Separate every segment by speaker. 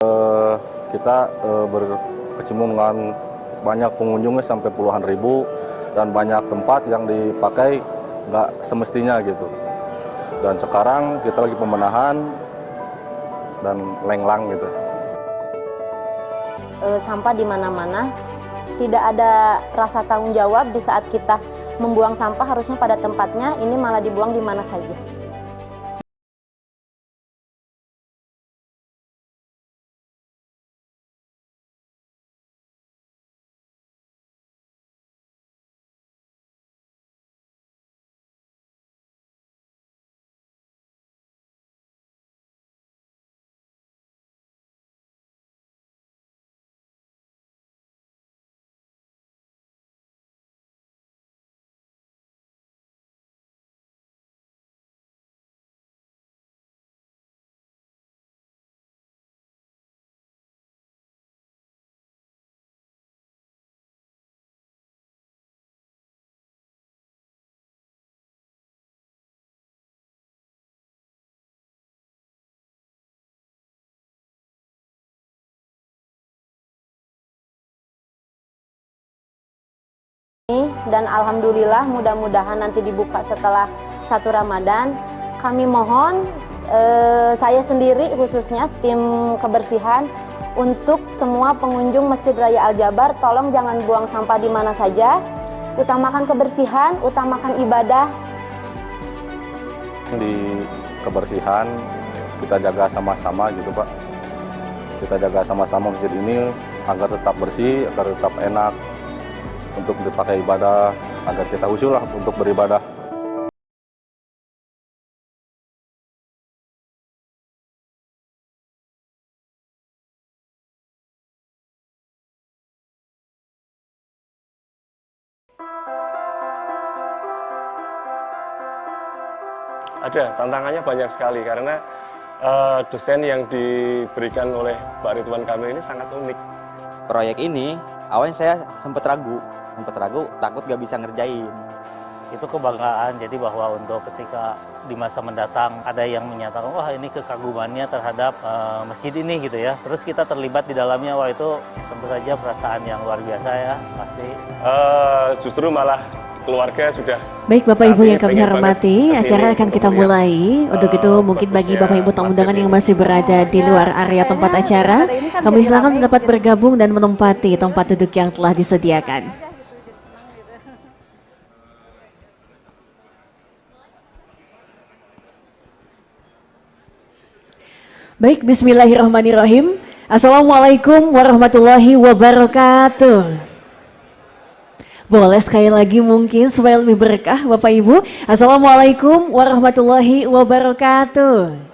Speaker 1: Kita berkecimpung dengan banyak pengunjungnya sampai puluhan ribu dan banyak tempat yang dipakai nggak semestinya gitu. Dan sekarang kita lagi pembenahan dan lenglang gitu.
Speaker 2: Sampah di mana-mana, tidak ada rasa tanggung jawab di saat kita membuang sampah harusnya pada tempatnya, ini malah dibuang di mana saja. Dan alhamdulillah mudah-mudahan nanti dibuka setelah 1 Ramadan. Kami mohon, saya sendiri khususnya tim kebersihan, untuk semua pengunjung Masjid Raya Al-Jabar, tolong jangan buang sampah di mana saja, utamakan kebersihan, utamakan ibadah.
Speaker 1: Di kebersihan kita jaga sama-sama gitu Pak. Kita jaga sama-sama masjid ini agar tetap bersih, agar tetap enak untuk dipakai ibadah, agar kita khusyuk lah untuk beribadah.
Speaker 3: Ada, tantangannya banyak sekali karena desain yang diberikan oleh Pak Ridwan Kamil ini sangat unik.
Speaker 4: Proyek ini awalnya saya sempat ragu, takut gak bisa ngerjain.
Speaker 5: Itu kebanggaan, jadi bahwa untuk ketika di masa mendatang ada yang menyatakan wah ini kekagumannya terhadap masjid ini gitu ya, terus kita terlibat di dalamnya, wah itu tentu saja perasaan yang luar biasa ya pasti.
Speaker 3: Justru malah keluarga sudah.
Speaker 6: Baik Bapak Ibu yang kami hormati, acara akan kita mulai. Untuk itu mungkin bagi Bapak Ibu tamu undangan yang masih berada di luar area tempat acara, kami silakan dapat bergabung dan menempati tempat duduk yang telah disediakan. Baik, bismillahirrahmanirrahim. Assalamualaikum warahmatullahi wabarakatuh. Boleh sekali lagi mungkin supaya lebih berkah Bapak Ibu. Assalamualaikum warahmatullahi wabarakatuh.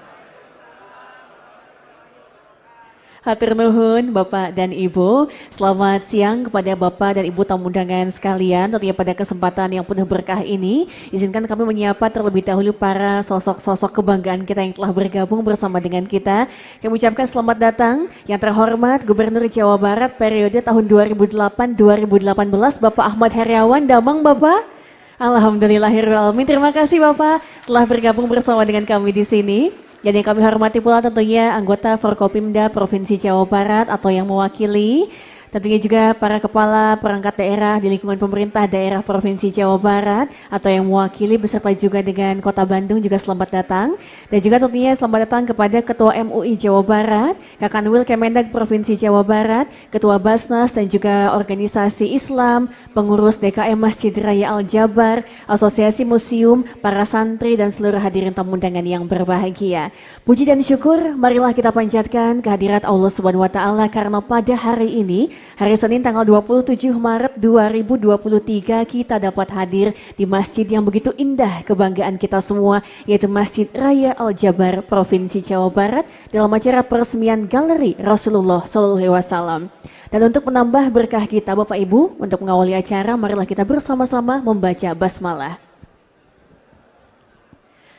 Speaker 6: Hatur nuhun Bapak dan Ibu. Selamat siang kepada Bapak dan Ibu tamu undangan sekalian. Tentunya pada kesempatan yang penuh berkah ini, izinkan kami menyapa terlebih dahulu para sosok-sosok kebanggaan kita yang telah bergabung bersama dengan kita. Kami ucapkan selamat datang yang terhormat Gubernur Jawa Barat periode tahun 2008-2018 Bapak Ahmad Heriawan. Damang Bapak. Alhamdulillahirrahmanirrahim. Terima kasih Bapak telah bergabung bersama dengan kami di sini. Dan yang kami hormati pula tentunya anggota Forkopimda Provinsi Jawa Barat atau yang mewakili, tentunya juga para kepala perangkat daerah di lingkungan pemerintah daerah Provinsi Jawa Barat atau yang mewakili beserta juga dengan Kota Bandung juga selamat datang. Dan juga tentunya selamat datang kepada Ketua MUI Jawa Barat, Kakanwil Kemendag Provinsi Jawa Barat, Ketua Basnas dan juga organisasi Islam, pengurus DKM Masjid Raya Al-Jabar, Asosiasi Museum, para santri dan seluruh hadirin tamu undangan yang berbahagia. Puji dan syukur marilah kita panjatkan kehadirat Allah Subhanahu wa taala karena pada hari ini, hari Senin tanggal 27 Maret 2023 kita dapat hadir di masjid yang begitu indah kebanggaan kita semua, yaitu Masjid Raya Al-Jabar Provinsi Jawa Barat dalam acara peresmian Galeri Rasulullah SAW. Dan untuk menambah berkah kita Bapak Ibu, untuk mengawali acara marilah kita bersama-sama membaca basmalah.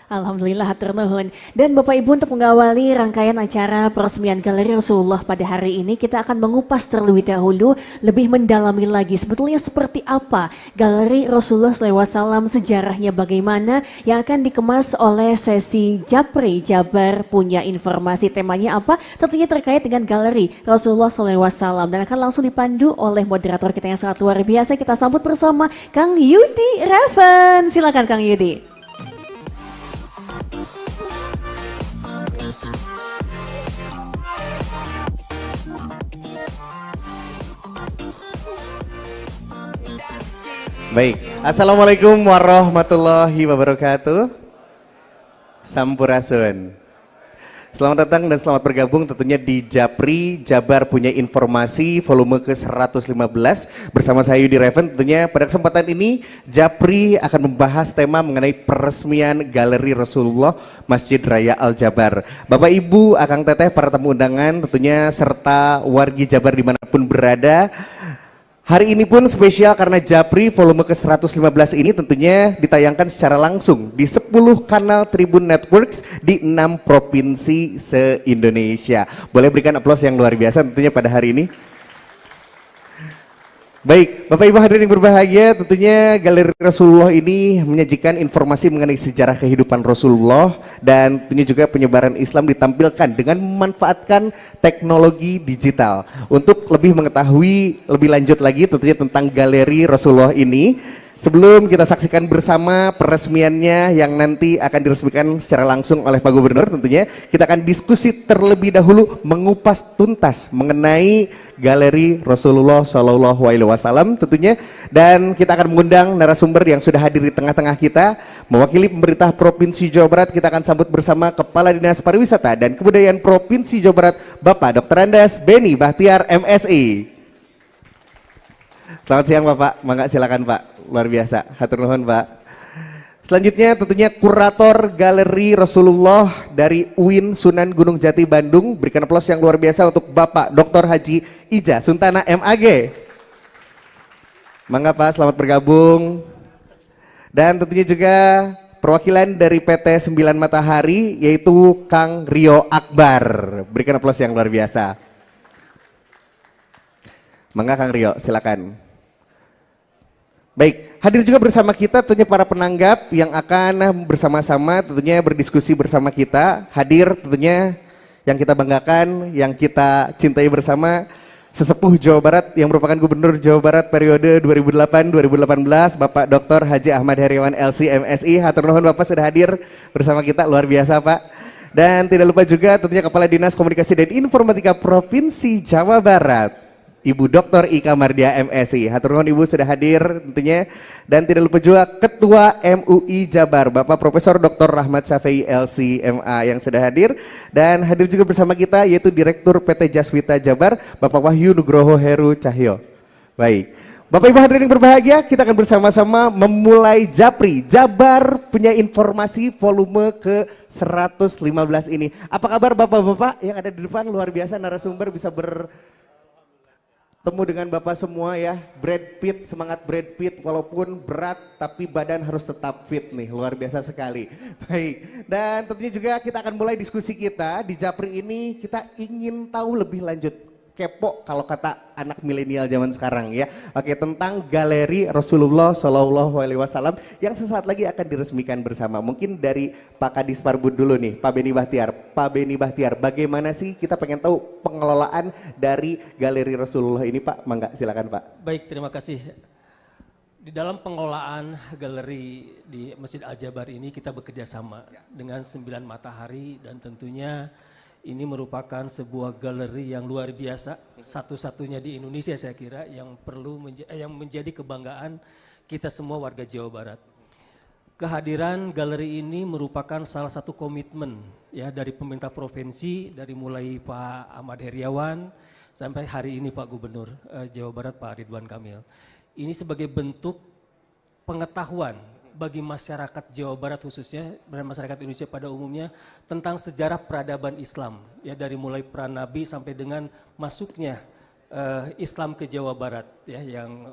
Speaker 6: Alhamdulillah, hatur nuhun. Dan Bapak Ibu, untuk mengawali rangkaian acara peresmian Galeri Rasulullah pada hari ini, kita akan mengupas terlebih dahulu, lebih mendalami lagi sebetulnya seperti apa Galeri Rasulullah SAW, sejarahnya bagaimana, yang akan dikemas oleh sesi Japri Jabar Punya Informasi. Temanya apa? Tentunya terkait dengan Galeri Rasulullah SAW, dan akan langsung dipandu oleh moderator kita yang sangat luar biasa. Kita sambut bersama Kang Yudi Raven. Silakan Kang Yudi.
Speaker 7: Baik, Assalamualaikum warahmatullahi wabarakatuh. Sampurasun. Selamat datang dan selamat bergabung tentunya di Japri Jabar Punya Informasi volume ke-115 bersama saya Yudi Raven. Tentunya pada kesempatan ini Japri akan membahas tema mengenai peresmian Galeri Rasulullah Masjid Raya Al Jabar. Bapak Ibu, Akang Teteh, para tamu undangan tentunya serta wargi Jabar dimanapun berada. Hari ini pun spesial karena Japri volume ke-115 ini tentunya ditayangkan secara langsung di 10 kanal Tribun Networks di 6 provinsi se-Indonesia. Boleh berikan aplaus yang luar biasa tentunya pada hari ini. Baik, Bapak Ibu hadirin yang berbahagia, tentunya Galeri Rasulullah ini menyajikan informasi mengenai sejarah kehidupan Rasulullah dan tentunya juga penyebaran Islam ditampilkan dengan memanfaatkan teknologi digital. Untuk lebih mengetahui lebih lanjut lagi tentunya tentang Galeri Rasulullah ini, sebelum kita saksikan bersama peresmiannya yang nanti akan diresmikan secara langsung oleh Pak Gubernur, tentunya kita akan diskusi terlebih dahulu mengupas tuntas mengenai Galeri Rasulullah Shallallahu Alaihi Wasallam tentunya, dan kita akan mengundang narasumber yang sudah hadir di tengah-tengah kita. Mewakili pemerintah Provinsi Jawa Barat, kita akan sambut bersama Kepala Dinas Pariwisata dan Kebudayaan Provinsi Jawa Barat, Bapak Dr. Andes Beni Bahtiar MSI. Selamat siang Bapak, mangga silakan Pak. Luar biasa, hatur nuhun Pak. Selanjutnya tentunya kurator Galeri Rasulullah dari UIN Sunan Gunung Jati Bandung. Berikan aplaus yang luar biasa untuk Bapak Dr. Haji Ija Suntana MAG. Mangga Pak, selamat bergabung. Dan tentunya juga perwakilan dari PT 9 Matahari yaitu Kang Rio Akbar. Berikan aplaus yang luar biasa. Mangga Kang Rio, silakan. Baik, hadir juga bersama kita tentunya para penanggap yang akan bersama-sama tentunya berdiskusi bersama kita. Hadir tentunya yang kita banggakan, yang kita cintai bersama, sesepuh Jawa Barat yang merupakan Gubernur Jawa Barat periode 2008-2018, Bapak Dr. Haji Ahmad Heriawan LC MSI. Hatur nuhun Bapak sudah hadir bersama kita, luar biasa Pak. Dan tidak lupa juga tentunya Kepala Dinas Komunikasi dan Informatika Provinsi Jawa Barat, Ibu Dr. Ika Mardia MSI. Hatur nuhun Ibu sudah hadir tentunya. Dan tidak lupa juga Ketua MUI Jabar, Bapak Profesor Dr. Rahmat Syafi'i LCMA yang sudah hadir. Dan hadir juga bersama kita yaitu Direktur PT Jaswita Jabar, Bapak Wahyu Nugroho Heru Cahyo. Baik, Bapak Ibu hadirin yang berbahagia, kita akan bersama-sama memulai Japri Jabar Punya Informasi volume ke-115 ini. Apa kabar Bapak-bapak yang ada di depan? Luar biasa narasumber bisa temu dengan Bapak semua ya. Brad Pitt, semangat Brad Pitt, walaupun berat tapi badan harus tetap fit nih, luar biasa sekali. Baik, dan tentunya juga kita akan mulai diskusi kita di Japri ini. Kita ingin tahu lebih lanjut, kepo kalau kata anak milenial zaman sekarang ya. Oke, tentang Galeri Rasulullah Shallallahu Alaihi Wasallam yang sesaat lagi akan diresmikan bersama. Mungkin dari Pak Kadis Parbud dulu nih, Pak Beni Bahtiar. Pak Beni Bahtiar, bagaimana sih kita pengen tahu pengelolaan dari Galeri Rasulullah ini Pak? Mangga silakan Pak.
Speaker 8: Baik, terima kasih. Di dalam pengelolaan galeri di Masjid Al Jabar ini kita bekerja sama dengan 9 Matahari, dan tentunya ini merupakan sebuah galeri yang luar biasa, satu-satunya di Indonesia saya kira, yang yang menjadi kebanggaan kita semua warga Jawa Barat. Kehadiran galeri ini merupakan salah satu komitmen ya dari pemerintah provinsi, dari mulai Pak Ahmad Heriawan sampai hari ini Pak Gubernur Jawa Barat Pak Ridwan Kamil. Ini sebagai bentuk pengetahuan bagi masyarakat Jawa Barat khususnya dan masyarakat Indonesia pada umumnya tentang sejarah peradaban Islam ya, dari mulai pra Nabi sampai dengan masuknya Islam ke Jawa Barat ya, yang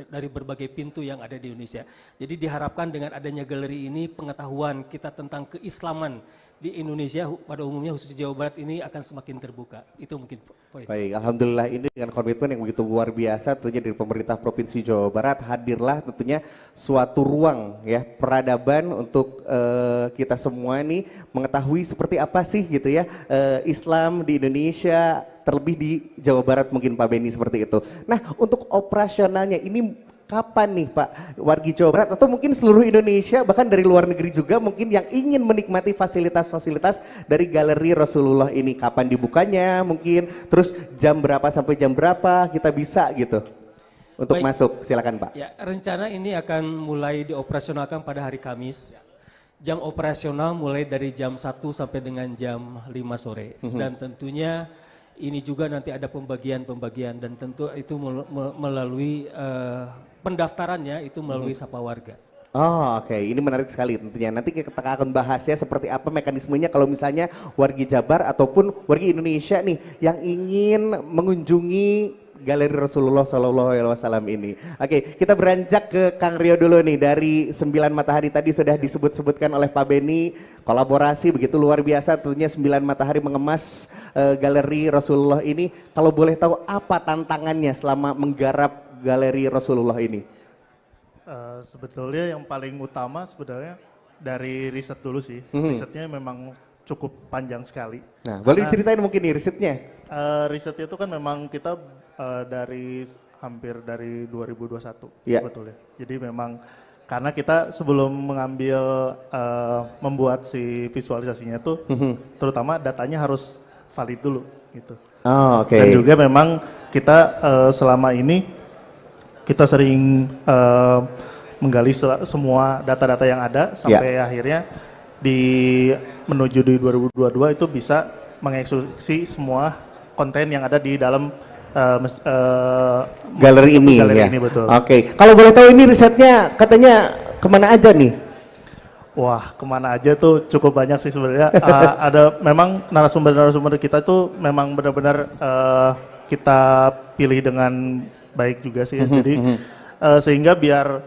Speaker 8: dari berbagai pintu yang ada di Indonesia. Jadi diharapkan dengan adanya galeri ini pengetahuan kita tentang keislaman di Indonesia pada umumnya khususnya Jawa Barat ini akan semakin terbuka. Itu mungkin poin.
Speaker 7: Baik, alhamdulillah ini dengan komitmen yang begitu luar biasa tentunya dari pemerintah Provinsi Jawa Barat, hadirlah tentunya suatu ruang ya peradaban untuk kita semua nih mengetahui seperti apa sih gitu ya Islam di Indonesia, terlebih di Jawa Barat mungkin Pak Beni seperti itu. Nah, untuk operasionalnya ini kapan nih Pak, wargi Jawa Barat atau mungkin seluruh Indonesia bahkan dari luar negeri juga mungkin yang ingin menikmati fasilitas-fasilitas dari Galeri Rasulullah ini, kapan dibukanya mungkin, terus jam berapa sampai jam berapa kita bisa gitu untuk
Speaker 8: Baik.
Speaker 7: masuk, silakan Pak.
Speaker 8: Ya, rencana ini akan mulai dioperasionalkan pada hari Kamis. Jam operasional mulai dari jam 1 sampai dengan jam 5 sore. Dan tentunya ini juga nanti ada pembagian-pembagian dan tentu itu melalui pendaftarannya itu melalui Sapa Warga.
Speaker 7: Oh oke, ini menarik sekali tentunya. Nanti kita akan bahas ya seperti apa mekanismenya kalau misalnya wargi Jabar ataupun wargi Indonesia nih yang ingin mengunjungi Galeri Rasulullah SAW ini. Oke, kita beranjak ke Kang Rio dulu nih. Dari 9 Matahari tadi sudah disebut-sebutkan oleh Pak Beni, kolaborasi begitu luar biasa tentunya 9 Matahari mengemas Galeri Rasulullah ini. Kalau boleh tahu apa tantangannya selama menggarap Galeri Rasulullah ini?
Speaker 9: Sebetulnya yang paling utama sebenarnya dari riset dulu sih. Risetnya memang cukup panjang sekali.
Speaker 7: Nah, boleh diceritain mungkin nih risetnya?
Speaker 9: Risetnya itu kan memang kita dari hampir dari 2021 sebetulnya. Jadi memang karena kita sebelum mengambil membuat si visualisasinya itu terutama datanya harus valid dulu gitu.
Speaker 7: Oh, oke.
Speaker 9: Dan juga memang kita selama ini kita sering menggali semua data-data yang ada sampai akhirnya menuju di 2022 itu bisa mengeksekusi semua konten yang ada di dalam
Speaker 7: galeri ini ya.
Speaker 9: Ini, betul.
Speaker 7: Oke. Kalau boleh tahu ini risetnya katanya kemana aja nih?
Speaker 9: Wah, kemana aja tuh cukup banyak sih sebenarnya. Ada memang narasumber-narasumber kita tuh memang benar-benar kita pilih dengan baik juga sih. Jadi sehingga biar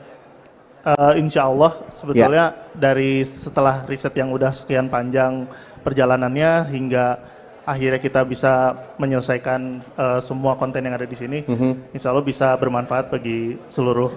Speaker 9: insya Allah sebetulnya dari setelah riset yang udah sekian panjang perjalanannya hingga akhirnya kita bisa menyelesaikan semua konten yang ada di sini, insya Allah bisa bermanfaat bagi seluruh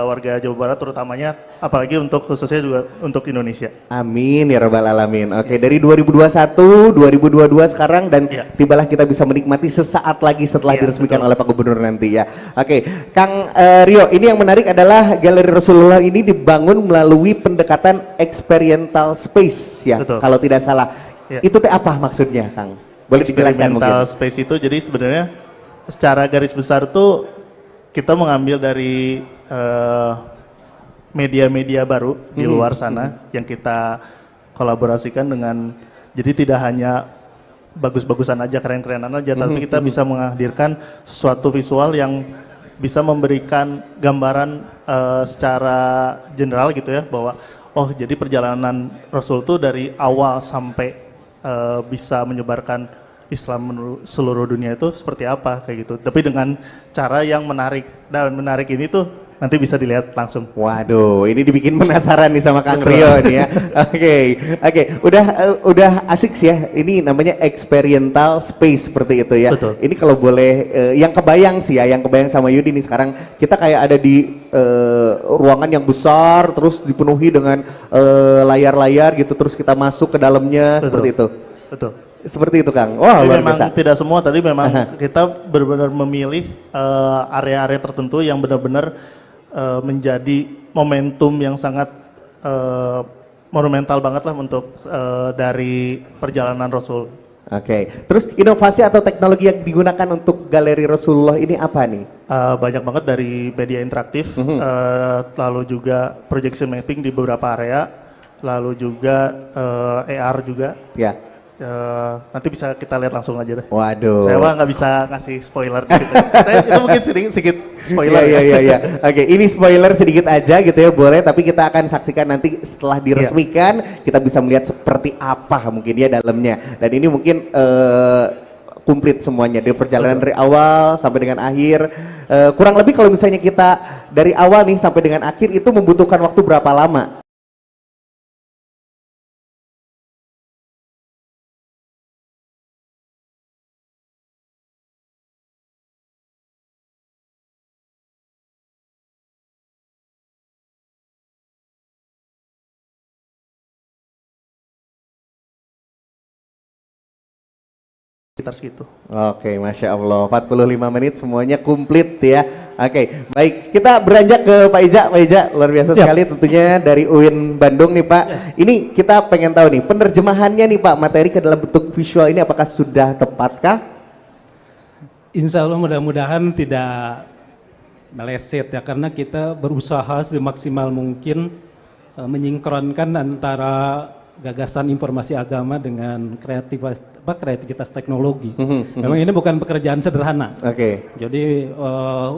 Speaker 9: warga Jawa Barat terutamanya, apalagi khususnya juga untuk Indonesia.
Speaker 7: Amin ya rabbal alamin. Oke, dari 2021, 2022 sekarang dan tibalah kita bisa menikmati sesaat lagi setelah diresmikan oleh Pak Gubernur nanti ya. Oke, Kang Rio, ini yang menarik adalah Galeri Rasulullah ini dibangun melalui pendekatan experiential space ya, kalau tidak salah. Itu apa maksudnya, Kang? Boleh dijelaskan mungkin?
Speaker 9: Experiential space itu jadi sebenarnya secara garis besar tuh kita mengambil dari media-media baru di luar sana yang kita kolaborasikan dengan, jadi tidak hanya bagus-bagusan aja, keren-kerenan aja, tapi kita bisa menghadirkan sesuatu visual yang bisa memberikan gambaran secara general gitu ya, bahwa oh jadi perjalanan Rasul tuh dari awal sampai bisa menyebarkan Islam seluruh dunia itu seperti apa kayak gitu, tapi dengan cara yang menarik, dan menarik ini tuh nanti bisa dilihat langsung.
Speaker 7: Waduh, ini dibikin penasaran nih sama Kang Rio nih ya. Oke, udah asik sih ya. Ini namanya experiential space seperti itu ya.
Speaker 9: Betul.
Speaker 7: Ini kalau boleh yang kebayang sih ya, yang kebayang sama Yudi nih sekarang kita kayak ada di ruangan yang besar, terus dipenuhi dengan layar-layar gitu, terus kita masuk ke dalamnya.
Speaker 9: Betul.
Speaker 7: Seperti itu.
Speaker 9: Betul.
Speaker 7: Seperti itu Kang. Wah, luar
Speaker 9: memang
Speaker 7: biasa.
Speaker 9: tidak semua, tadi memang kita benar-benar memilih area-area tertentu yang benar-benar menjadi momentum yang sangat monumental banget lah untuk dari perjalanan Rasul.
Speaker 7: Oke, terus inovasi atau teknologi yang digunakan untuk Galeri Rasulullah ini apa nih?
Speaker 9: Banyak banget dari media interaktif, lalu juga projection mapping di beberapa area, lalu juga AR juga.
Speaker 7: Ya.
Speaker 9: Nanti bisa kita lihat langsung aja deh.
Speaker 7: Waduh.
Speaker 9: Saya nggak bisa ngasih spoiler gitu. Itu mungkin sedikit spoiler.
Speaker 7: Iya. Oke, ini spoiler sedikit aja gitu ya, boleh. Tapi kita akan saksikan nanti setelah diresmikan, kita bisa melihat seperti apa mungkin ya dalamnya. Dan ini mungkin komplit semuanya dari perjalanan dari awal sampai dengan akhir. Kurang lebih kalau misalnya kita dari awal nih sampai dengan akhir itu membutuhkan waktu berapa lama?
Speaker 9: Sekitar situ.
Speaker 7: Oke, Masya Allah, 45 menit semuanya komplit ya. Oke, baik, kita beranjak ke Pak Ija. Pak Ija, luar biasa sekali tentunya dari UIN Bandung nih Pak. Ini kita pengen tahu nih, penerjemahannya nih Pak, materi ke dalam bentuk visual ini apakah sudah tepatkah?
Speaker 8: Insya Allah mudah-mudahan tidak meleset ya, karena kita berusaha semaksimal mungkin menyinkronkan antara gagasan informasi agama dengan kreativitas teknologi. Memang ini bukan pekerjaan sederhana.
Speaker 7: Oke.
Speaker 8: Jadi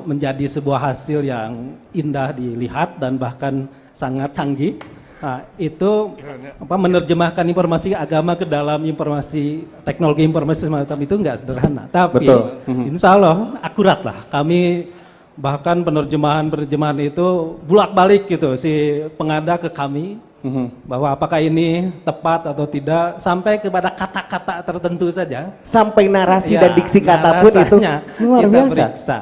Speaker 8: menjadi sebuah hasil yang indah dilihat dan bahkan sangat canggih. Nah, itu menerjemahkan informasi agama ke dalam informasi teknologi informasi semacam itu enggak sederhana. Tapi insya Allah akurat lah. Kami bahkan penerjemahan itu bolak-balik gitu si pengada ke kami. Bahwa apakah ini tepat atau tidak sampai kepada kata-kata tertentu saja.
Speaker 7: Sampai narasi
Speaker 8: Ya,
Speaker 7: dan diksi kata pun itu luar
Speaker 8: kita
Speaker 7: biasa.
Speaker 8: periksa.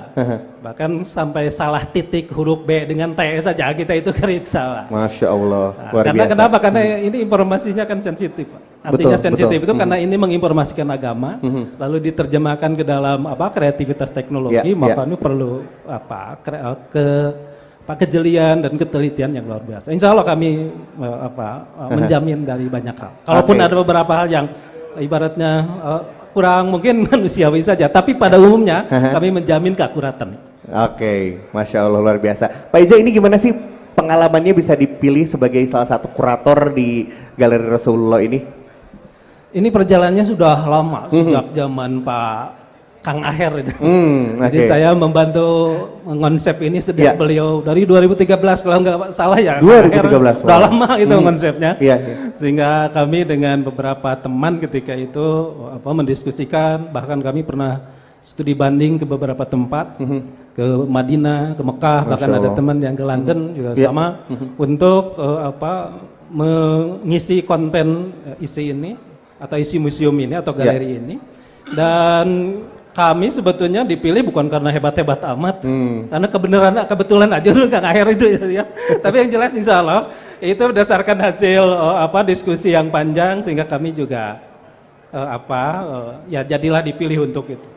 Speaker 8: Bahkan sampai salah titik huruf B dengan T saja kita itu periksa lah.
Speaker 7: Masya Allah, luar
Speaker 8: Karena
Speaker 7: biasa.
Speaker 8: kenapa? Karena ini informasinya kan sensitif, Pak. Artinya
Speaker 7: Betul,
Speaker 8: sensitif
Speaker 7: betul.
Speaker 8: itu karena ini menginformasikan agama, lalu diterjemahkan ke dalam kreativitas teknologi, maka ini perlu kejelian dan ketelitian yang luar biasa. Insya Allah kami menjamin dari banyak hal. Kalaupun ada beberapa hal yang ibaratnya kurang mungkin manusiawi saja, tapi pada umumnya kami menjamin keakuratan.
Speaker 7: Oke, Masya Allah, luar biasa. Pak Ija, ini gimana sih pengalamannya bisa dipilih sebagai salah satu kurator di Galeri Rasulullah ini?
Speaker 8: Ini perjalanannya sudah lama, sejak zaman Pak Kang Aher itu. Jadi saya membantu mengonsep ini sejak beliau dari 2013 kalau nggak salah ya.
Speaker 7: 2013.
Speaker 8: Sudah lama itu konsepnya.
Speaker 7: Iya.
Speaker 8: Sehingga kami dengan beberapa teman ketika itu mendiskusikan, bahkan kami pernah studi banding ke beberapa tempat, ke Madinah, ke Mekah, bahkan ada teman yang ke London juga sama untuk mengisi konten isi ini atau isi museum ini atau galeri ini. Dan kami sebetulnya dipilih bukan karena hebat-hebat amat, karena kebetulan aja Kang Aher itu ya. Tapi yang jelas insya Allah itu berdasarkan hasil diskusi yang panjang sehingga kami juga jadilah dipilih untuk itu.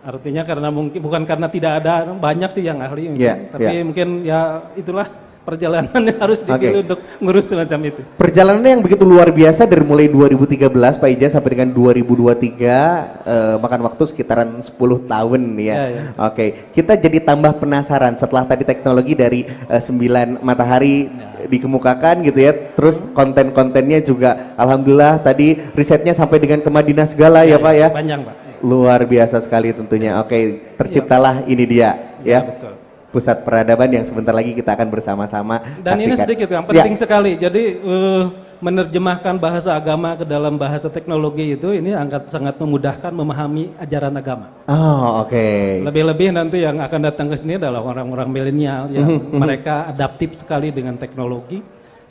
Speaker 8: Artinya karena mungkin bukan karena tidak ada banyak sih yang ahli, tapi mungkin ya itulah perjalanan yang harus dipilih untuk ngurus semacam itu.
Speaker 7: Perjalanannya yang begitu luar biasa dari mulai 2013 Pak Ija sampai dengan 2023, makan waktu sekitaran 10 tahun ya. Oke, kita jadi tambah penasaran setelah tadi teknologi dari 9 matahari dikemukakan gitu ya, terus konten-kontennya juga alhamdulillah tadi risetnya sampai dengan ke Madinah segala ya Pak ya.
Speaker 8: Panjang Pak.
Speaker 7: Luar biasa sekali tentunya. Oke, terciptalah ini dia ya.
Speaker 8: Betul.
Speaker 7: Pusat peradaban yang sebentar lagi kita akan bersama-sama
Speaker 8: dan
Speaker 7: saksikan.
Speaker 8: ini sedikit yang penting sekali. Jadi menerjemahkan bahasa agama ke dalam bahasa teknologi itu ini sangat memudahkan memahami ajaran agama.
Speaker 7: Oh, oke.
Speaker 8: Lebih-lebih nanti yang akan datang ke sini adalah orang-orang milenial yang mereka adaptif sekali dengan teknologi,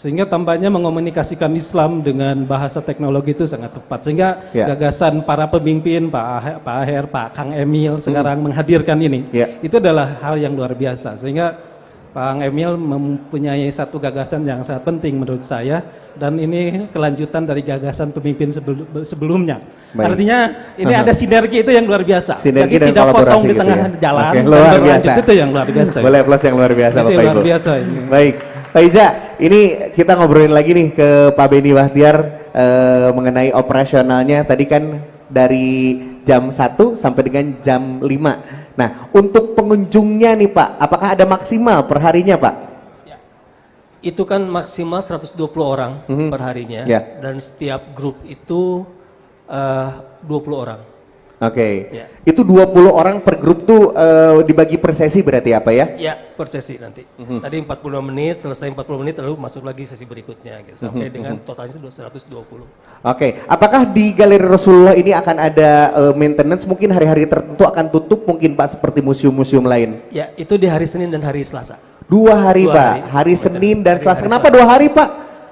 Speaker 8: sehingga tampaknya mengomunikasikan Islam dengan bahasa teknologi itu sangat tepat. Sehingga gagasan para pemimpin Pak Aher, Pak Kang Emil sekarang menghadirkan ini, itu adalah hal yang luar biasa. Sehingga Pak Kang Emil mempunyai satu gagasan yang sangat penting menurut saya, dan ini kelanjutan dari gagasan pemimpin sebelumnya. Artinya ini ada sinergi itu yang luar biasa.
Speaker 7: Sinergi
Speaker 8: jadi
Speaker 7: dan
Speaker 8: tidak potong di
Speaker 7: gitu
Speaker 8: tengah
Speaker 7: ya.
Speaker 8: jalan,
Speaker 7: Oke,
Speaker 8: dan
Speaker 7: luar
Speaker 8: berlanjut
Speaker 7: biasa.
Speaker 8: itu yang luar biasa.
Speaker 7: Boleh plus yang luar biasa Bapak
Speaker 8: luar
Speaker 7: Ibu.
Speaker 8: biasa ini.
Speaker 7: Baik, Pak Ija, ini kita ngobrolin lagi nih ke Pak Beni Bahtiar mengenai operasionalnya. Tadi kan dari jam 1 sampai dengan jam 5. Nah, untuk pengunjungnya nih Pak, apakah ada maksimal per harinya Pak?
Speaker 8: Itu kan maksimal 120 orang per harinya, dan setiap grup itu 20 orang.
Speaker 7: Oke.
Speaker 8: Ya.
Speaker 7: Itu 20 orang per grup tuh dibagi per sesi berarti apa ya?
Speaker 8: Ya, per sesi nanti. Tadi 45 menit, selesai 40 menit lalu masuk lagi sesi berikutnya gitu. Sampai dengan totalnya 120.
Speaker 7: Oke. Apakah di Galeri Rasulullah ini akan ada maintenance mungkin hari-hari tertentu akan tutup mungkin Pak seperti museum-museum lain?
Speaker 8: Ya, itu di hari Senin dan hari Selasa.
Speaker 7: 2 hari,
Speaker 8: Dua
Speaker 7: Pak.
Speaker 8: hari.
Speaker 7: Hari Senin dan
Speaker 8: Hari-
Speaker 7: Selasa.
Speaker 8: hari
Speaker 7: Kenapa
Speaker 8: Selasa.
Speaker 7: 2 hari, Pak?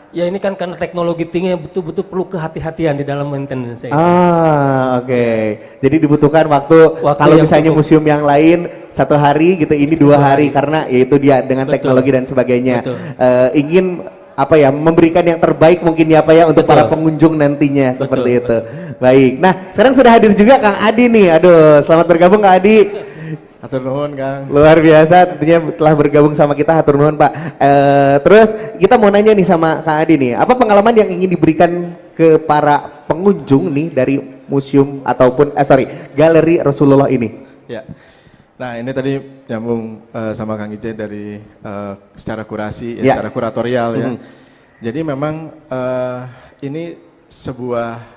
Speaker 8: Ya ini kan karena teknologi tinggi yang betul-betul perlu kehati-hatian di dalam maintenance.
Speaker 7: Oke. Jadi dibutuhkan waktu kalau
Speaker 8: yang
Speaker 7: misalnya
Speaker 8: cukup.
Speaker 7: museum yang lain 1 hari gitu, ini 2 hari karena yaitu dia dengan
Speaker 8: Betul.
Speaker 7: teknologi dan sebagainya.
Speaker 8: Betul.
Speaker 7: Ingin apa ya, memberikan yang terbaik mungkin ya Pak ya untuk
Speaker 8: Betul.
Speaker 7: para pengunjung nantinya
Speaker 8: Betul,
Speaker 7: seperti itu.
Speaker 8: betul.
Speaker 7: Baik. Nah, sekarang sudah hadir juga Kang Adi nih. Aduh, selamat bergabung Kang Adi.
Speaker 10: Hatur nuhun Kang.
Speaker 7: Luar biasa tentunya telah bergabung sama kita, hatur nuhun Pak. Terus kita mau nanya nih sama Kang Adi nih, apa pengalaman yang ingin diberikan ke para pengunjung nih dari museum ataupun Galeri Rasulullah ini?
Speaker 10: Ya. Nah, ini tadi nyambung sama Kang Ijen dari secara kurasi,
Speaker 7: Ya.
Speaker 10: secara kuratorial ya.
Speaker 7: Mhm.
Speaker 10: Jadi memang ini sebuah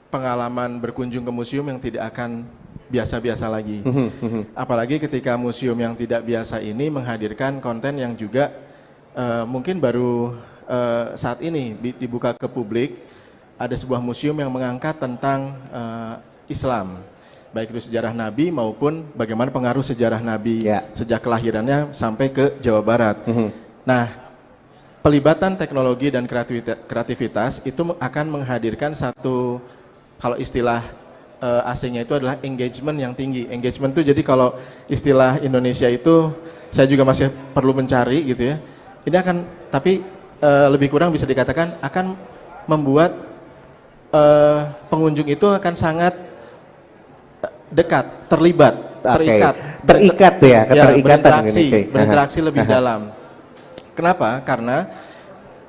Speaker 10: pengalaman berkunjung ke museum yang tidak akan biasa-biasa lagi. Apalagi ketika museum yang tidak biasa ini menghadirkan konten yang juga mungkin baru saat ini dibuka ke publik. Ada sebuah museum yang mengangkat tentang Islam, baik itu sejarah Nabi maupun bagaimana pengaruh sejarah Nabi sejak kelahirannya sampai ke Jawa Barat. Nah, pelibatan teknologi dan kreativitas itu akan menghadirkan satu, kalau istilah asingnya itu adalah engagement yang tinggi. Engagement itu jadi kalau istilah Indonesia itu saya juga masih perlu mencari gitu ya. Ini akan, tapi lebih kurang bisa dikatakan akan membuat pengunjung itu akan sangat dekat, terlibat, terikat,
Speaker 7: ya, keterikatan
Speaker 10: berinteraksi,
Speaker 7: ini.
Speaker 10: berinteraksi lebih dalam. Kenapa? Karena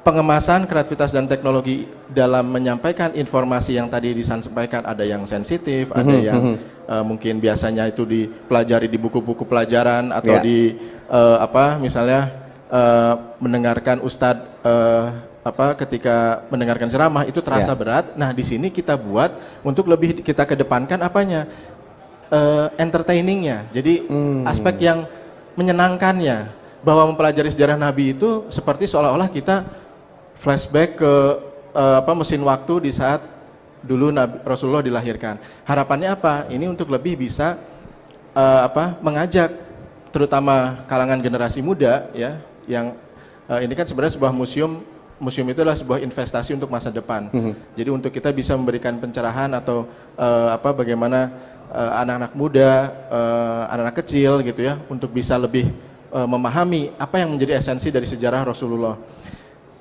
Speaker 10: pengemasan kreativitas dan teknologi dalam menyampaikan informasi yang tadi disampaikan, ada yang sensitif, ada yang mungkin biasanya itu dipelajari di buku-buku pelajaran atau di misalnya mendengarkan ustadz ketika mendengarkan ceramah itu terasa berat. Nah, di sini kita buat untuk lebih kita kedepankan apanya? Entertainingnya. Jadi aspek yang menyenangkannya, bahwa mempelajari sejarah Nabi itu seperti seolah-olah kita flashback ke mesin waktu di saat dulu Nabi Rasulullah dilahirkan. Harapannya apa? Ini untuk lebih bisa mengajak terutama kalangan generasi muda ya, yang ini kan sebenarnya sebuah museum itu adalah sebuah investasi untuk masa depan. Jadi untuk kita bisa memberikan pencerahan atau bagaimana anak-anak muda, anak-anak kecil gitu ya, untuk bisa lebih memahami apa yang menjadi esensi dari sejarah Rasulullah.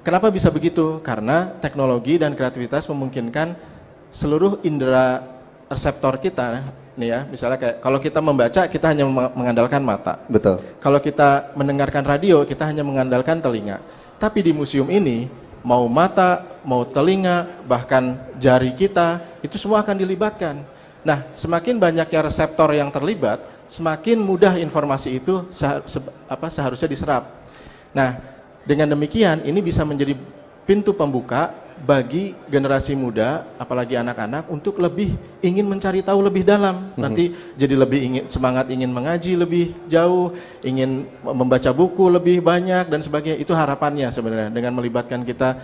Speaker 10: Kenapa bisa begitu? Karena teknologi dan kreativitas memungkinkan seluruh indera reseptor kita nih ya, misalnya kayak kalau kita membaca kita hanya mengandalkan mata.
Speaker 7: Betul.
Speaker 10: Kalau kita mendengarkan radio kita hanya mengandalkan telinga. Tapi di museum ini mau mata, mau telinga, bahkan jari kita itu semua akan dilibatkan. Nah, semakin banyaknya reseptor yang terlibat, semakin mudah informasi itu seharusnya diserap. Nah, dengan demikian ini bisa menjadi pintu pembuka bagi generasi muda, apalagi anak-anak untuk lebih ingin mencari tahu lebih dalam. Nanti jadi lebih semangat ingin mengaji lebih jauh, ingin membaca buku lebih banyak dan sebagainya. Itu harapannya sebenarnya dengan melibatkan kita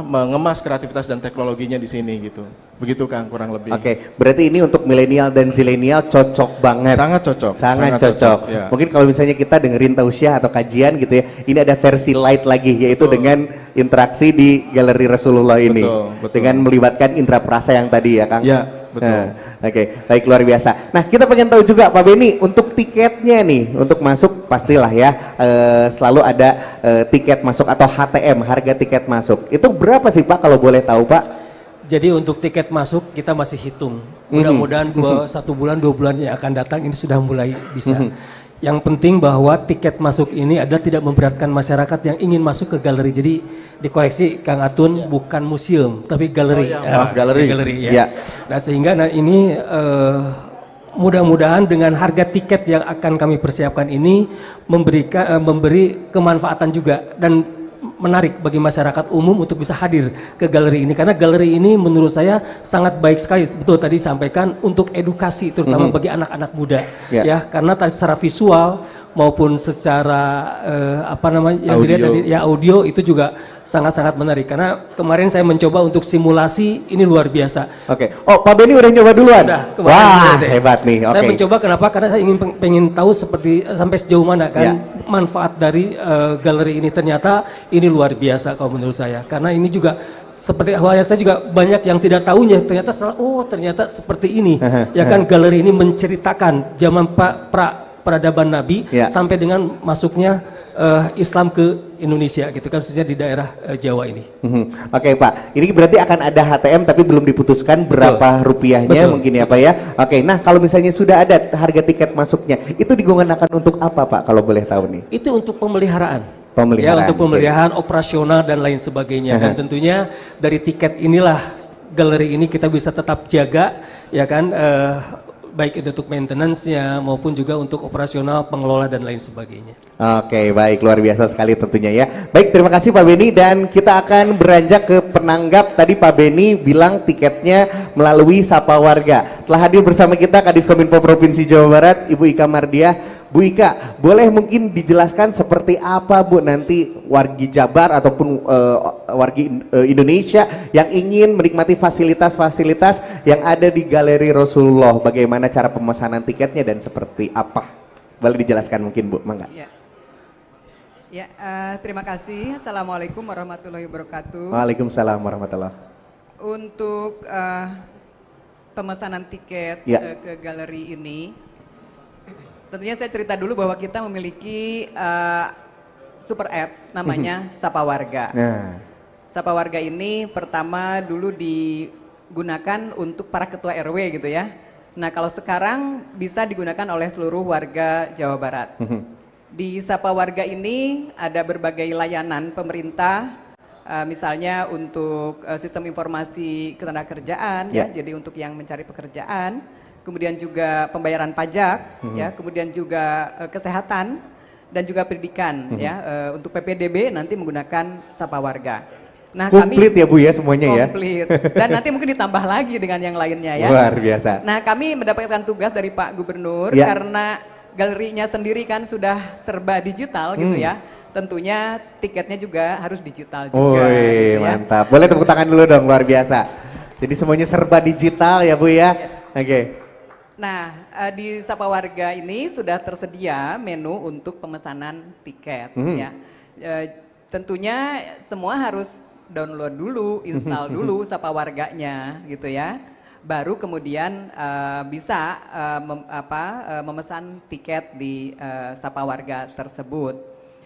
Speaker 10: mengemas kreativitas dan teknologinya di sini gitu. Begitu Kang kurang lebih.
Speaker 7: Oke, berarti ini untuk milenial dan zilenial cocok banget.
Speaker 10: Sangat cocok.
Speaker 7: Sangat cocok.
Speaker 10: Ya.
Speaker 7: Mungkin kalau misalnya kita dengerin tausiah atau kajian gitu ya, ini ada versi light lagi, yaitu dengan interaksi di Galeri Rasulullah ini.
Speaker 10: Betul.
Speaker 7: Dengan melibatkan indera perasa yang tadi ya Kang.
Speaker 10: Ya, betul.
Speaker 7: Nah, oke, baik, luar biasa. Nah, kita pengen tahu juga Pak Beni, untuk tiketnya nih, untuk masuk pastilah ya, selalu ada tiket masuk atau HTM, harga tiket masuk. Itu berapa sih Pak kalau boleh tahu Pak?
Speaker 8: Jadi untuk tiket masuk kita masih hitung. Mudah-mudahan 1 bulan 2 bulan yang akan datang ini sudah mulai bisa. Yang penting bahwa tiket masuk ini adalah tidak memberatkan masyarakat yang ingin masuk ke galeri. Jadi dikoreksi Kang Atun, bukan museum tapi galeri.
Speaker 10: Maaf, galeri.
Speaker 8: Ya. Nah, sehingga ini mudah-mudahan dengan harga tiket yang akan kami persiapkan ini memberi kemanfaatan juga dan menarik bagi masyarakat umum untuk bisa hadir ke galeri ini, karena galeri ini menurut saya sangat baik sekali, betul tadi disampaikan, untuk edukasi terutama bagi anak-anak muda ya, karena tadi secara visual maupun secara apa namanya yang dilihat tadi ya, audio itu juga sangat-sangat menarik, karena kemarin saya mencoba untuk simulasi, ini luar biasa.
Speaker 7: Oh, Pak Beni udah nyoba duluan? Wah, hebat nih.
Speaker 8: Saya mencoba, kenapa? Karena saya pengen tahu seperti sampai sejauh mana kan manfaat dari galeri ini. Ternyata ini luar biasa kalau menurut saya, karena ini juga seperti awalnya saya juga banyak yang tidak tahunya, ternyata ternyata seperti ini ya kan. Galeri ini menceritakan zaman peradaban Nabi sampai dengan masuknya Islam ke Indonesia gitu kan, khususnya di daerah Jawa ini.
Speaker 7: Oke Pak, ini berarti akan ada HTM tapi belum diputuskan berapa rupiahnya mungkin ya Pak ya. Oke, nah kalau misalnya sudah ada harga tiket masuknya, itu digunakan untuk apa Pak kalau boleh tahu nih?
Speaker 8: Itu untuk pemeliharaan. Ya, untuk pemeliharaan operasional dan lain sebagainya. Dan tentunya dari tiket inilah galeri ini kita bisa tetap jaga ya kan, baik itu untuk maintenance-nya maupun juga untuk operasional, pengelola dan lain sebagainya.
Speaker 7: Oke, baik, luar biasa sekali tentunya ya. Baik, terima kasih Pak Beni, dan kita akan beranjak ke penanggap. Tadi Pak Beni bilang tiketnya melalui Sapa Warga. Telah hadir bersama kita Kadiskominfo Provinsi Jawa Barat, Ibu Ika Mardiah. Bu Ika, boleh mungkin dijelaskan seperti apa Bu nanti wargi Jabar ataupun wargi Indonesia yang ingin menikmati fasilitas-fasilitas yang ada di Galeri Rasulullah, bagaimana cara pemesanan tiketnya dan seperti apa? Boleh dijelaskan mungkin Bu, mangga.
Speaker 11: Ya, terima kasih. Assalamualaikum warahmatullahi wabarakatuh.
Speaker 7: Waalaikumsalam warahmatullahi.
Speaker 11: Untuk pemesanan tiket ke galeri ini, tentunya saya cerita dulu bahwa kita memiliki super apps namanya Sapa Warga. Sapa Warga ini pertama dulu digunakan untuk para ketua RW gitu ya. Nah kalau sekarang bisa digunakan oleh seluruh warga Jawa Barat. Di Sapa Warga ini ada berbagai layanan pemerintah, misalnya untuk sistem informasi ketenagakerjaan ya, jadi untuk yang mencari pekerjaan. Kemudian juga pembayaran pajak, ya, kemudian juga kesehatan dan juga pendidikan, ya. Untuk PPDB nanti menggunakan Sapa Warga. Nah,
Speaker 7: komplit ya Bu ya semuanya ya.
Speaker 11: Komplit. Dan nanti mungkin ditambah lagi dengan yang lainnya ya.
Speaker 7: Luar biasa.
Speaker 11: Nah, kami mendapatkan tugas dari Pak Gubernur karena galerinya sendiri kan sudah serba digital gitu ya. Tentunya tiketnya juga harus digital juga.
Speaker 7: Gitu ya. Mantap. Boleh tepuk tangan dulu dong, luar biasa. Jadi semuanya serba digital ya Bu ya. Oke.
Speaker 11: Nah, di Sapa Warga ini sudah tersedia menu untuk pemesanan tiket ya. Tentunya semua harus download dulu, install dulu Sapa Warganya gitu ya. Baru kemudian bisa memesan tiket di Sapa Warga tersebut.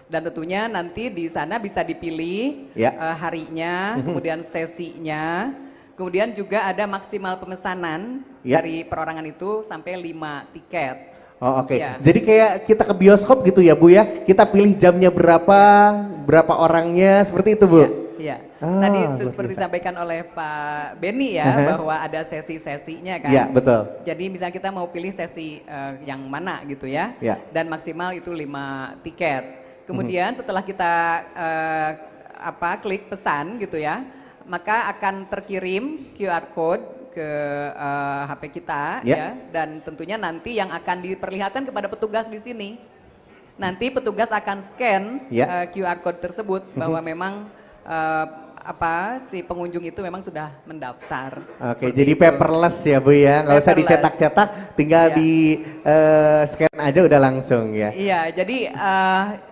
Speaker 11: Dan tentunya nanti di sana bisa dipilih harinya, kemudian sesinya. Kemudian juga ada maksimal pemesanan dari perorangan itu sampai 5 tiket.
Speaker 7: Oh oke. Jadi kayak kita ke bioskop gitu ya Bu ya. Kita pilih jamnya berapa orangnya, seperti itu Bu.
Speaker 11: Iya. Tadi seperti disampaikan oleh Pak Beni ya, bahwa ada sesi-sesinya kan.
Speaker 7: Iya, betul.
Speaker 11: Jadi misalnya kita mau pilih sesi yang mana gitu ya. Dan maksimal itu 5 tiket. Kemudian setelah kita klik pesan gitu ya, maka akan terkirim QR code ke HP kita ya, dan tentunya nanti yang akan diperlihatkan kepada petugas di sini. Nanti petugas akan scan QR code tersebut bahwa memang si pengunjung itu memang sudah mendaftar.
Speaker 7: Oke, jadi paperless ya Bu ya, nggak usah dicetak-cetak, tinggal di scan aja udah langsung ya.
Speaker 11: Iya, jadi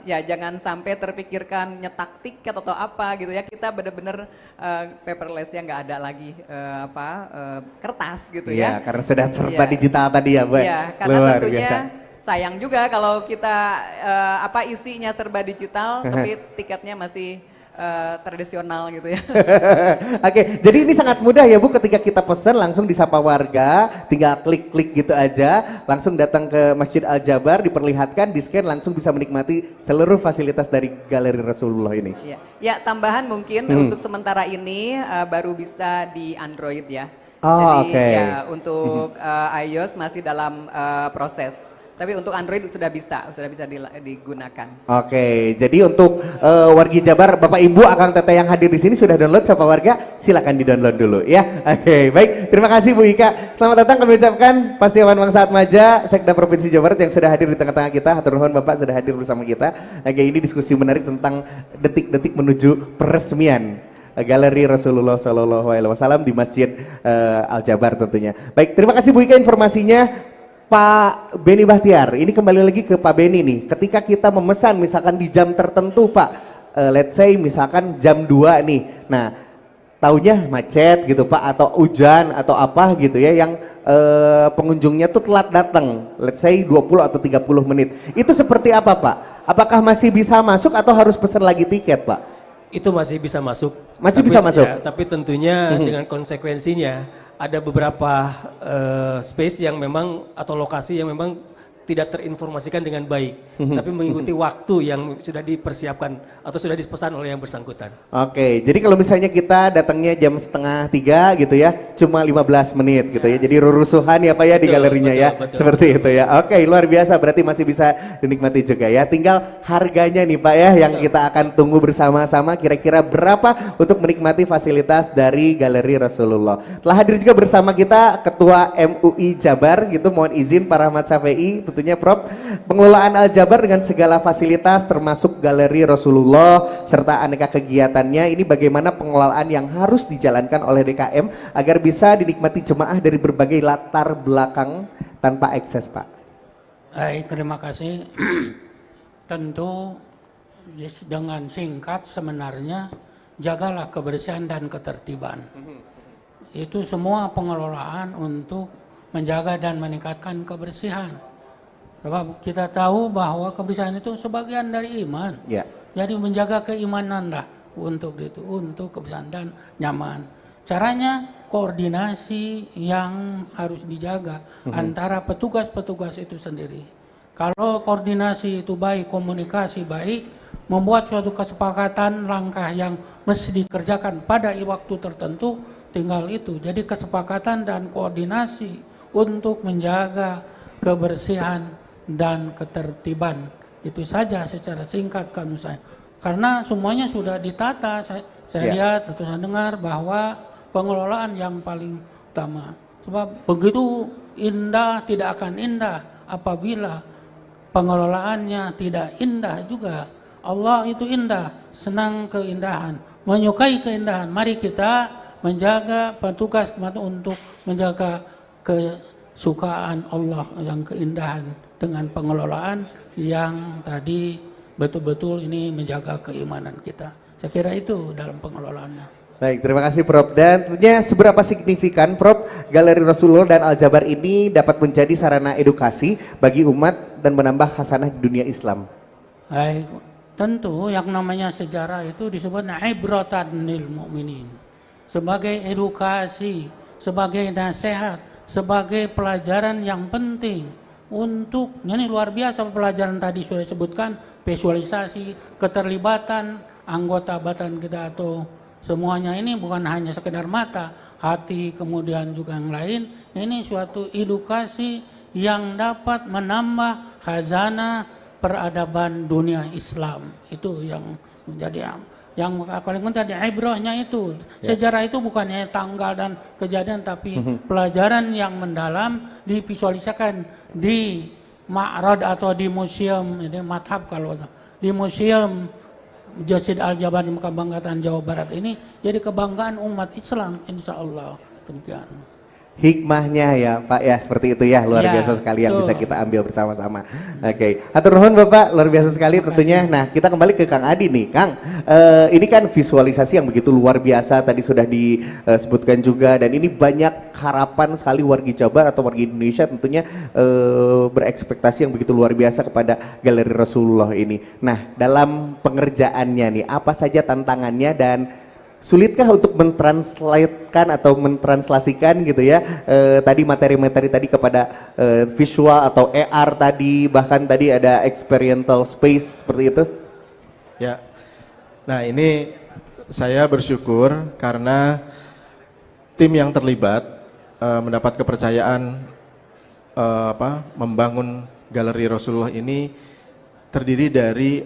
Speaker 11: ya jangan sampai terpikirkan nyetak tiket atau apa gitu ya. Kita benar-benar paperless ya, nggak ada lagi kertas gitu ya.
Speaker 7: Iya, karena sudah serba digital tadi ya Bu.
Speaker 11: Iya, karena tentunya sayang juga kalau kita isinya serba digital tapi tiketnya masih tradisional gitu ya.
Speaker 7: Oke, jadi ini sangat mudah ya Bu, ketika kita pesan langsung di Sapa Warga, tinggal klik-klik gitu aja, langsung datang ke Masjid Al-Jabar, diperlihatkan, di-scan, langsung bisa menikmati seluruh fasilitas dari Galeri Rasulullah ini.
Speaker 11: Ya, tambahan mungkin untuk sementara ini baru bisa di Android ya.
Speaker 7: Jadi
Speaker 11: ya untuk iOS masih dalam proses. Tapi untuk Android sudah bisa digunakan.
Speaker 7: Oke, jadi untuk wargi Jabar, Bapak Ibu, Akang Teteh yang hadir di sini sudah download, siapa warga? Silakan di-download dulu ya. Oke, baik. Terima kasih Bu Ika. Selamat datang kami ucapkan Pastiawan Bangsa Atmaja, Sekda Provinsi Jawa Barat yang sudah hadir di tengah-tengah kita. Hatur nuhun Bapak sudah hadir bersama kita. Oke, ini diskusi menarik tentang detik-detik menuju peresmian Galeri Rasulullah SAW di Masjid Al Jabar tentunya. Baik, terima kasih Bu Ika informasinya. Pak Beni Bahtiar, ini kembali lagi ke Pak Beni nih. Ketika kita memesan misalkan di jam tertentu Pak, let's say misalkan jam 2 nih. Nah, taunya macet gitu Pak, atau hujan atau apa gitu ya, yang pengunjungnya tuh telat datang, let's say 20 atau 30 menit. Itu seperti apa Pak? Apakah masih bisa masuk atau harus pesan lagi tiket Pak?
Speaker 8: Itu masih bisa masuk.
Speaker 7: Masih bisa masuk?
Speaker 8: Ya, tapi tentunya dengan konsekuensinya. Ada beberapa space yang memang atau lokasi yang memang tidak terinformasikan dengan baik, tapi mengikuti waktu yang sudah dipersiapkan atau sudah dipesan oleh yang bersangkutan.
Speaker 7: Oke, jadi kalau misalnya kita datangnya jam 2:30 gitu ya, cuma 15 menit gitu ya, jadi rurusuhan ya Pak ya di galerinya ya, seperti itu ya. Oke, luar biasa, berarti masih bisa dinikmati juga ya. Tinggal harganya nih Pak ya, yang kita akan tunggu bersama-sama, kira-kira berapa untuk menikmati fasilitas dari Galeri Rasulullah. Telah hadir juga bersama kita Ketua MUI Jabar gitu, mohon izin Pak Rahmat Syafei. Tentunya Prof, pengelolaan Al Jabar dengan segala fasilitas termasuk Galeri Rasulullah serta aneka kegiatannya, ini bagaimana pengelolaan yang harus dijalankan oleh DKM agar bisa dinikmati jemaah dari berbagai latar belakang tanpa ekses Pak?
Speaker 12: Baik, terima kasih. Tentu dengan singkat sebenarnya jagalah kebersihan dan ketertiban. Itu semua pengelolaan untuk menjaga dan meningkatkan kebersihan. Sebab kita tahu bahwa kebersihan itu sebagian dari iman.
Speaker 7: Ya.
Speaker 12: Jadi menjaga keimanan lah untuk itu, untuk kebersihan dan nyaman. Caranya koordinasi yang harus dijaga antara petugas-petugas itu sendiri. Kalau koordinasi itu baik, komunikasi baik, membuat suatu kesepakatan langkah yang mesti dikerjakan pada waktu tertentu, tinggal itu. Jadi kesepakatan dan koordinasi untuk menjaga kebersihan dan ketertiban, itu saja secara singkat kan saya. Karena semuanya sudah ditata, saya lihat atau saya dengar bahwa pengelolaan yang paling utama. Sebab begitu indah tidak akan indah apabila pengelolaannya tidak indah juga. Allah itu indah, senang keindahan, menyukai keindahan. Mari kita menjaga petugas untuk menjaga kesukaan Allah yang keindahan dengan pengelolaan yang tadi betul-betul ini menjaga keimanan kita. Saya kira itu dalam pengelolaannya.
Speaker 7: Baik, terima kasih Prof. Dan tentunya seberapa signifikan Prof, Galeri Rasulullah dan Al Jabar ini dapat menjadi sarana edukasi bagi umat dan menambah hasanah di dunia Islam?
Speaker 12: Baik, tentu yang namanya sejarah itu disebut ibratan lil mu'minin. Sebagai edukasi, sebagai nasihat, sebagai pelajaran yang penting. Untuk, ini luar biasa pelajaran tadi sudah disebutkan, visualisasi, keterlibatan anggota badan kita atau semuanya ini bukan hanya sekedar mata, hati, kemudian juga yang lain. Ini suatu edukasi yang dapat menambah khazanah peradaban dunia Islam. Itu yang menjadi yang paling penting tadi ibrahnya itu. Sejarah itu bukan hanya tanggal dan kejadian, tapi pelajaran yang mendalam divisualisasikan di ma'rad atau di museum, ini mathab kalau di museum Masjid Al Jabar di Kebanggaan Jawa Barat ini jadi kebanggaan umat Islam, insya Allah. Demikian.
Speaker 7: Hikmahnya ya Pak ya, seperti itu ya, luar biasa sekali yang bisa kita ambil bersama-sama. Oke, hatur nuhun Bapak, luar biasa sekali tentunya. Nah, kita kembali ke Kang Adi nih, Kang. Ini kan visualisasi yang begitu luar biasa tadi sudah disebutkan juga, dan ini banyak harapan sekali warga Jabar atau warga Indonesia tentunya berekspektasi yang begitu luar biasa kepada Galeri Rasulullah ini. Nah, dalam pengerjaannya nih, apa saja tantangannya dan sulitkah untuk mentranslatekan atau mentranslasikan gitu ya tadi materi-materi tadi kepada visual atau AR tadi, bahkan tadi ada experiential space seperti itu?
Speaker 10: Ya, nah ini saya bersyukur karena tim yang terlibat mendapat kepercayaan membangun Galeri Rasulullah ini terdiri dari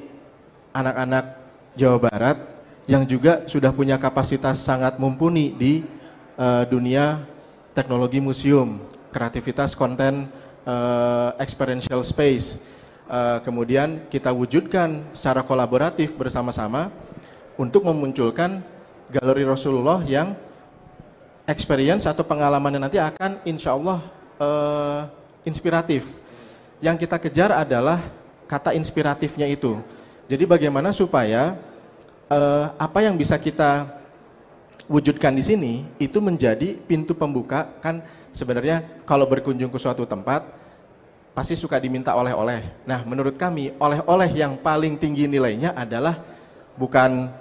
Speaker 10: anak-anak Jawa Barat yang juga sudah punya kapasitas sangat mumpuni di dunia teknologi museum, kreativitas konten, experiential space. Kemudian kita wujudkan secara kolaboratif bersama-sama untuk memunculkan Galeri Rasulullah yang experience atau pengalamannya nanti akan insya Allah inspiratif. Yang kita kejar adalah kata inspiratifnya itu. Jadi bagaimana supaya apa yang bisa kita wujudkan di sini itu menjadi pintu pembuka. Kan sebenarnya kalau berkunjung ke suatu tempat pasti suka diminta oleh-oleh. Nah, menurut kami oleh-oleh yang paling tinggi nilainya adalah bukan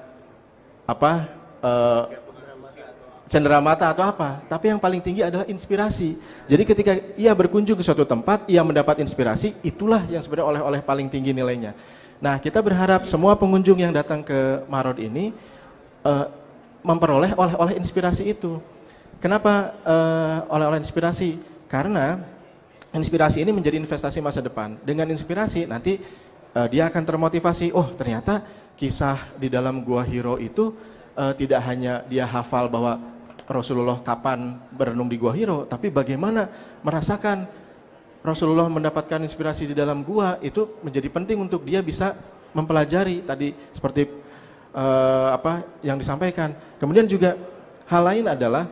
Speaker 10: cenderamata atau apa, tapi yang paling tinggi adalah inspirasi. Jadi ketika ia berkunjung ke suatu tempat, ia mendapat inspirasi, itulah yang sebenarnya oleh-oleh paling tinggi nilainya. Nah, kita berharap semua pengunjung yang datang ke Marod ini memperoleh oleh-oleh inspirasi itu. Kenapa oleh-oleh inspirasi? Karena inspirasi ini menjadi investasi masa depan. Dengan inspirasi nanti dia akan termotivasi, oh ternyata kisah di dalam Gua Hiro itu tidak hanya dia hafal bahwa Rasulullah kapan berenung di Gua Hiro, tapi bagaimana merasakan Rasulullah mendapatkan inspirasi di dalam gua, itu menjadi penting untuk dia bisa mempelajari tadi seperti apa yang disampaikan. Kemudian juga hal lain adalah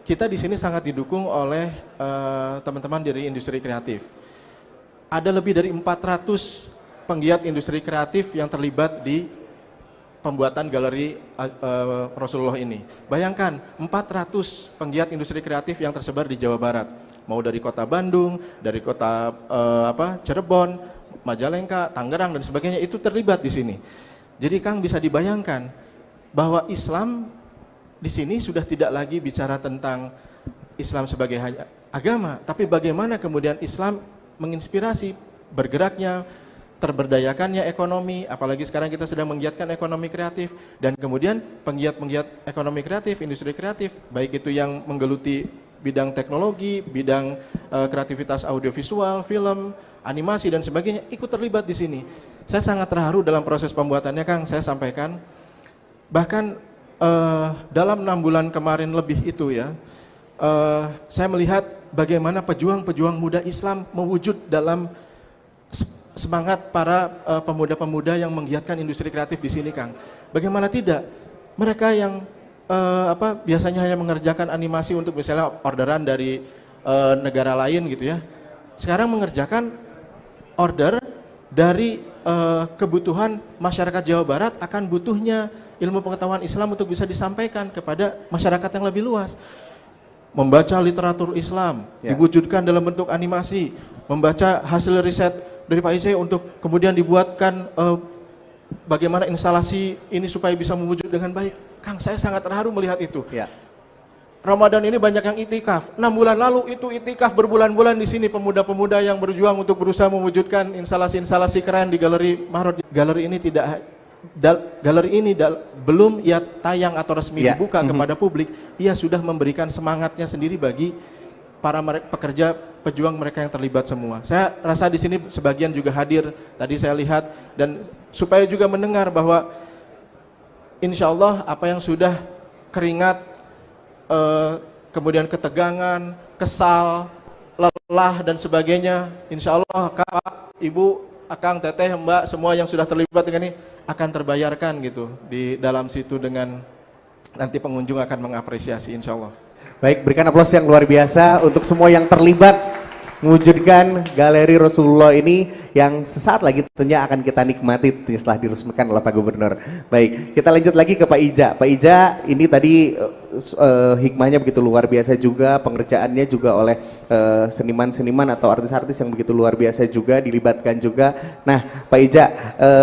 Speaker 10: kita di sini sangat didukung oleh teman-teman dari industri kreatif. Ada lebih dari 400 penggiat industri kreatif yang terlibat di pembuatan galeri Rasulullah ini. Bayangkan 400 penggiat industri kreatif yang tersebar di Jawa Barat. Mau dari kota Bandung, dari kota Cirebon, Majalengka, Tangerang dan sebagainya itu terlibat di sini. Jadi Kang bisa dibayangkan bahwa Islam di sini sudah tidak lagi bicara tentang Islam sebagai agama, tapi bagaimana kemudian Islam menginspirasi bergeraknya, terberdayakannya ekonomi, apalagi sekarang kita sedang menggiatkan ekonomi kreatif, dan kemudian penggiat-penggiat ekonomi kreatif, industri kreatif, baik itu yang menggeluti bidang teknologi, bidang kreativitas audiovisual, film, animasi dan sebagainya, ikut terlibat di sini. Saya sangat terharu dalam proses pembuatannya, Kang. Saya sampaikan, bahkan dalam 6 bulan kemarin lebih itu ya, saya melihat bagaimana pejuang-pejuang muda Islam mewujud dalam semangat para pemuda-pemuda yang menggiatkan industri kreatif di sini, Kang. Bagaimana tidak? Mereka yang biasanya hanya mengerjakan animasi untuk misalnya orderan dari negara lain gitu ya. Sekarang mengerjakan order dari kebutuhan masyarakat Jawa Barat akan butuhnya ilmu pengetahuan Islam untuk bisa disampaikan kepada masyarakat yang lebih luas. Membaca literatur Islam, diwujudkan dalam bentuk animasi, membaca hasil riset dari Pak IC untuk kemudian dibuatkan bagaimana instalasi ini supaya bisa mewujud dengan baik. Kang, saya sangat terharu melihat itu. Ya. Ramadan ini banyak yang itikaf. 6 bulan lalu itu itikaf berbulan-bulan di sini, pemuda-pemuda yang berjuang untuk berusaha mewujudkan instalasi-instalasi keren di Galeri Marod. Galeri ini belum ia tayang atau resmi dibuka kepada publik, ia sudah memberikan semangatnya sendiri bagi para pekerja pejuang mereka yang terlibat semua. Saya rasa di sini sebagian juga hadir, tadi saya lihat, dan supaya juga mendengar bahwa insya Allah apa yang sudah keringat, kemudian ketegangan, kesal, lelah dan sebagainya, insya Allah Kak, Ibu, Akang, Teteh, Mbak, semua yang sudah terlibat dengan ini akan terbayarkan gitu di dalam situ, dengan nanti pengunjung akan mengapresiasi insya Allah.
Speaker 7: Baik, berikan aplaus yang luar biasa untuk semua yang terlibat mewujudkan Galeri Rasulullah ini yang sesaat lagi tentunya akan kita nikmati setelah diresmikan oleh Pak Gubernur. Baik, kita lanjut lagi ke Pak Ija. Pak Ija, ini tadi hikmahnya begitu luar biasa juga, pengerjaannya juga oleh seniman-seniman atau artis-artis yang begitu luar biasa juga, dilibatkan juga. Nah, Pak Ija,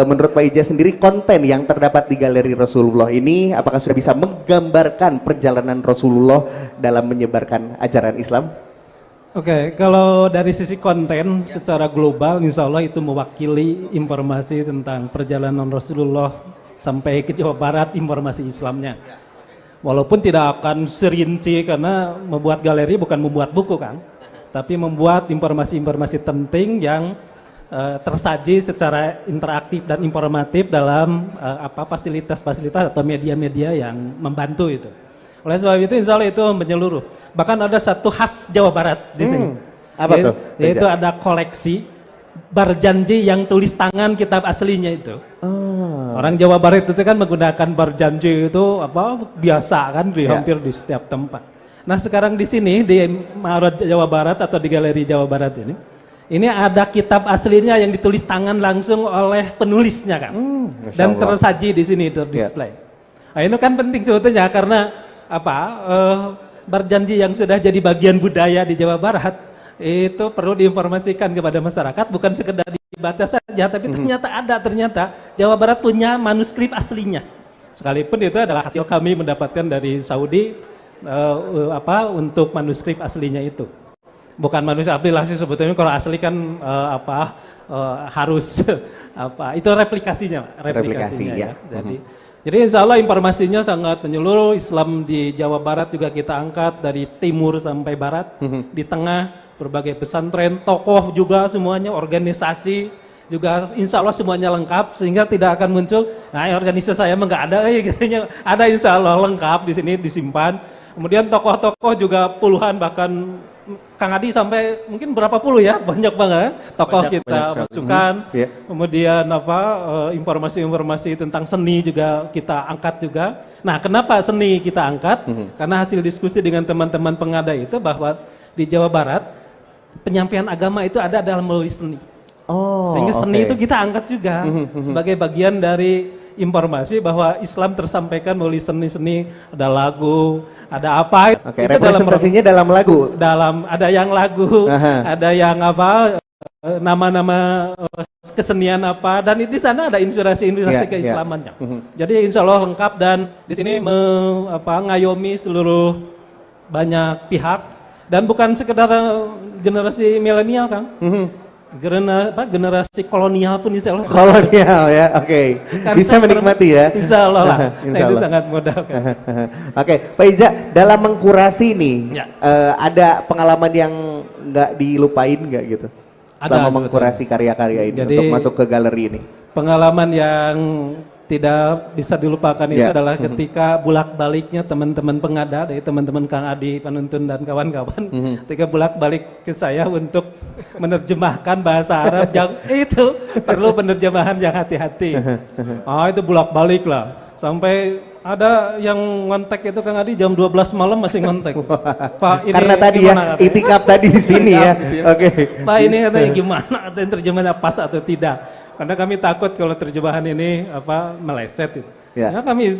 Speaker 7: menurut Pak Ija sendiri, konten yang terdapat di Galeri Rasulullah ini apakah sudah bisa menggambarkan perjalanan Rasulullah dalam menyebarkan ajaran Islam?
Speaker 13: Oke, kalau dari sisi konten secara global, insya Allah itu mewakili informasi tentang perjalanan Rasulullah sampai ke Jawa Barat, informasi Islamnya. Walaupun tidak akan serinci, karena membuat galeri bukan membuat buku kan, tapi membuat informasi-informasi penting yang tersaji secara interaktif dan informatif dalam fasilitas-fasilitas atau media-media yang membantu itu. Oleh sebab itu insya Allah itu menyeluruh. Bahkan ada satu khas Jawa Barat di sini.
Speaker 7: Apa tuh?
Speaker 13: Yaitu ada koleksi berjanji yang tulis tangan kitab aslinya itu. Orang Jawa Barat itu kan menggunakan berjanji itu biasa kan hampir di setiap tempat. Nah sekarang di sini di Ma'arad Jawa Barat atau di Galeri Jawa Barat ini ada kitab aslinya yang ditulis tangan langsung oleh penulisnya kan, dan tersaji di sini terdisplay. Nah, itu kan penting sebetulnya karena berjanji yang sudah jadi bagian budaya di Jawa Barat itu perlu diinformasikan kepada masyarakat, bukan sekedar dibaca saja, tapi ternyata Jawa Barat punya manuskrip aslinya. Sekalipun itu adalah hasil kami mendapatkan dari Saudi untuk manuskrip aslinya itu. Bukan manuskrip asli sebetulnya, kalau asli kan harus itu replikasinya ya. Jadi insya Allah informasinya sangat menyeluruh. Islam di Jawa Barat juga kita angkat dari timur sampai barat, di tengah berbagai pesantren, tokoh juga semuanya, organisasi juga insya Allah semuanya lengkap sehingga tidak akan muncul. Nah organisasi saya nggak ada, ada insya Allah lengkap di sini disimpan. Kemudian tokoh-tokoh juga puluhan, bahkan Kang Adi sampai mungkin berapa puluh ya, banyak banget tokoh kita masukkan. Kemudian informasi-informasi tentang seni juga kita angkat juga. Nah, kenapa seni kita angkat? Karena hasil diskusi dengan teman-teman pengadai itu bahwa di Jawa Barat penyampaian agama itu ada dalam melalui seni. Sehingga seni itu kita angkat juga sebagai bagian dari informasi bahwa Islam tersampaikan melalui seni-seni, ada lagu, ada apa?
Speaker 7: Representasinya dalam lagu.
Speaker 13: Ada yang lagu, ada yang nama-nama kesenian dan di sana ada inspirasi keislamannya. Jadi insya Allah lengkap dan di sini ngayomi seluruh banyak pihak dan bukan sekedar generasi milenial, Kang. Generasi kolonial pun insya Allah.
Speaker 7: Kolonial ya, oke. Bisa menikmati ya.
Speaker 13: Insya Allah lah. Itu sangat mudah.
Speaker 7: Oke, Pak Iza, dalam mengkurasi nih, ada pengalaman yang nggak dilupain nggak gitu? Selama mengkurasi karya-karya ini untuk masuk ke galeri ini. Pengalaman yang tidak bisa dilupakan itu adalah ketika bolak-baliknya teman-teman pengada, dari teman-teman Kang Adi, penuntun dan kawan-kawan, ketika bolak-balik ke saya untuk menerjemahkan bahasa Arab yang itu perlu penerjemahan yang hati-hati. Itu bolak-balik lah, sampai ada yang ngontek itu Kang Adi jam 12 malam masih ngontek. Pak ini karena tadi ya itikaf tadi di sini ya. Oke. Pak ini katanya gimana? Katanya terjemahannya pas atau tidak? Karena kami takut kalau terjemahan ini meleset itu. Ya kami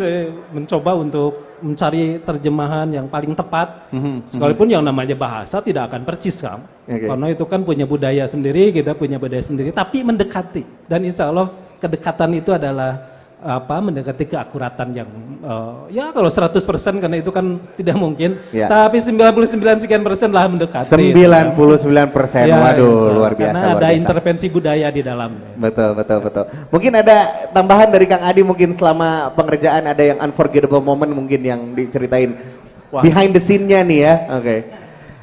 Speaker 7: mencoba untuk mencari terjemahan yang paling tepat. Sekalipun yang namanya bahasa tidak akan percis kan. Karena itu kan punya budaya sendiri, kita punya budaya sendiri, tapi mendekati. Dan insya Allah kedekatan itu adalah mendekati keakuratan yang kalau 100% karena itu kan tidak mungkin, tapi 99 sekian persen lah mendekati. 99%, waduh luar biasa. Karena ada intervensi budaya di dalamnya. Betul. Mungkin ada tambahan dari Kang Adi mungkin selama pengerjaan ada yang unforgettable moment mungkin yang diceritain behind the scene-nya nih ya.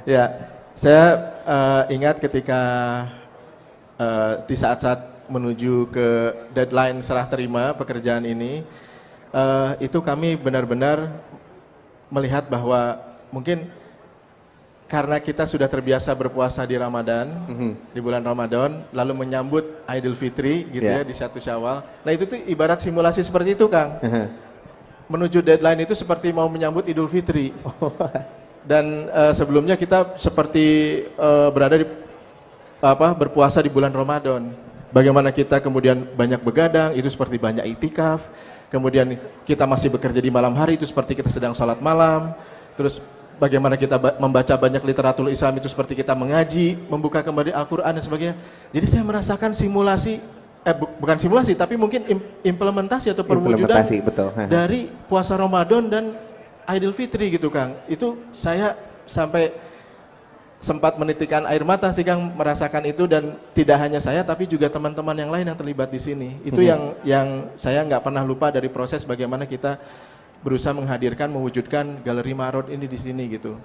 Speaker 10: Ya, saya ingat ketika di saat-saat menuju ke deadline serah terima pekerjaan ini, itu kami benar-benar melihat bahwa mungkin karena kita sudah terbiasa berpuasa di Ramadan, di bulan Ramadan, lalu menyambut Idul Fitri gitu ya di 1 Syawal. Nah itu tuh ibarat simulasi seperti itu, Kang. Menuju deadline itu seperti mau menyambut Idul Fitri. Dan sebelumnya kita seperti berada di berpuasa di bulan Ramadan. Bagaimana kita kemudian banyak begadang, itu seperti banyak iktikaf. Kemudian kita masih bekerja di malam hari, itu seperti kita sedang sholat malam. Terus bagaimana kita membaca banyak literatur Islam, itu seperti kita mengaji, membuka kembali Al-Quran dan sebagainya. jadi saya merasakan simulasi, bukan simulasi, tapi mungkin implementasi atau perwujudan dari puasa Ramadan dan Idul Fitri gitu Kang. Itu saya sampai sempat menitikkan air mata sih Kang merasakan itu, dan tidak hanya saya tapi juga teman-teman yang lain yang terlibat di sini. Itu yang saya nggak pernah lupa dari proses bagaimana kita berusaha menghadirkan, mewujudkan Galeri Ma'arad ini di sini gitu.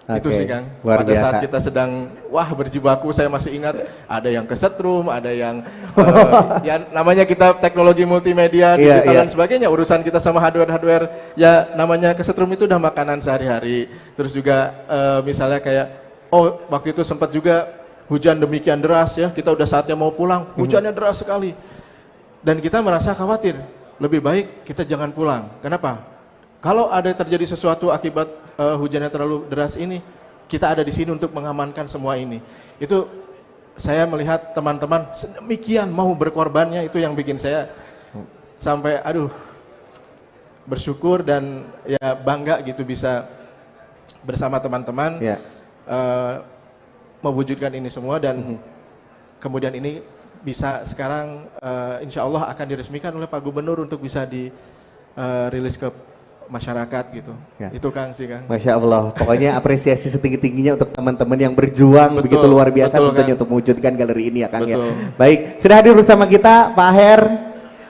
Speaker 10: Itu sih Kang.
Speaker 7: Luar
Speaker 10: Pada
Speaker 7: biasa.
Speaker 10: saat kita sedang berjibaku, saya masih ingat ada yang kesetrum, ada yang ya namanya kita teknologi multimedia, digital dan sebagainya, urusan kita sama hardware ya namanya kesetrum itu udah makanan sehari-hari. Terus juga misalnya kayak waktu itu sempat juga hujan demikian deras ya, kita udah saatnya mau pulang, hujannya deras sekali. Dan kita merasa khawatir, lebih baik kita jangan pulang. Kenapa? Kalau ada terjadi sesuatu akibat hujannya terlalu deras ini, kita ada di sini untuk mengamankan semua ini. Itu saya melihat teman-teman sedemikian mau berkorbannya, itu yang bikin saya sampai bersyukur dan ya bangga gitu bisa bersama teman-teman mewujudkan ini semua dan kemudian ini bisa sekarang insya Allah akan diresmikan oleh Pak Gubernur untuk bisa dirilis ke masyarakat gitu. Itu Kang sih Kang.
Speaker 7: Masya Allah, pokoknya apresiasi setinggi-tingginya untuk teman-teman yang berjuang begitu luar biasa tentunya untuk mewujudkan galeri ini ya Kang ya. Baik, sudah hadir bersama kita Pak Aher.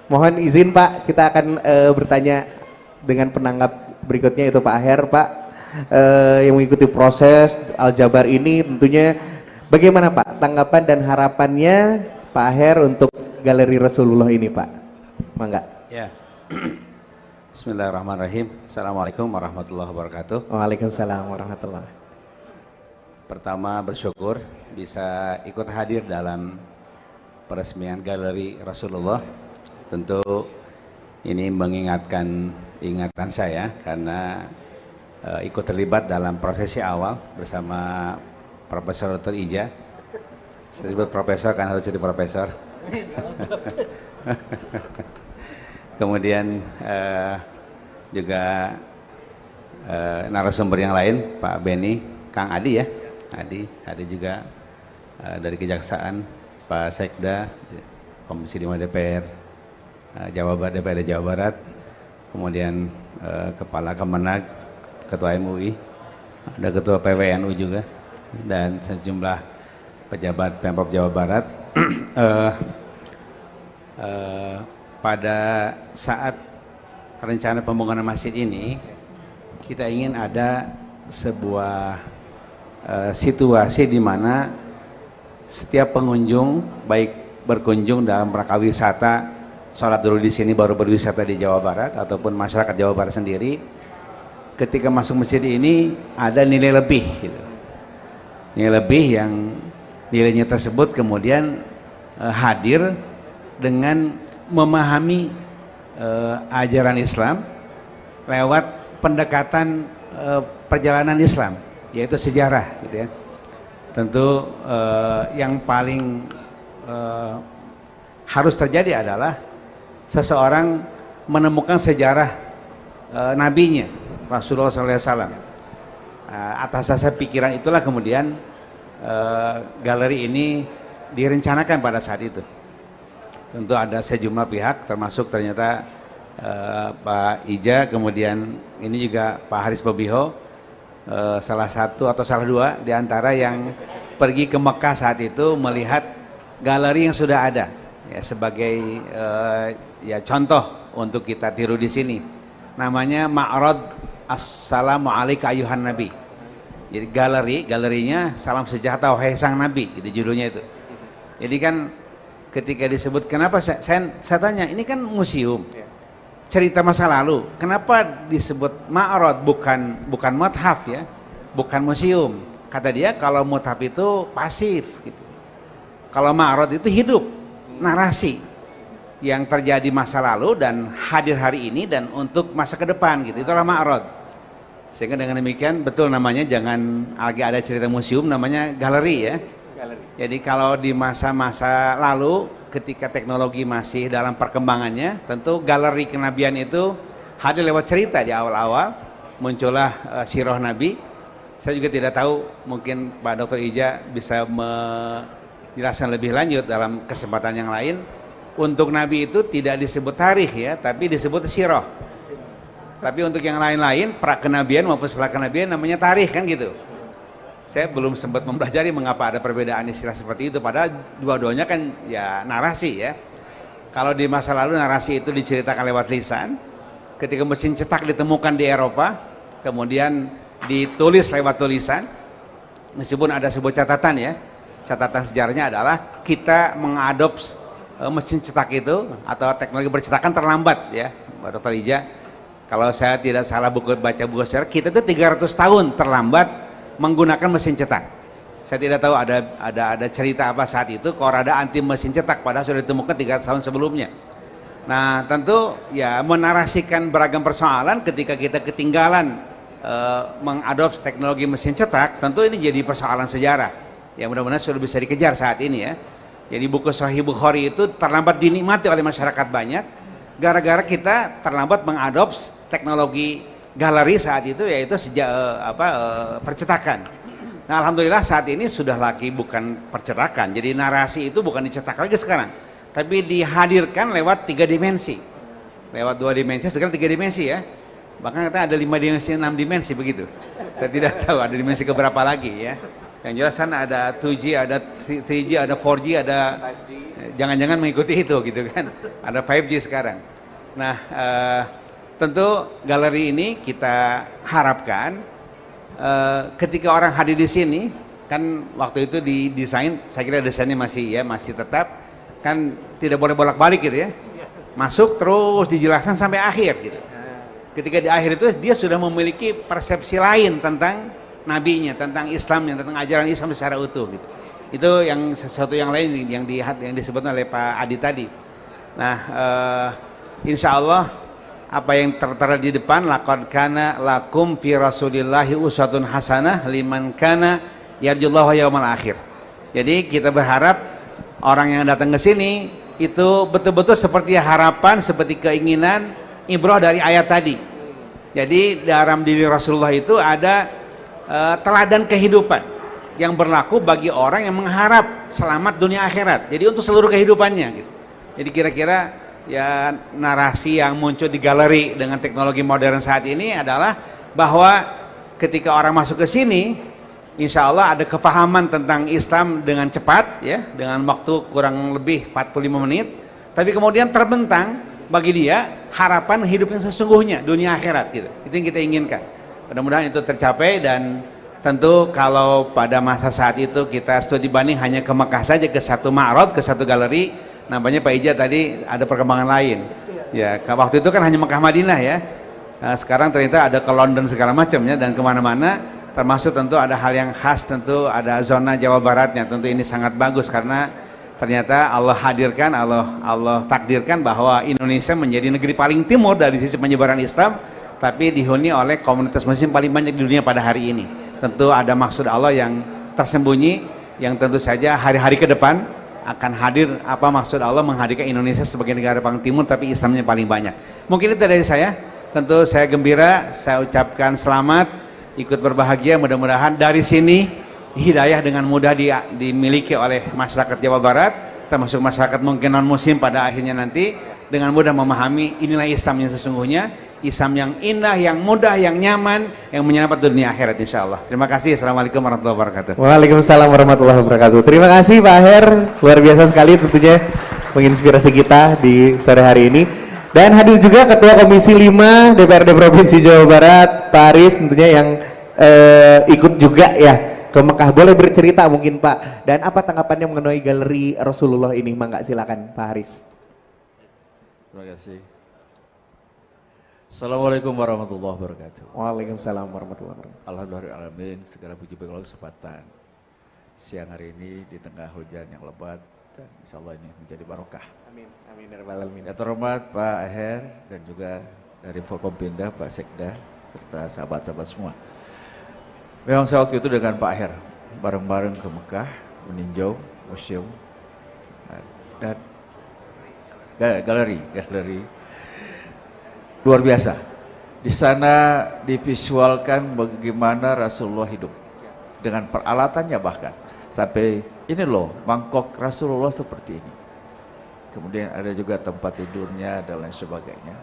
Speaker 7: Mohon izin Pak, kita akan bertanya dengan penanggap berikutnya itu Pak Aher, Pak yang mengikuti proses Al-Jabar ini tentunya bagaimana Pak tanggapan dan harapannya Pak Aher untuk galeri Rasulullah ini Pak? Mangga.
Speaker 14: Ya. Bismillahirrahmanirrahim. Assalamualaikum warahmatullahi wabarakatuh.
Speaker 7: Waalaikumsalam warahmatullahi.
Speaker 14: Pertama bersyukur bisa ikut hadir dalam peresmian galeri Rasulullah. Tentu ini mengingatkan ingatan saya karena ikut terlibat dalam prosesi awal bersama Profesor Dr. Ija. Saya sebut profesor karena harus jadi profesor. Kemudian juga narasumber yang lain, Pak Beni, Kang Adi ya, Adi juga dari Kejaksaan, Pak Sekda, Komisi 5 DPR, DPRD Jawa Barat, kemudian Kepala Kemenag, Ketua MUI, ada Ketua PWNU juga, dan sejumlah pejabat Pemprov Jawa Barat. Pada saat rencana pembangunan masjid ini, kita ingin ada sebuah situasi di mana setiap pengunjung, baik berkunjung dalam rangka wisata, sholat dulu di sini baru berwisata di Jawa Barat, ataupun masyarakat Jawa Barat sendiri, ketika masuk masjid ini ada nilai lebih, gitu. Nilai lebih yang nilainya tersebut kemudian hadir dengan memahami ajaran Islam lewat pendekatan perjalanan Islam, yaitu sejarah, gitu ya. Tentu yang paling harus terjadi adalah seseorang menemukan sejarah nabinya Rasulullah SAW. Atas dasar pikiran itulah kemudian galeri ini direncanakan pada saat itu. Tentu ada sejumlah pihak, termasuk ternyata Pak Ija, kemudian ini juga Pak Haris Bobiho, salah satu atau salah dua di antara yang pergi ke Mekah saat itu melihat galeri yang sudah ada, ya, sebagai ya contoh untuk kita tiru di sini. Namanya Ma'rad Assalamualaikum Ayuhan Nabi. Jadi galerinya Salam Sejahtera Wahai Sang Nabi, itu judulnya itu. Jadi kan ketika disebut, kenapa saya tanya, ini kan museum, cerita masa lalu, kenapa disebut Ma'rad bukan muthaf ya, bukan museum? Kata dia kalau muthaf itu pasif gitu. Kalau Ma'rad itu hidup, narasi yang terjadi masa lalu dan hadir hari ini dan untuk masa ke depan gitu. Itulah Ma'rad. Sehingga dengan demikian betul namanya, jangan lagi ada cerita museum, namanya galeri ya. Jadi kalau di masa-masa lalu ketika teknologi masih dalam perkembangannya, tentu galeri kenabian itu hadir lewat cerita. Di awal-awal muncullah sirah Nabi. Saya juga tidak tahu, mungkin Pak Dr. Ija bisa menjelaskan lebih lanjut dalam kesempatan yang lain. Untuk Nabi itu tidak disebut tarikh ya, tapi disebut sirah. Tapi untuk yang lain-lain, pra-kenabian maupun setelah kenabian namanya tarikh kan gitu. Saya belum sempat mempelajari mengapa ada perbedaan istilah seperti itu, padahal dua-duanya kan ya narasi ya. Kalau di masa lalu narasi itu diceritakan lewat lisan, ketika mesin cetak ditemukan di Eropa, kemudian ditulis lewat tulisan, meskipun ada sebuah catatan ya. Catatan sejarahnya adalah kita mengadopsi mesin cetak itu atau teknologi percetakan terlambat ya, Dr. Ija. Kalau saya tidak salah baca buku sejarah, kita itu 300 tahun terlambat menggunakan mesin cetak. Saya tidak tahu ada cerita apa saat itu, kalau ada anti mesin cetak padahal sudah ditemukan 300 tahun sebelumnya. Nah, tentu ya menarasikan beragam persoalan ketika kita ketinggalan mengadopsi teknologi mesin cetak, tentu ini jadi persoalan sejarah. Ya mudah-mudahan sudah bisa dikejar saat ini ya. Jadi buku Sahih Bukhari itu terlambat dinikmati oleh masyarakat banyak gara-gara kita terlambat mengadopsi teknologi galeri saat itu, yaitu percetakan. Nah, alhamdulillah saat ini sudah lagi bukan percetakan. Jadi narasi itu bukan dicetak lagi sekarang, tapi dihadirkan lewat 3 dimensi. Lewat 2 dimensi, sekarang 3 dimensi ya. Bahkan katanya ada 5 dimensi, 6 dimensi begitu. Saya tidak tahu ada dimensi keberapa lagi ya. Yang jelas kan ada 2G, ada 3G, ada 4G, ada jangan-jangan mengikuti itu gitu kan. Ada 5G sekarang. Nah, tentu galeri ini kita harapkan ketika orang hadir di sini, kan waktu itu didesain, saya kira desainnya masih tetap, kan tidak boleh bolak-balik gitu ya. Masuk terus dijelaskan sampai akhir gitu. Ketika di akhir itu dia sudah memiliki persepsi lain tentang nabinya, tentang Islamnya, tentang ajaran Islam secara utuh gitu. Itu yang sesuatu yang lain yang disebutkan oleh Pak Adi tadi. Nah, insya Allah apa yang tertera di depan, laqad kana lakum fi rasulillahi uswatun hasanah liman kana yarjullaha yaumal akhir. Jadi kita berharap orang yang datang ke sini itu betul-betul seperti harapan, seperti keinginan, ibrah dari ayat tadi. Jadi dalam diri Rasulullah itu ada teladan kehidupan yang berlaku bagi orang yang mengharap selamat dunia akhirat. Jadi untuk seluruh kehidupannya gitu. Jadi kira-kira ya narasi yang muncul di galeri dengan teknologi modern saat ini adalah bahwa ketika orang masuk ke sini, insya Allah ada kefahaman tentang Islam dengan cepat ya, dengan waktu kurang lebih 45 menit. Tapi kemudian terbentang bagi dia harapan hidup yang sesungguhnya dunia akhirat gitu. Itu yang kita inginkan. Mudah-mudahan itu tercapai, dan tentu kalau pada masa saat itu kita studi banding hanya ke Mekah saja, ke satu ma'rad, ke satu galeri, nampaknya Pak Ija tadi ada perkembangan lain. Ya, waktu itu kan hanya Mekah Madinah ya. Nah, sekarang ternyata ada ke London segala macamnya dan kemana-mana, termasuk tentu ada hal yang khas, tentu ada zona Jawa Baratnya. Tentu ini sangat bagus karena ternyata Allah hadirkan, Allah takdirkan bahwa Indonesia menjadi negeri paling timur dari sisi penyebaran Islam, tapi dihuni oleh komunitas muslim paling banyak di dunia pada hari ini. Tentu ada maksud Allah yang tersembunyi, yang tentu saja hari-hari ke depan akan hadir apa maksud Allah menghadirkan Indonesia sebagai negara paling timur tapi Islamnya paling banyak. Mungkin itu dari saya. Tentu saya gembira, saya ucapkan selamat, ikut berbahagia, mudah-mudahan dari sini hidayah dengan mudah dimiliki oleh masyarakat Jawa Barat, termasuk masyarakat mungkin non muslim pada akhirnya nanti dengan mudah memahami inilah Islam yang sesungguhnya, Islam yang indah, yang mudah, yang nyaman, yang menyelamatkan dunia akhirat insyaallah. Terima kasih. Assalamualaikum warahmatullahi wabarakatuh.
Speaker 7: Waalaikumsalam warahmatullahi wabarakatuh. Terima kasih Pak Aher, luar biasa sekali tentunya menginspirasi kita di sore hari ini. Dan hadir juga Ketua Komisi 5 DPRD Provinsi Jawa Barat, Pak Haris tentunya yang ikut juga ya ke Mekah. Boleh bercerita mungkin Pak, dan apa tanggapannya mengenai galeri Rasulullah ini? Mangga silakan Pak Haris.
Speaker 15: Terima kasih. Assalamualaikum warahmatullahi wabarakatuh.
Speaker 7: Waalaikumsalam warahmatullahi wabarakatuh.
Speaker 15: Alhamdulillahirrahmanirrahim, segala puji bagi Allah kesempatan siang hari ini di tengah hujan yang lebat, dan insya Allah ini menjadi barokah.
Speaker 7: Amin, amin ya rabbal alamin.
Speaker 15: Yang terhormat Pak Aher dan juga dari Forkompinda, Pak Sekda, serta sahabat-sahabat semua. Memang saya waktu itu dengan Pak Aher bareng-bareng ke Mekah meninjau museum dan galeri luar biasa. Di sana divisualkan bagaimana Rasulullah hidup dengan peralatannya, bahkan sampai ini loh mangkok Rasulullah seperti ini. Kemudian ada juga tempat tidurnya dan lain sebagainya.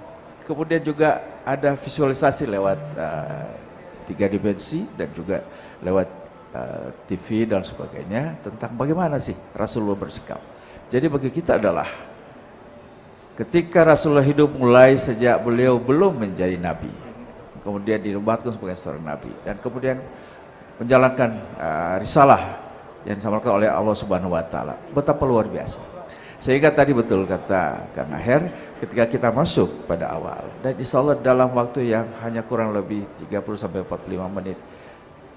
Speaker 15: Kemudian juga ada visualisasi lewat 3 dimensi dan juga lewat TV dan sebagainya tentang bagaimana sih Rasulullah bersikap. Jadi bagi kita adalah ketika Rasulullah hidup mulai sejak beliau belum menjadi nabi, kemudian dinobatkan sebagai seorang nabi, dan kemudian menjalankan risalah yang disampaikan oleh Allah Subhanahu wa taala. Betapa luar biasa. Sehingga tadi betul kata Kang Aher, ketika kita masuk pada awal, dan insya Allah dalam waktu yang hanya kurang lebih 30-45 menit,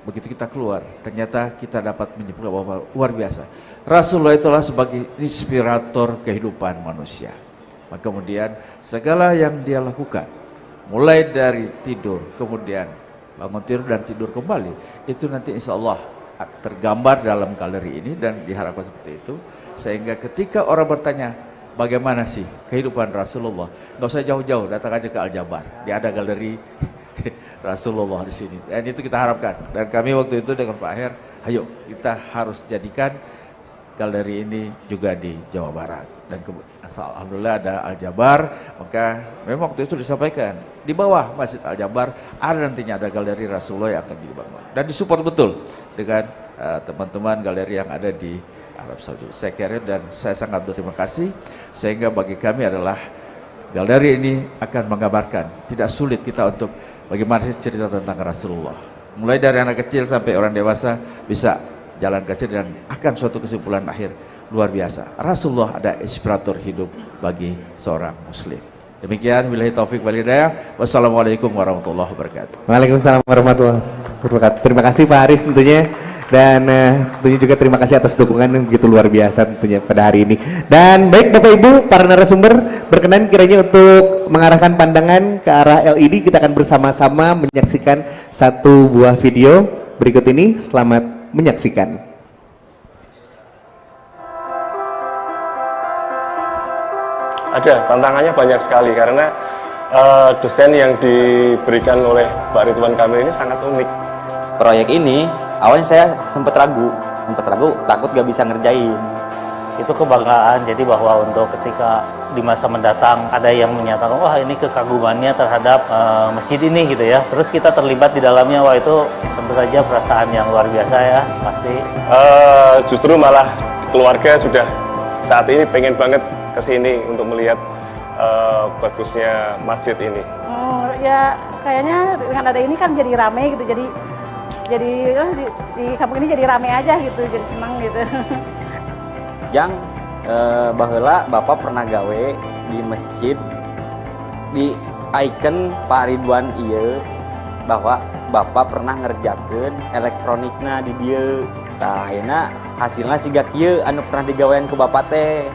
Speaker 15: begitu kita keluar, ternyata kita dapat menyimpulkan bahwa luar biasa. Rasulullah itulah sebagai inspirator kehidupan manusia. Maka kemudian segala yang dia lakukan, mulai dari tidur, kemudian bangun tidur dan tidur kembali, itu nanti insya Allah tergambar dalam galeri ini dan diharapkan seperti itu. Sehingga ketika orang bertanya, bagaimana sih kehidupan Rasulullah, nggak usah jauh-jauh, datang aja ke Al-Jabar. Dia ada galeri Rasulullah di sini. Dan itu kita harapkan. Dan kami waktu itu dengan Pak Aher, ayo kita harus jadikan galeri ini juga di Jawa Barat. Dan alhamdulillah ada Al-Jabar, maka memang waktu itu disampaikan di bawah Masjid Al-Jabar ada nantinya ada galeri Rasulullah yang akan dibangun. Dan disupport betul dengan teman-teman galeri yang ada di Arab Saudi. Saya kira dan saya sangat berterima kasih, sehingga bagi kami adalah galeri ini akan menggambarkan tidak sulit kita untuk bagaimana cerita tentang Rasulullah. Mulai dari anak kecil sampai orang dewasa bisa jalan kecil dan akan suatu kesimpulan akhir luar biasa. Rasulullah ada inspirator hidup bagi seorang muslim. Demikian, billahi taufik wal hidayah. Wassalamualaikum warahmatullahi wabarakatuh.
Speaker 7: Waalaikumsalam warahmatullahi wabarakatuh. Terima kasih Pak Haris tentunya. Dan tentunya juga terima kasih atas dukungan yang begitu luar biasa tentunya pada hari ini. Dan baik Bapak Ibu, para narasumber, berkenan kiranya untuk mengarahkan pandangan ke arah LED. Kita akan bersama-sama menyaksikan satu buah video berikut ini. Selamat menyaksikan.
Speaker 3: Ada, tantangannya banyak sekali karena desain yang diberikan oleh Pak Ridwan Kamil ini sangat unik.
Speaker 4: Proyek ini awalnya saya sempat ragu, takut gak bisa ngerjain.
Speaker 5: Itu kebanggaan, jadi bahwa untuk ketika di masa mendatang ada yang menyatakan wah ini kekagumannya terhadap masjid ini gitu ya, terus kita terlibat di dalamnya, wah itu tentu saja perasaan yang luar biasa ya pasti.
Speaker 3: Justru malah keluarga sudah saat ini pengen banget kesini untuk melihat bagusnya masjid ini.
Speaker 16: Oh ya kayaknya dengan ada ini kan jadi rame gitu, jadi di kampung ini jadi rame aja gitu, jadi senang gitu.
Speaker 4: Yang baheula Bapak pernah gawe di masjid di icon Pak Ridwan ieu bahwa Bapak pernah ngerjakeun elektronikna di dieu. Tah ayeuna hasilna siga kieu anu pernah digawean ku Bapak teh.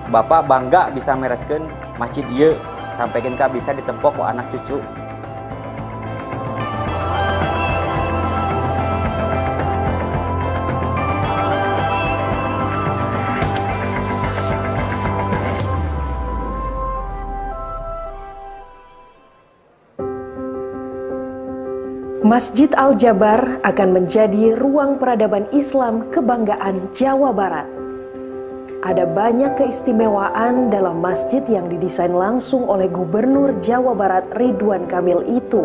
Speaker 4: Bapak bangga bisa mereskeun masjid ieu sampaikeun ka bisa ditempo ku anak cucu.
Speaker 17: Masjid Al-Jabar akan menjadi ruang peradaban Islam kebanggaan Jawa Barat. Ada banyak keistimewaan dalam masjid yang didesain langsung oleh Gubernur Jawa Barat Ridwan Kamil itu.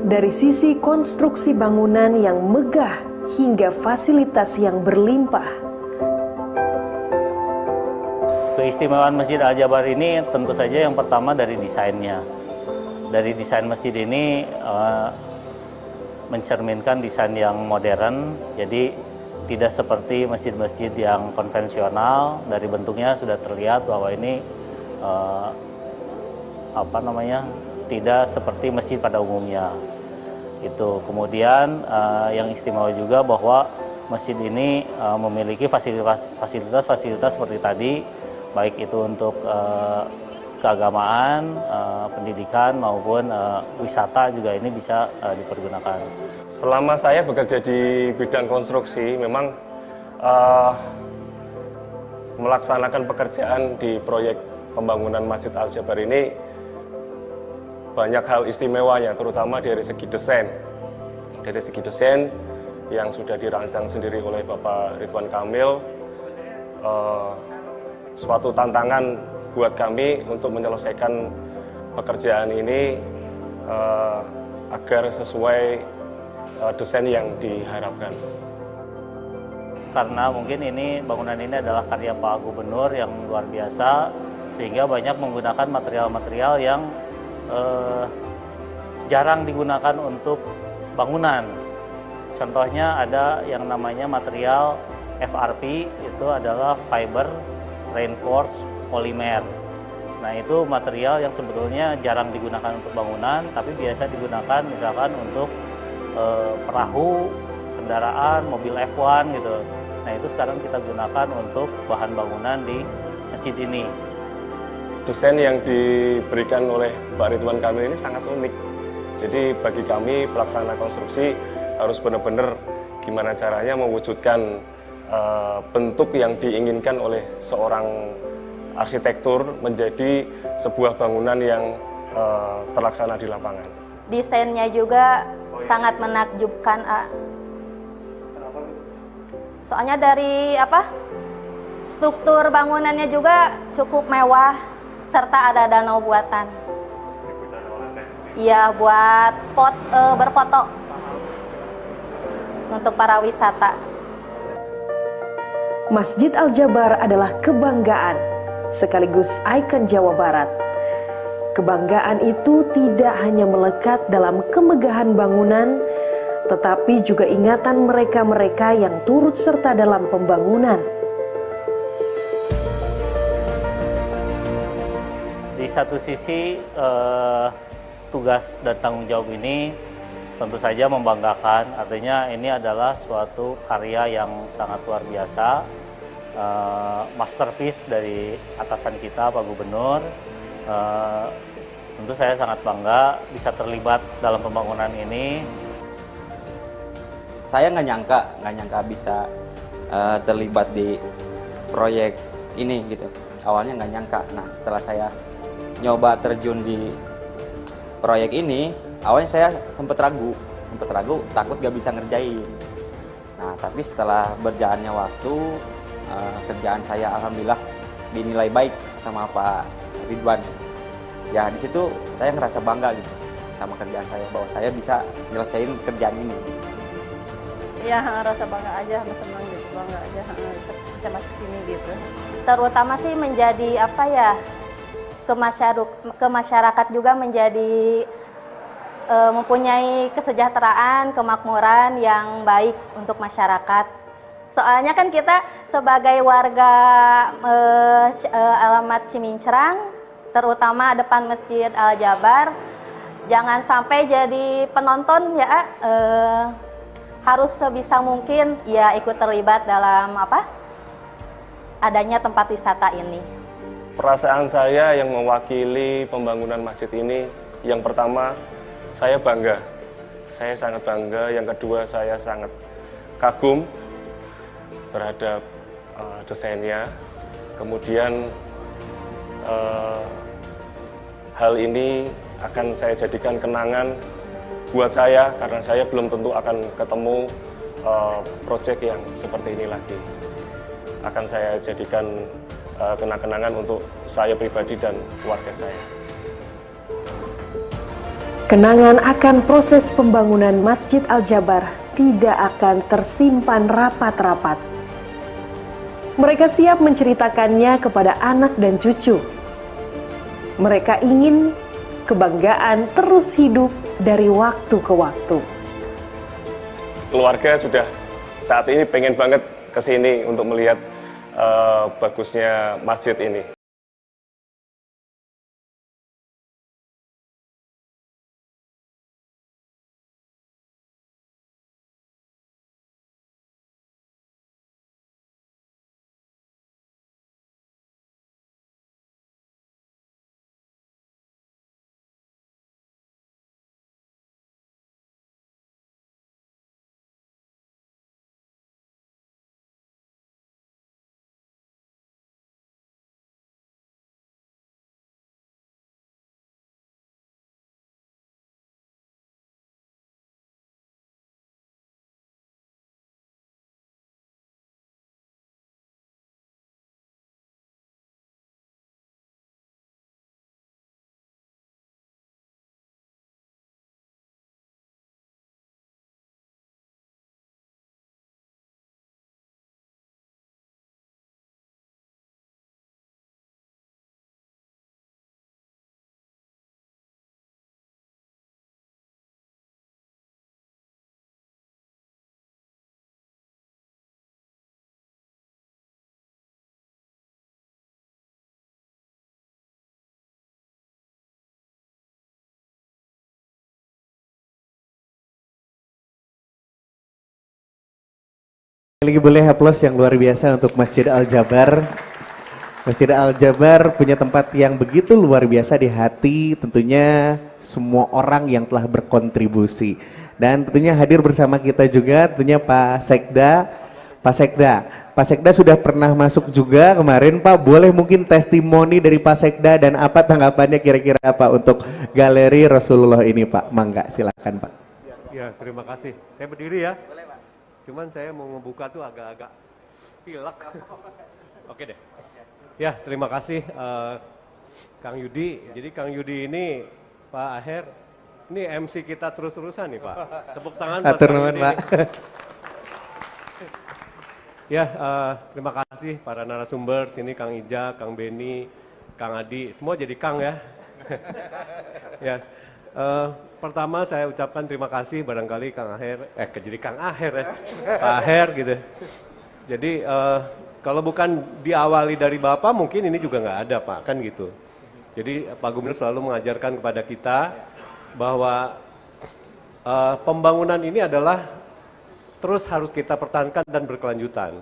Speaker 17: Dari sisi konstruksi bangunan yang megah hingga fasilitas yang berlimpah.
Speaker 5: Keistimewaan Masjid Al-Jabar ini tentu saja yang pertama dari desainnya. Dari desain masjid ini mencerminkan desain yang modern, jadi tidak seperti masjid-masjid yang konvensional. Dari bentuknya sudah terlihat bahwa ini tidak seperti masjid pada umumnya. Itu kemudian yang istimewa juga bahwa masjid ini memiliki fasilitas seperti tadi, baik itu untuk keagamaan, pendidikan maupun wisata juga ini bisa dipergunakan.
Speaker 3: Selama saya bekerja di bidang konstruksi, memang melaksanakan pekerjaan di proyek pembangunan Masjid Al-Jabar ini banyak hal istimewanya, terutama dari segi desain. Dari segi desain yang sudah dirancang sendiri oleh Bapak Ridwan Kamil, suatu tantangan buat kami untuk menyelesaikan pekerjaan ini agar sesuai desain yang diharapkan.
Speaker 5: Karena mungkin bangunan ini adalah karya Pak Gubernur yang luar biasa, sehingga banyak menggunakan material-material yang jarang digunakan untuk bangunan. Contohnya ada yang namanya material FRP, itu adalah fiber reinforced polymer. Nah, itu material yang sebetulnya jarang digunakan untuk bangunan, tapi biasa digunakan misalkan untuk perahu, kendaraan, mobil F1 gitu. Nah, itu sekarang kita gunakan untuk bahan bangunan di masjid ini.
Speaker 3: Desain yang diberikan oleh Pak Ridwan Kamil ini sangat unik. Jadi bagi kami pelaksana konstruksi harus benar-benar gimana caranya mewujudkan bentuk yang diinginkan oleh seorang arsitektur menjadi sebuah bangunan yang terlaksana di lapangan.
Speaker 2: Desainnya juga sangat menakjubkan, soalnya dari struktur bangunannya juga cukup mewah serta ada danau buatan. Iya, buat spot berfoto untuk para wisata.
Speaker 17: Masjid Al-Jabar adalah kebanggaan sekaligus ikon Jawa Barat. Kebanggaan itu tidak hanya melekat dalam kemegahan bangunan, tetapi juga ingatan mereka-mereka yang turut serta dalam pembangunan.
Speaker 5: Di satu sisi tugas dan tanggung jawab ini tentu saja membanggakan, artinya ini adalah suatu karya yang sangat luar biasa, masterpiece dari atasan kita Pak Gubernur. Tentu saya sangat bangga bisa terlibat dalam pembangunan ini.
Speaker 4: Saya nggak nyangka bisa terlibat di proyek ini gitu. Awalnya nggak nyangka. Nah, setelah saya nyoba terjun di proyek ini, awalnya saya sempat ragu, takut gak bisa ngerjain. Nah, tapi setelah berjalannya waktu, kerjaan saya alhamdulillah dinilai baik sama Pak Ridwan. Ya, di situ saya ngerasa bangga gitu sama kerjaan saya, bahwa saya bisa nyelesain kerjaan ini.
Speaker 16: Ya, rasa bangga aja, senang gitu, bangga aja bisa masuk sini gitu.
Speaker 2: Terutama sih menjadi ke masyarakat juga menjadi mempunyai kesejahteraan, kemakmuran yang baik untuk masyarakat. Soalnya kan kita sebagai warga alamat Cimincrang, terutama depan Masjid Al-Jabar, jangan sampai jadi penonton ya, harus sebisa mungkin ya ikut terlibat dalam adanya tempat wisata ini.
Speaker 3: Perasaan saya yang mewakili pembangunan masjid ini, yang pertama, saya bangga. Saya sangat bangga. Yang kedua, saya sangat kagum terhadap desainnya. Kemudian hal ini akan saya jadikan kenangan buat saya, karena saya belum tentu akan ketemu proyek yang seperti ini lagi. Akan saya jadikan kenang-kenangan untuk saya pribadi dan keluarga saya.
Speaker 17: Kenangan akan proses pembangunan Masjid Al-Jabar tidak akan tersimpan rapat-rapat. Mereka siap menceritakannya kepada anak dan cucu. Mereka ingin kebanggaan terus hidup dari waktu ke waktu.
Speaker 3: Keluarga sudah saat ini pengen banget ke sini untuk melihat bagusnya masjid ini.
Speaker 7: Lagi boleh aplaus yang luar biasa untuk Masjid Al-Jabar. Masjid Al-Jabar punya tempat yang begitu luar biasa di hati tentunya semua orang yang telah berkontribusi. Dan tentunya hadir bersama kita juga tentunya Pak Sekda. Pak Sekda sudah pernah masuk juga kemarin Pak, boleh mungkin testimoni dari Pak Sekda dan apa tanggapannya kira-kira Pak untuk galeri Rasulullah ini Pak? Mangga silakan Pak.
Speaker 18: Ya terima kasih, saya berdiri ya. Boleh Pak. Cuman saya mau membuka tuh agak-agak pilek. Oke deh. Ya terima kasih Kang Yudi. Jadi Kang Yudi ini Pak Aher, ini MC kita terus-terusan nih Pak. Tepuk tangan buat Kang Yudi. Pak. Ya, terima kasih para narasumber sini, Kang Ija, Kang Beni, Kang Adi, semua jadi Kang ya. Ya, pertama saya ucapkan terima kasih barangkali Kang Aher, jadi Kang Aher ya, Pak Aher gitu. Jadi kalau bukan diawali dari Bapak mungkin ini juga nggak ada Pak, kan gitu. Jadi Pak Gubernur selalu mengajarkan kepada kita bahwa pembangunan ini adalah terus harus kita pertahankan dan berkelanjutan.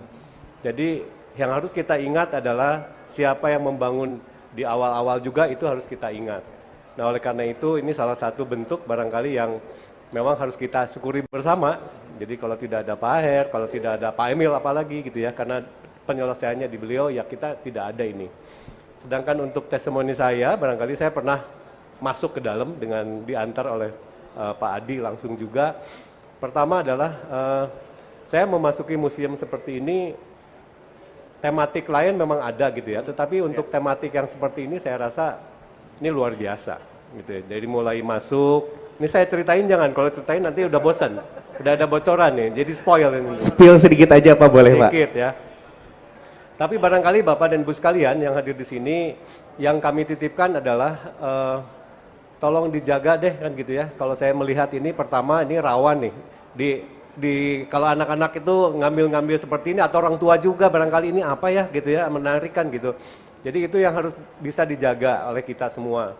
Speaker 18: Jadi yang harus kita ingat adalah siapa yang membangun di awal-awal juga itu harus kita ingat. Nah oleh karena itu ini salah satu bentuk barangkali yang memang harus kita syukuri bersama. Jadi kalau tidak ada Pak Aher, kalau tidak ada Pak Emil apalagi gitu ya, karena penyelesaiannya di beliau ya kita tidak ada ini. Sedangkan untuk testimoni saya, barangkali saya pernah masuk ke dalam dengan diantar oleh Pak Adi langsung juga. Pertama adalah saya memasuki museum seperti ini, tematik lain memang ada gitu ya, tetapi untuk tematik yang seperti ini saya rasa ini luar biasa gitu ya. Dari mulai masuk, ini saya ceritain jangan, kalau ceritain nanti udah bosan, udah ada bocoran nih, jadi spoil ini.
Speaker 7: Spill sedikit aja Pak, boleh Pak?
Speaker 18: Sedikit ya. Tapi barangkali Bapak dan Ibu sekalian yang hadir di sini, yang kami titipkan adalah tolong dijaga deh kan gitu ya. Kalau saya melihat ini pertama ini rawan nih. Kalau anak-anak itu ngambil-ngambil seperti ini atau orang tua juga barangkali ini apa ya gitu ya, menarik kan gitu. Jadi itu yang harus bisa dijaga oleh kita semua.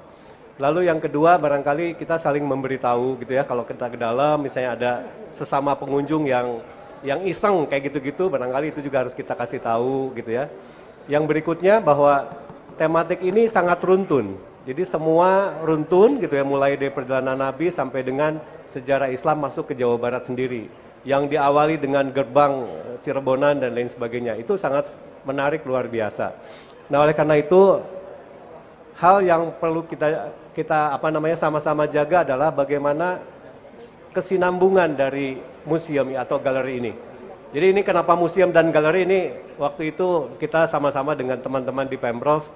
Speaker 18: Lalu yang kedua barangkali kita saling memberitahu gitu ya, kalau kita ke dalam misalnya ada sesama pengunjung yang iseng kayak gitu-gitu, barangkali itu juga harus kita kasih tahu gitu ya. Yang berikutnya bahwa tematik ini sangat runtun. Jadi semua runtun gitu ya, mulai dari perjalanan Nabi sampai dengan sejarah Islam masuk ke Jawa Barat sendiri. Yang diawali dengan gerbang Cirebonan dan lain sebagainya. Itu sangat menarik, luar biasa. Nah oleh karena itu, hal yang perlu kita sama-sama jaga adalah bagaimana kesinambungan dari museum atau galeri ini. Jadi ini kenapa museum dan galeri ini, waktu itu kita sama-sama dengan teman-teman di Pemprov,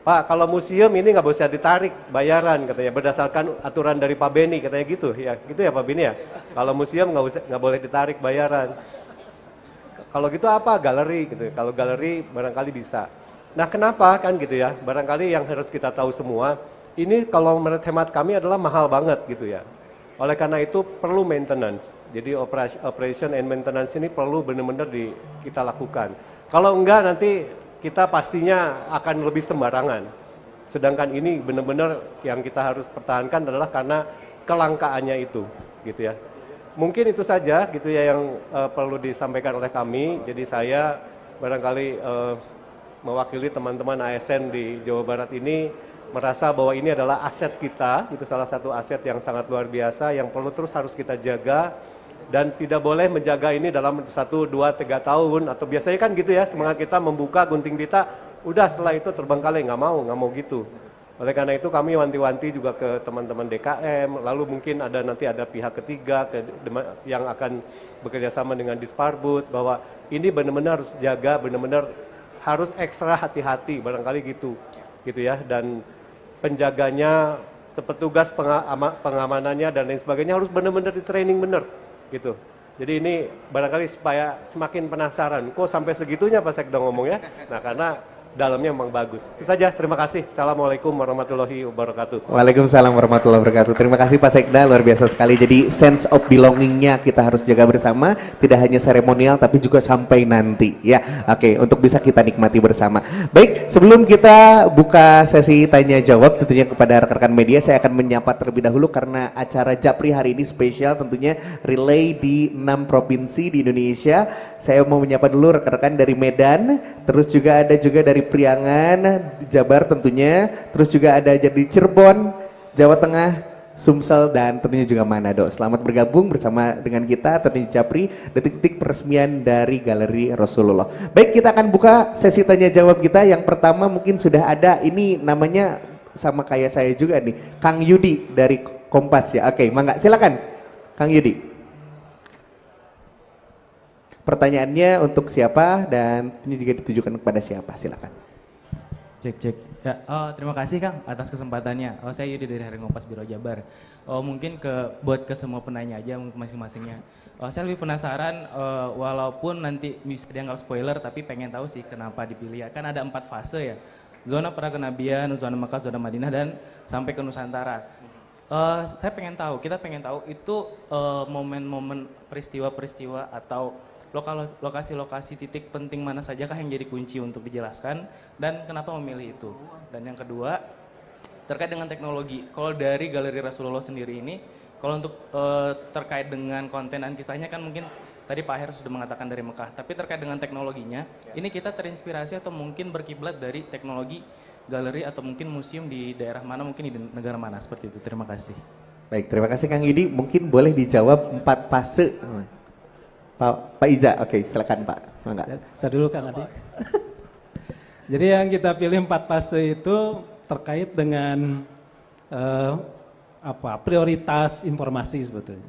Speaker 18: Pak, kalau museum ini nggak bisa ditarik bayaran katanya berdasarkan aturan dari Pak Beni katanya gitu ya Pak Beni ya. Kalau museum nggak boleh ditarik bayaran. Kalau gitu apa galeri gitu. Kalau galeri barangkali bisa. Nah kenapa kan gitu ya? Barangkali yang harus kita tahu semua ini kalau menurut hemat kami adalah mahal banget gitu ya. Oleh karena itu perlu maintenance. Jadi operation and maintenance ini perlu benar-benar kita lakukan. Kalau enggak nanti kita pastinya akan lebih sembarangan. Sedangkan ini benar-benar yang kita harus pertahankan adalah karena kelangkaannya itu, gitu ya. Mungkin itu saja, gitu ya, yang perlu disampaikan oleh kami. Jadi saya barangkali mewakili teman-teman ASN di Jawa Barat ini merasa bahwa ini adalah aset kita, itu salah satu aset yang sangat luar biasa, yang perlu terus harus kita jaga. Dan tidak boleh menjaga ini dalam 1, 2, 3 tahun atau biasanya kan gitu ya, semangat kita membuka gunting pita, udah setelah itu terbengkalai, nggak mau gitu. Oleh karena itu kami wanti-wanti juga ke teman-teman DKM, lalu mungkin nanti ada pihak ketiga yang akan bekerja sama dengan Disparbud, bahwa ini benar-benar harus jaga, benar-benar harus ekstra hati-hati, barangkali gitu ya. Dan penjaganya, petugas pengamanannya dan lain sebagainya harus benar-benar di training benar. Gitu. Jadi ini barangkali supaya semakin penasaran, kok sampai segitunya Pak Sekda ngomong ya. Nah karena dalamnya memang bagus. Itu saja, terima kasih. Assalamualaikum warahmatullahi wabarakatuh.
Speaker 7: Waalaikumsalam warahmatullahi wabarakatuh. Terima kasih Pak Sekda, luar biasa sekali. Jadi sense of belonging-nya kita harus jaga bersama, tidak hanya seremonial tapi juga sampai nanti ya. Oke, untuk bisa kita nikmati bersama. Baik, sebelum kita buka sesi tanya jawab tentunya kepada rekan-rekan media, saya akan menyapa terlebih dahulu karena acara Japri hari ini spesial tentunya relay di 6 provinsi di Indonesia. Saya mau menyapa dulu rekan-rekan dari Medan, terus juga ada juga dari Priangan, Jabar tentunya, terus juga ada jadi Cirebon, Jawa Tengah, Sumsel, dan tentunya juga Manado. Selamat bergabung bersama dengan kita tentunya Japri, detik-detik peresmian dari Galeri Rasulullah. Baik, kita akan buka sesi tanya jawab kita. Yang pertama mungkin sudah ada, ini namanya sama kayak saya juga nih, Kang Yudi dari Kompas ya. Oke, mangga silakan Kang Yudi. Pertanyaannya untuk siapa dan ini juga ditujukan kepada siapa, silakan.
Speaker 19: Cek. Ya, terima kasih Kang atas kesempatannya. Saya Yudi dari Harian Kompas Biro Jabar. Mungkin buat ke semua penanya aja masing-masingnya. Saya lebih penasaran, walaupun nanti bisa dianggap spoiler, tapi pengen tahu sih kenapa dipilih. Kan ada 4 fase ya, zona prakenabian, zona Mekah, zona Madinah, dan sampai ke Nusantara. Kita pengen tahu itu momen-momen peristiwa-peristiwa atau lokasi-lokasi titik penting mana saja kah yang jadi kunci untuk dijelaskan dan kenapa memilih itu. Dan yang kedua terkait dengan teknologi, kalau dari Galeri Rasulullah sendiri ini, kalau untuk terkait dengan konten dan kisahnya kan mungkin tadi Pak Her sudah mengatakan dari Mekah, tapi terkait dengan teknologinya ini kita terinspirasi atau mungkin berkiblat dari teknologi galeri atau mungkin museum di daerah mana, mungkin di negara mana, seperti itu. Terima kasih.
Speaker 7: Baik, terima kasih Kang Yudi. Mungkin boleh dijawab 4 fase. Pak Iza, oke, silakan Pak.
Speaker 13: Saya dulu Kang Adi. Jadi yang kita pilih 4 fase itu terkait dengan prioritas informasi sebetulnya.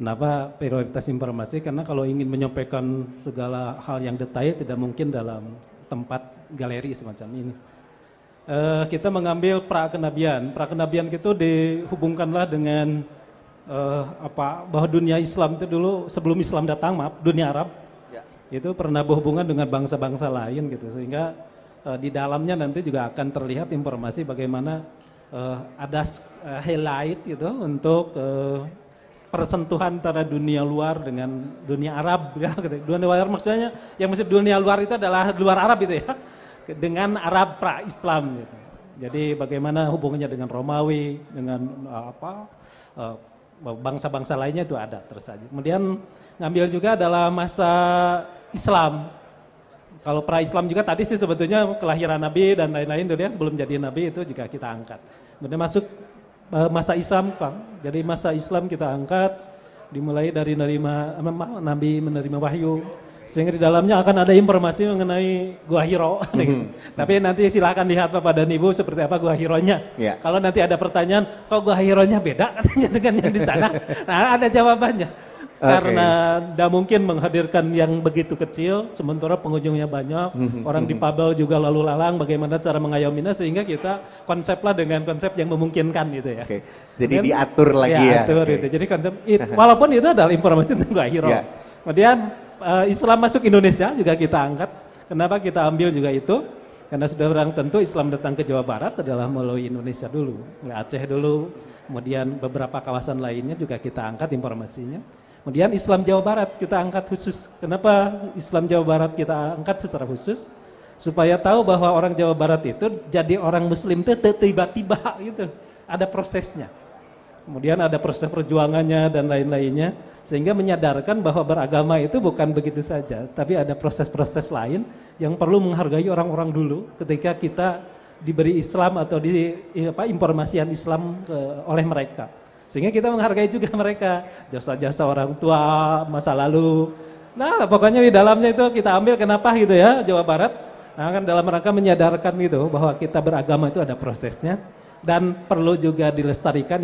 Speaker 13: Kenapa prioritas informasi? Karena kalau ingin menyampaikan segala hal yang detail tidak mungkin dalam tempat galeri semacam ini. Kita mengambil prakenabian. Prakenabian itu dihubungkanlah dengan bahwa dunia Islam itu dulu sebelum Islam datang, dunia Arab itu pernah berhubungan dengan bangsa-bangsa lain gitu, sehingga di dalamnya nanti juga akan terlihat informasi bagaimana ada highlight gitu untuk persentuhan antara dunia luar dengan dunia Arab ya. Dunia luar maksudnya yang maksud dunia luar itu adalah luar Arab itu ya, dengan Arab pra-Islam gitu. Jadi bagaimana hubungannya dengan Romawi, dengan bangsa-bangsa lainnya itu ada terus saja. Kemudian ngambil juga adalah masa Islam. Kalau pra-Islam juga tadi sih sebetulnya kelahiran Nabi dan lain-lain itu ya, sebelum jadi Nabi itu juga kita angkat. Kemudian masuk masa Islam, Kang. Jadi masa Islam kita angkat, dimulai dari Nabi menerima wahyu. Sehingga di dalamnya akan ada informasi mengenai Gua Hiro. Tapi nanti silakan lihat Bapak dan Ibu seperti apa Gua Hironya. Yeah. Kalau nanti ada pertanyaan, kok Gua Hironya beda katanya dengan yang di sana? Nah, ada jawabannya. Karena tidak mungkin menghadirkan yang begitu kecil, sementara pengunjungnya banyak, orang di Pabel juga lalu lalang, bagaimana cara mengayominya, sehingga kita konseplah dengan konsep yang memungkinkan gitu ya.
Speaker 7: Jadi diatur lagi ya.
Speaker 13: Diatur gitu. Jadi konsep, walaupun itu adalah informasi tentang Gua Hiro. Kemudian Islam masuk Indonesia juga kita angkat. Kenapa kita ambil juga itu? Karena sudah orang tentu Islam datang ke Jawa Barat adalah melalui Indonesia dulu, Aceh dulu, kemudian beberapa kawasan lainnya juga kita angkat informasinya. Kemudian Islam Jawa Barat kita angkat khusus. Kenapa Islam Jawa Barat kita angkat secara khusus? Supaya tahu bahwa orang Jawa Barat itu jadi orang Muslim itu tiba-tiba gitu, ada prosesnya. Kemudian ada proses perjuangannya dan lain-lainnya, sehingga menyadarkan bahwa beragama itu bukan begitu saja, tapi ada proses-proses lain yang perlu menghargai orang-orang dulu ketika kita diberi Islam atau informasian Islam oleh mereka. Sehingga kita menghargai juga mereka, jasa-jasa orang tua masa lalu. Nah, pokoknya di dalamnya itu kita ambil kenapa gitu ya, Jawa Barat. Nah, kan dalam rangka menyadarkan gitu bahwa kita beragama itu ada prosesnya. Dan perlu juga dilestarikan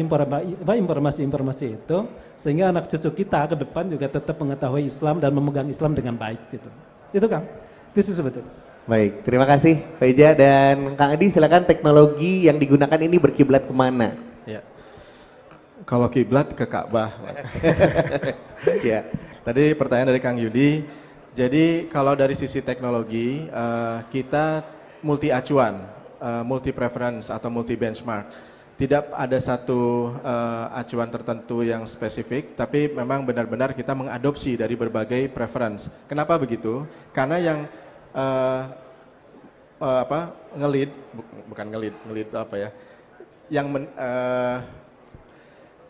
Speaker 13: informasi-informasi itu sehingga anak cucu kita ke depan juga tetap mengetahui Islam dan memegang Islam dengan baik gitu. Itu Kang, itu sebetulnya.
Speaker 7: Baik, terima kasih Pak Ija dan Kang Adi, silakan teknologi yang digunakan ini berkiblat kemana?
Speaker 10: Ya, kalau kiblat ke Ka'bah.
Speaker 7: Ya.
Speaker 10: Tadi pertanyaan dari Kang Yudi, jadi kalau dari sisi teknologi kita multi acuan, multi preference atau multi benchmark. Tidak ada satu acuan tertentu yang spesifik, tapi memang benar-benar kita mengadopsi dari berbagai preference. Kenapa begitu? Karena yang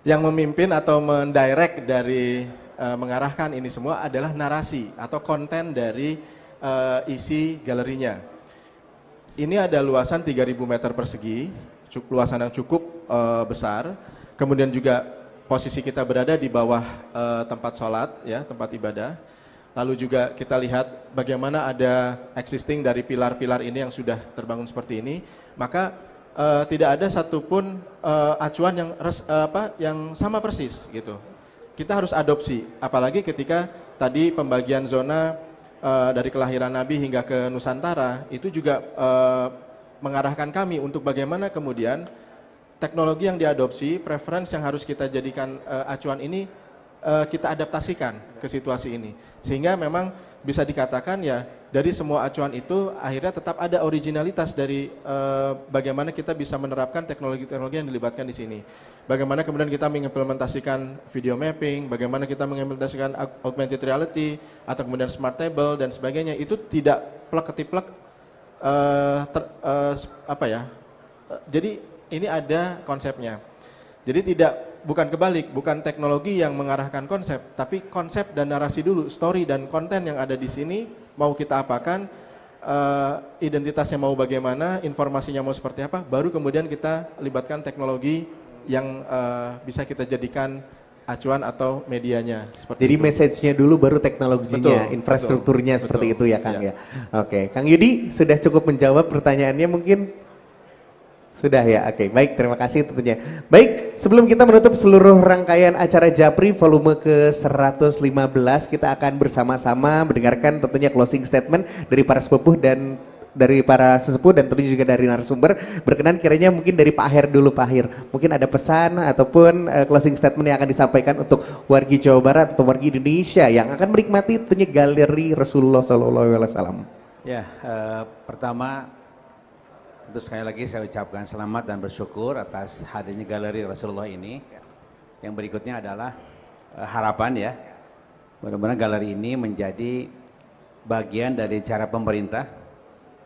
Speaker 10: yang memimpin atau mendirect dari mengarahkan ini semua adalah narasi atau konten dari isi galerinya. Ini ada luasan 3.000 meter persegi, luasan yang cukup besar. Kemudian juga posisi kita berada di bawah tempat sholat, ya, tempat ibadah. Lalu juga kita lihat bagaimana ada existing dari pilar-pilar ini yang sudah terbangun seperti ini. Maka tidak ada satupun acuan yang sama persis gitu. Kita harus adopsi, apalagi ketika tadi pembagian zona dari kelahiran Nabi hingga ke Nusantara itu juga mengarahkan kami untuk bagaimana kemudian teknologi yang diadopsi, preference yang harus kita jadikan acuan ini kita adaptasikan ke situasi ini. Sehingga memang bisa dikatakan ya dari semua acuan itu akhirnya tetap ada originalitas dari bagaimana kita bisa menerapkan teknologi-teknologi yang dilibatkan di sini. Bagaimana kemudian kita mengimplementasikan video mapping, bagaimana kita mengimplementasikan augmented reality atau kemudian smart table dan sebagainya, itu tidak plek-ketiplek. Jadi ini ada konsepnya. Jadi bukan kebalik, bukan teknologi yang mengarahkan konsep, tapi konsep dan narasi dulu, story dan konten yang ada di sini mau kita apakan, identitasnya mau bagaimana, informasinya mau seperti apa, baru kemudian kita libatkan teknologi yang bisa kita jadikan acuan atau medianya.
Speaker 7: Jadi message-nya dulu baru teknologinya,
Speaker 10: betul,
Speaker 7: infrastrukturnya
Speaker 10: betul,
Speaker 7: seperti
Speaker 10: betul,
Speaker 7: itu ya Kang ya. Oke, Kang Yudi sudah cukup menjawab pertanyaannya mungkin? Sudah ya, oke, baik, terima kasih tentunya. Baik, sebelum kita menutup seluruh rangkaian acara Japri volume ke-115, kita akan bersama-sama mendengarkan tentunya closing statement dari para sepupuh dan dari para sesepuh dan tentunya juga dari narasumber. Berkenan kiranya mungkin dari Pak Aher dulu, Pak Aher. Mungkin ada pesan ataupun closing statement yang akan disampaikan untuk wargi Jawa Barat atau wargi Indonesia yang akan menikmati tentunya galeri Rasulullah SAW.
Speaker 14: Ya, pertama tentu sekali lagi saya ucapkan selamat dan bersyukur atas hadirnya galeri Rasulullah ini. Yang berikutnya adalah harapan ya, mudah-mudahan galeri ini menjadi bagian dari cara pemerintah,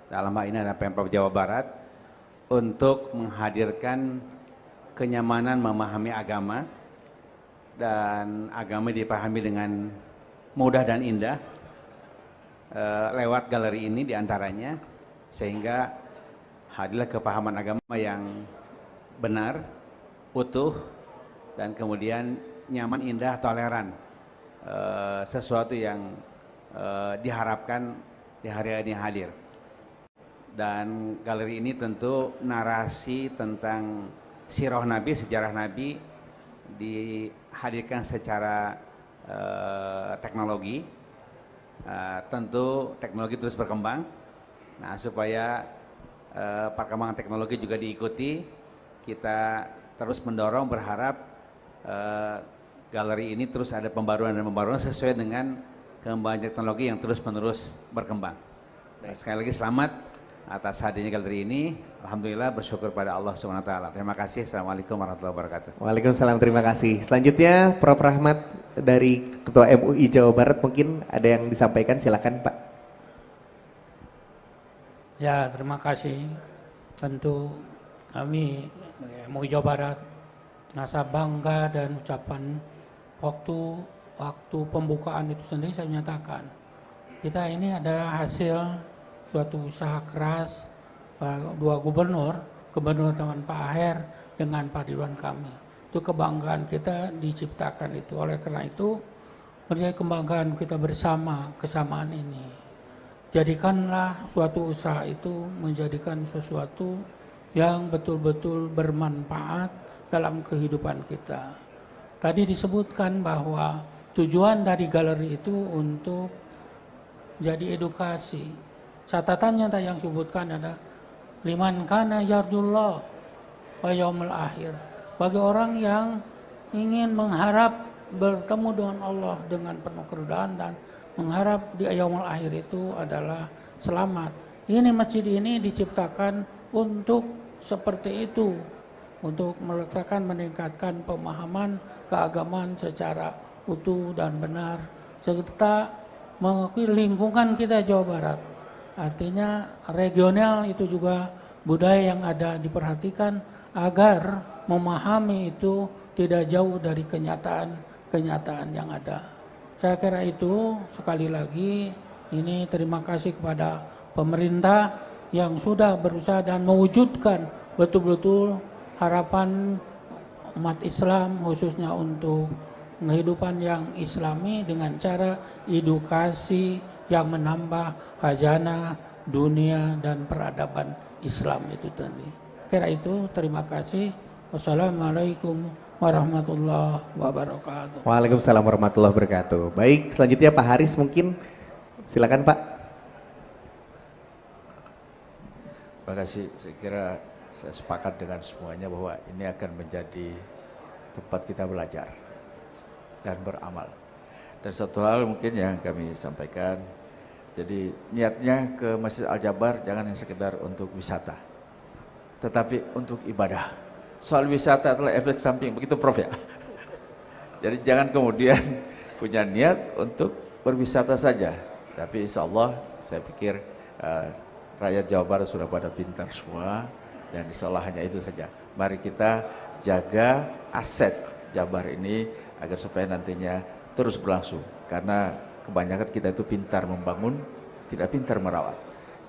Speaker 14: dalam hal ini ada Pemprov Jawa Barat, untuk menghadirkan kenyamanan memahami agama, dan agama dipahami dengan mudah dan indah lewat galeri ini diantaranya, sehingga hadirlah kepahaman agama yang benar, utuh, dan kemudian nyaman, indah, toleran, sesuatu yang diharapkan di hari ini hadir. Dan galeri ini tentu narasi tentang sirah Nabi, sejarah Nabi dihadirkan secara teknologi. Tentu teknologi terus berkembang. Nah, supaya perkembangan teknologi juga diikuti, kita terus mendorong, berharap galeri ini terus ada pembaruan dan pembaruan sesuai dengan kembangan teknologi yang terus-menerus berkembang. Nah, sekali lagi selamat atas hadirnya galeri ini. Alhamdulillah, bersyukur pada Allah SWT. Terima kasih. Assalamualaikum warahmatullahi wabarakatuh.
Speaker 7: Waalaikumsalam, terima kasih. Selanjutnya Prof. Rahmat dari Ketua MUI Jawa Barat, mungkin ada yang disampaikan, silakan Pak.
Speaker 12: Ya, terima kasih. Tentu kami MUI Jawa Barat merasa bangga dan ucapan waktu pembukaan itu sendiri saya menyatakan kita ini ada hasil suatu usaha keras dua gubernur dengan Pak Aher dengan Pak Ridwan Kamil. Itu kebanggaan kita diciptakan itu. Oleh karena itu menjadi kebanggaan kita bersama kesamaan ini. Jadikanlah suatu usaha itu menjadikan sesuatu yang betul-betul bermanfaat dalam kehidupan kita. Tadi disebutkan bahwa tujuan dari galeri itu untuk jadi edukasi. Catatannya tadi yang disebutkan adalah liman kana yarjullah wa yaumil akhir. Bagi orang yang ingin mengharap bertemu dengan Allah dengan penuh keridhaan dan mengharap di yaumul akhir itu adalah selamat. ini masjid ini diciptakan untuk seperti itu, untuk meletakkan, meningkatkan pemahaman keagamaan secara utuh dan benar, serta mengakui lingkungan kita Jawa Barat. Artinya regional itu juga budaya yang ada diperhatikan agar memahami itu tidak jauh dari kenyataan yang ada. Saya kira itu, sekali lagi ini terima kasih kepada pemerintah yang sudah berusaha dan mewujudkan betul-betul harapan umat Islam khususnya untuk kehidupan yang islami dengan cara edukasi yang menambah khazanah dunia dan peradaban Islam itu tadi. Kira itu, terima kasih. Wassalamualaikum warahmatullahi wabarakatuh.
Speaker 7: Waalaikumsalam warahmatullahi wabarakatuh. Baik, selanjutnya Pak Haris mungkin. Silakan Pak.
Speaker 15: Terima kasih. Saya kira saya sepakat dengan semuanya bahwa ini akan menjadi tempat kita belajar dan beramal. Dan satu hal mungkin yang kami sampaikan, jadi niatnya ke Masjid Al-Jabar jangan yang sekedar untuk wisata, tetapi untuk ibadah. Soal wisata adalah efek samping, begitu Prof ya. Jadi jangan kemudian punya niat untuk berwisata saja, tapi insya Allah saya pikir rakyat Jawa Barat sudah pada pintar semua, dan insya Allah hanya itu saja. Mari kita jaga aset Jabar ini agar supaya nantinya terus berlangsung, karena kebanyakan kita itu pintar membangun, tidak pintar merawat.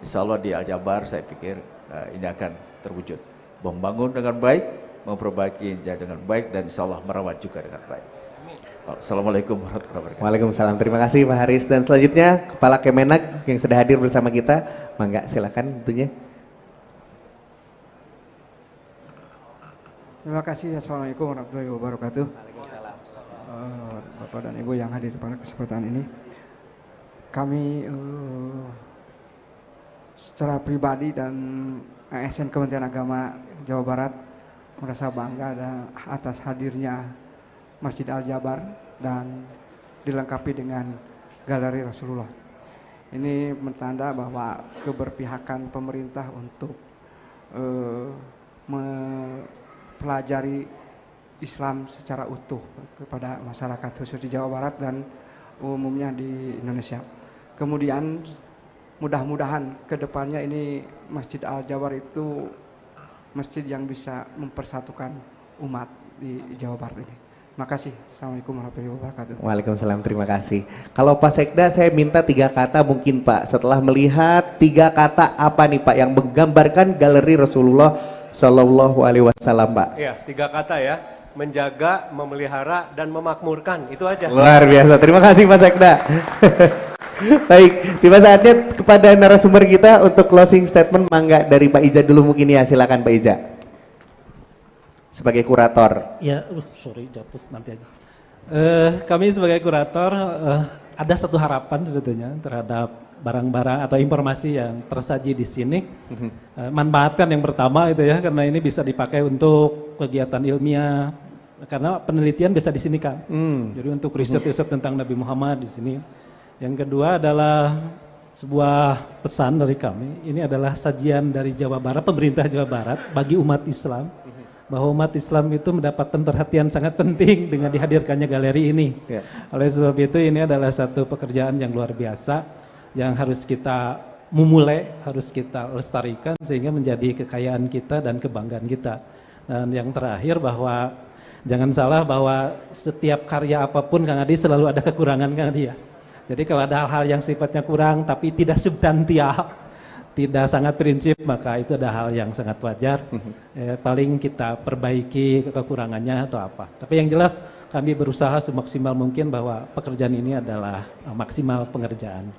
Speaker 15: Insya Allah di Al-Jabar saya pikir ini akan terwujud, membangun dengan baik, memperbaiki dengan baik, dan insya Allah merawat juga dengan baik. Assalamualaikum warahmatullahi wabarakatuh.
Speaker 7: Waalaikumsalam. Terima kasih Pak Haris. Dan selanjutnya Kepala Kemenag yang sudah hadir bersama kita, mangga silakan tentunya.
Speaker 20: Terima kasih. Assalamualaikum warahmatullahi wabarakatuh. Bapak dan Ibu yang hadir pada kesempatan ini, kami secara pribadi dan ASN Kementerian Agama Jawa Barat merasa bangga atas hadirnya Masjid Al-Jabar dan dilengkapi dengan Galeri Rasulullah. Ini mentanda bahwa keberpihakan pemerintah untuk mempelajari Islam secara utuh kepada masyarakat khusus di Jawa Barat dan umumnya di Indonesia. Kemudian mudah-mudahan ke depannya ini Masjid Al-Jabar itu masjid yang bisa mempersatukan umat di Jawa Barat ini. Terima kasih. Assalamualaikum warahmatullahi wabarakatuh.
Speaker 7: Waalaikumsalam, terima kasih. Kalau Pak Sekda, saya minta 3 kata mungkin Pak. Setelah melihat 3 kata apa nih Pak yang menggambarkan Galeri Rasulullah Shallallahu Alaihi Wasallam Pak?
Speaker 18: Iya, 3 kata ya. Menjaga, memelihara, dan memakmurkan. Itu aja.
Speaker 7: Luar biasa. Terima kasih Pak Sekda. Baik, tiba saatnya kepada narasumber kita untuk closing statement. Mangga dari Pak Iza dulu mungkin ya. Silakan Pak Iza. Sebagai kurator.
Speaker 13: Ya, sorry jatuh nanti aja. Kami sebagai kurator ada satu harapan sebetulnya terhadap barang-barang atau informasi yang tersaji di sini. Manfaatkan yang pertama itu ya, karena ini bisa dipakai untuk kegiatan ilmiah, karena penelitian bisa di sini kan. Jadi untuk riset-riset tentang Nabi Muhammad di sini. Yang kedua adalah sebuah pesan dari kami. Ini adalah sajian dari Jawa Barat, pemerintah Jawa Barat bagi umat Islam, bahwa umat Islam itu mendapatkan perhatian sangat penting dengan dihadirkannya galeri ini. Oleh sebab itu ini adalah satu pekerjaan yang luar biasa yang harus kita memulai, harus kita lestarikan sehingga menjadi kekayaan kita dan kebanggaan kita. Dan yang terakhir bahwa jangan salah bahwa setiap karya apapun Kang Adi selalu ada kekurangan Kang Adi ya. Jadi kalau ada hal-hal yang sifatnya kurang tapi tidak substansial, tidak sangat prinsip, maka itu ada hal yang sangat wajar. Paling kita perbaiki kekurangannya atau apa. Tapi yang jelas kami berusaha semaksimal mungkin bahwa pekerjaan ini adalah maksimal pengerjaan.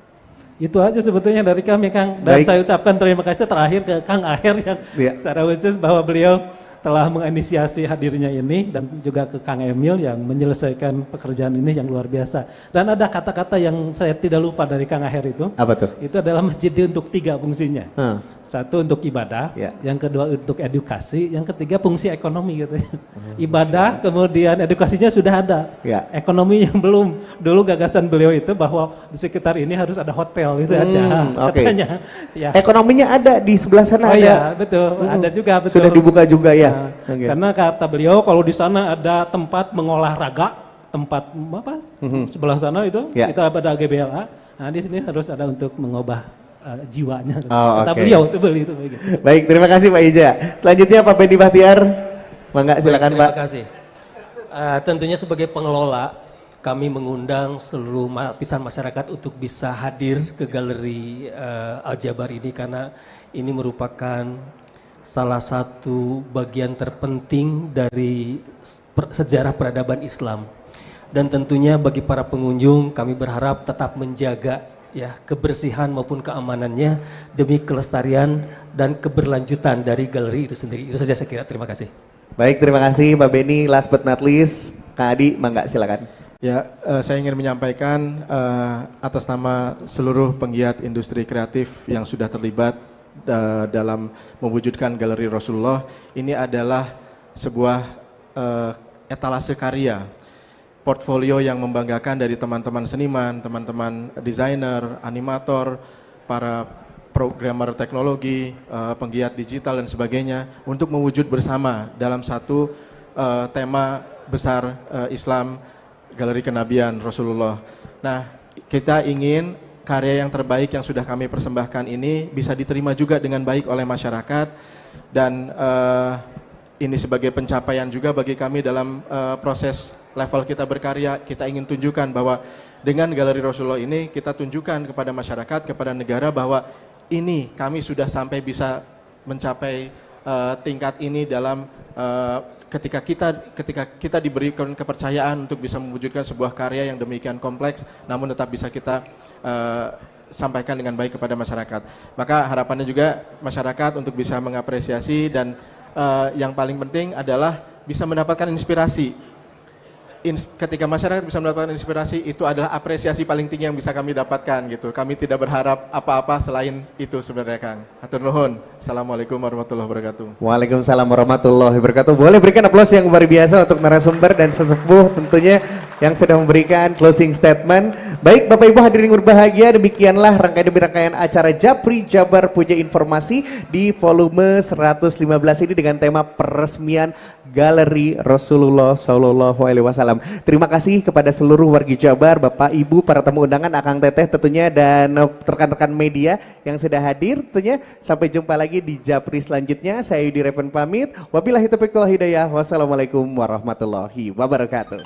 Speaker 13: Itu aja sebetulnya dari kami Kang. Dan saya ucapkan terima kasih terakhir ke Kang Aher yang secara khusus bahwa beliau telah menginisiasi hadirnya ini, dan juga ke Kang Emil yang menyelesaikan pekerjaan ini yang luar biasa. Dan ada kata-kata yang saya tidak lupa dari Kang Aher itu.
Speaker 7: Apa tuh?
Speaker 13: Itu adalah masjid untuk 3 fungsinya. Satu untuk ibadah, yang kedua untuk edukasi, yang ketiga fungsi ekonomi gitu. Ibadah, kemudian edukasinya sudah ada. Ekonomi yang belum. Dulu gagasan beliau itu bahwa di sekitar ini harus ada hotel itu aja katanya. Ya.
Speaker 7: Ekonominya ada di sebelah sana ada.
Speaker 13: Iya, betul. Ada juga betul.
Speaker 7: Sudah dibuka juga ya.
Speaker 13: Karena kata beliau kalau di sana ada tempat mengolah raga, tempat apa? Sebelah sana itu kita ada GBLA. Nah, di sini harus ada untuk mengubah jiwanya. Kata beliau itu beli itu begitu.
Speaker 7: Baik, terima kasih Pak Ija. Selanjutnya Pak Benny Bahtiar. Mangga silakan Pak.
Speaker 8: Terima kasih. Tentunya sebagai pengelola kami mengundang seluruh lapisan masyarakat untuk bisa hadir ke galeri Al-Jabar ini karena ini merupakan salah satu bagian terpenting dari sejarah peradaban Islam. Dan tentunya bagi para pengunjung kami berharap tetap menjaga kebersihan maupun keamanannya demi kelestarian dan keberlanjutan dari galeri itu sendiri. Itu saja saya kira. Terima kasih.
Speaker 7: Baik, terima kasih Pak Benny. Last but not least, Kak Adi, mangga silakan.
Speaker 10: Ya, saya ingin menyampaikan atas nama seluruh penggiat industri kreatif yang sudah terlibat dalam mewujudkan Galeri Rasulullah, ini adalah sebuah etalase karya, portfolio yang membanggakan dari teman-teman seniman, teman-teman desainer, animator, para programmer teknologi, penggiat digital dan sebagainya untuk mewujud bersama dalam satu tema besar Islam, Galeri Kenabian Rasulullah. Nah, kita ingin karya yang terbaik yang sudah kami persembahkan ini bisa diterima juga dengan baik oleh masyarakat dan ini sebagai pencapaian juga bagi kami dalam proses level kita berkarya. Kita ingin tunjukkan bahwa dengan Galeri Rasulullah ini kita tunjukkan kepada masyarakat, kepada negara bahwa ini kami sudah sampai bisa mencapai tingkat ini dalam ketika kita diberikan kepercayaan untuk bisa mewujudkan sebuah karya yang demikian kompleks namun tetap bisa kita sampaikan dengan baik kepada masyarakat. Maka harapannya juga masyarakat untuk bisa mengapresiasi dan yang paling penting adalah bisa mendapatkan inspirasi. Ketika masyarakat bisa mendapatkan inspirasi, itu adalah apresiasi paling tinggi yang bisa kami dapatkan gitu. Kami tidak berharap apa-apa selain itu sebenarnya Kang. Hatur nuhun. Assalamualaikum warahmatullahi wabarakatuh.
Speaker 7: Waalaikumsalam warahmatullahi wabarakatuh. Boleh berikan aplaus yang luar biasa untuk narasumber dan sesepuh tentunya yang sudah memberikan closing statement. Baik Bapak Ibu hadirin berbahagia, demikianlah rangkaian demi rangkaian acara Japri Jabar Puja Informasi di volume 115 ini dengan tema peresmian Galeri Rasulullah Shallallahu Alaihi Wasallam. Terima kasih kepada seluruh warga Jabar, Bapak Ibu, para tamu undangan, Akang Teteh tentunya dan rekan-rekan media yang sudah hadir tentunya. Sampai jumpa lagi di Japri selanjutnya. Saya Yudi Reven pamit. Wabillahi taufiq wal hidayah. Wassalamualaikum warahmatullahi wabarakatuh.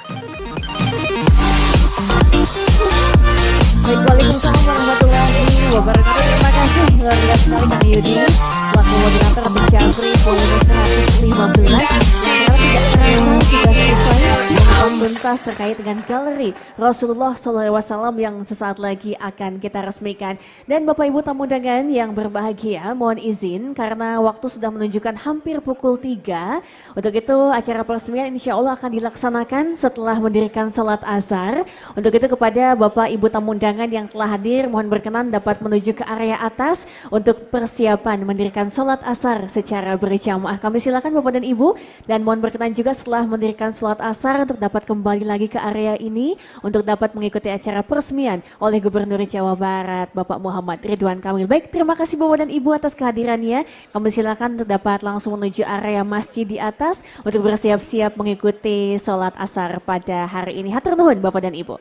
Speaker 6: Waalaikumsalam warahmatullahi wabarakatuh. Terima kasih luar biasa sekali Kang Yudi selaku moderator di Japri volume 115. Tidak terasa sudah selesai tuntas terkait dengan Galeri Rasulullah SAW yang sesaat lagi akan kita resmikan. Dan Bapak Ibu tamu undangan yang berbahagia, mohon izin karena waktu sudah menunjukkan hampir pukul 3. Untuk itu acara peresmian insya Allah akan dilaksanakan setelah mendirikan sholat asar. Untuk itu kepada Bapak Ibu tamu undangan yang telah hadir, mohon berkenan dapat menuju ke area atas untuk persiapan mendirikan sholat asar secara berjamaah. Kami silakan Bapak dan Ibu, dan mohon berkenan juga setelah mendirikan sholat asar untuk dapat kembali lagi ke area ini untuk dapat mengikuti acara peresmian oleh Gubernur Jawa Barat Bapak Muhammad Ridwan Kamil. Baik, terima kasih Bapak dan Ibu atas kehadirannya. Kami silakan untuk dapat langsung menuju area masjid di atas untuk bersiap-siap mengikuti sholat asar pada hari ini. Hatur nuhun Bapak dan Ibu.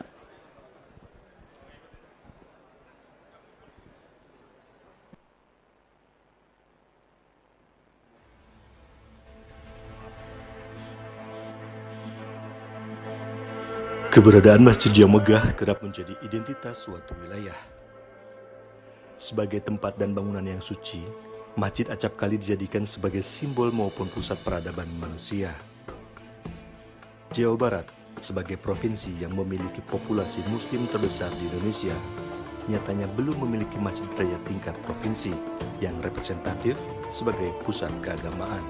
Speaker 21: Keberadaan masjid yang megah kerap menjadi identitas suatu wilayah. Sebagai tempat dan bangunan yang suci, Masjid Acapkali dijadikan sebagai simbol maupun pusat peradaban manusia. Jawa Barat, sebagai provinsi yang memiliki populasi muslim terbesar di Indonesia, nyatanya belum memiliki masjid raya tingkat provinsi yang representatif sebagai pusat keagamaan.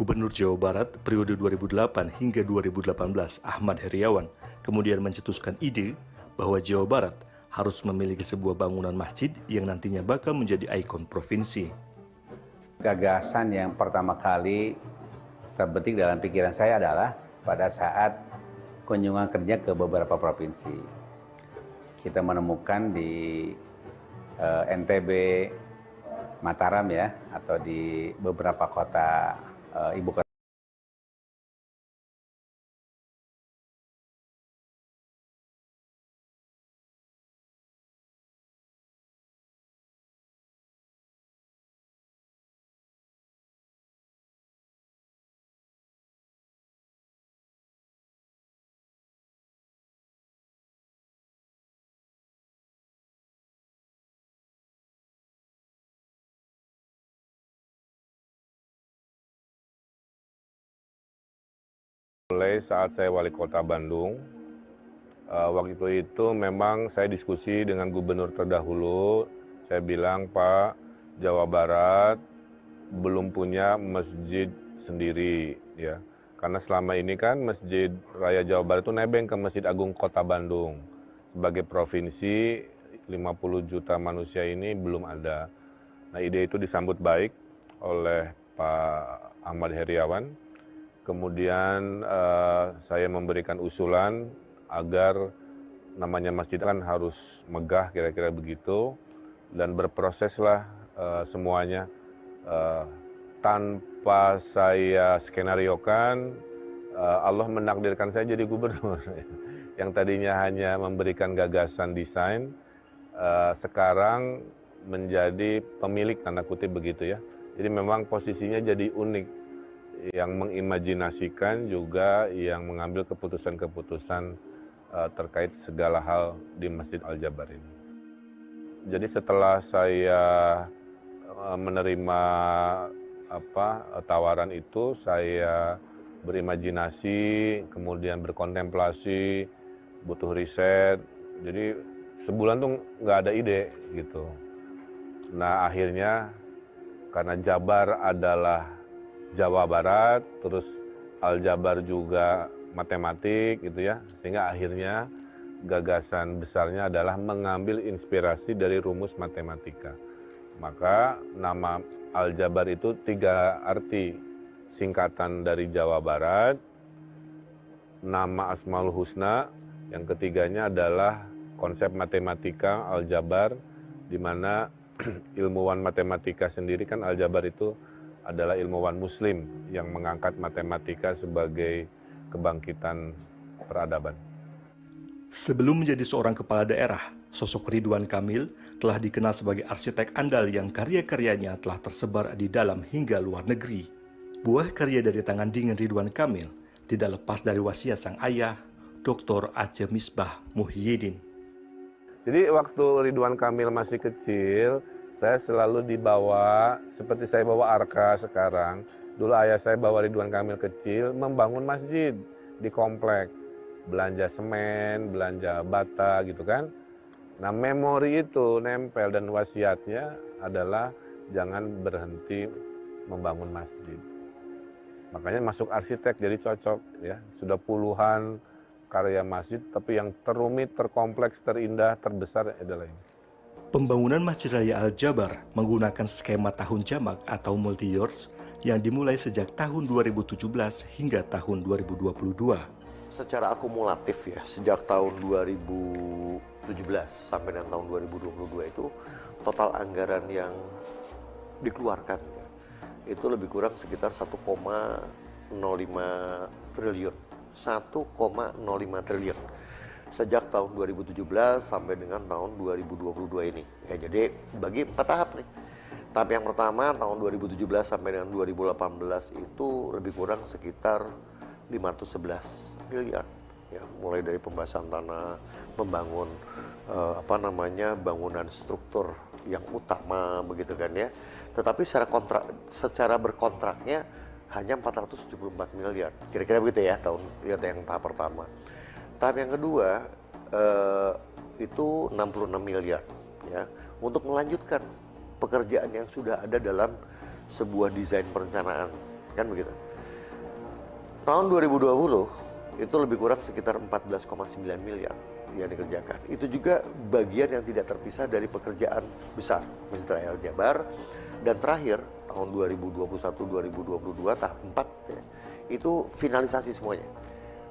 Speaker 21: Gubernur Jawa Barat periode 2008 hingga 2018 Ahmad Heriawan kemudian mencetuskan ide bahwa Jawa Barat harus memiliki sebuah bangunan masjid yang nantinya bakal menjadi ikon provinsi.
Speaker 1: Gagasan yang pertama kali terbetik dalam pikiran saya adalah pada saat kunjungan kerja ke beberapa provinsi. Kita menemukan di NTB, Mataram ya, atau di beberapa kota ibu kota.
Speaker 22: Mulai saat saya wali kota Bandung, waktu itu memang saya diskusi dengan gubernur terdahulu. Saya bilang, Pak, Jawa Barat belum punya masjid sendiri, ya. Karena selama ini kan Masjid Raya Jawa Barat itu nebeng ke Masjid Agung Kota Bandung. Sebagai provinsi, 50 juta manusia ini belum ada. Nah, ide itu disambut baik oleh Pak Ahmad Heriawan. Kemudian saya memberikan usulan agar namanya masjid kan harus megah, kira-kira begitu, dan berproseslah semuanya tanpa saya skenariokan. Allah menakdirkan saya jadi gubernur yang tadinya hanya memberikan gagasan desain, sekarang menjadi pemilik, tanda kutip begitu ya. Jadi memang posisinya jadi unik, yang mengimajinasikan juga yang mengambil keputusan-keputusan terkait segala hal di Masjid Al-Jabar ini. Jadi setelah saya menerima tawaran itu, saya berimajinasi, kemudian berkontemplasi, butuh riset. Jadi sebulan tuh nggak ada ide gitu. Nah akhirnya karena Jabar adalah Jawa Barat, terus Al-Jabar juga matematik gitu ya, sehingga akhirnya gagasan besarnya adalah mengambil inspirasi dari rumus matematika. Maka nama Al-Jabar itu 3 arti, singkatan dari Jawa Barat, nama Asmaul Husna, yang ketiganya adalah konsep matematika Al-Jabar, di mana ilmuwan matematika sendiri kan Al-Jabar itu adalah ilmuwan muslim yang mengangkat matematika sebagai kebangkitan peradaban.
Speaker 21: Sebelum menjadi seorang kepala daerah, sosok Ridwan Kamil telah dikenal sebagai arsitek andal yang karya-karyanya telah tersebar di dalam hingga luar negeri. Buah karya dari tangan dingin Ridwan Kamil tidak lepas dari wasiat sang ayah, Dr. Aceh Misbah Muhyiddin.
Speaker 22: Jadi waktu Ridwan Kamil masih kecil, saya selalu dibawa, seperti saya bawa Arka sekarang. Dulu ayah saya bawa Ridwan Kamil kecil, membangun masjid di komplek. Belanja semen, belanja bata gitu kan. Nah memori itu nempel, dan wasiatnya adalah jangan berhenti membangun masjid. Makanya masuk arsitek jadi cocok ya. Sudah puluhan karya masjid, tapi yang terumit, terkompleks, terindah, terbesar adalah ini.
Speaker 21: Pembangunan Masjid Raya Al-Jabar menggunakan skema tahun jamak atau multi-years yang dimulai sejak tahun 2017 hingga tahun 2022.
Speaker 23: Secara akumulatif ya, sejak tahun 2017 sampai dengan tahun 2022 itu total anggaran yang dikeluarkan ya, itu lebih kurang sekitar 1,05 triliun. 1,05 triliun. Sejak tahun 2017 sampai dengan tahun 2022 ini. Ya, jadi bagi 4 tahap nih. Tahap yang pertama tahun 2017 sampai dengan 2018 itu lebih kurang sekitar 511 miliar. Ya, mulai dari pembahasan tanah, membangun bangunan struktur yang utama begitu kan ya. Tetapi secara berkontraknya hanya 474 miliar. Kira-kira begitu ya yang tahap pertama. Tahap yang kedua itu 66 miliar ya, untuk melanjutkan pekerjaan yang sudah ada dalam sebuah desain perencanaan kan begitu. Tahun 2020 itu lebih kurang sekitar 14,9 miliar yang dikerjakan. Itu juga bagian yang tidak terpisah dari pekerjaan besar Masjid Raya Al Jabar. Dan terakhir tahun 2021-2022 tahap 4 ya, itu finalisasi semuanya,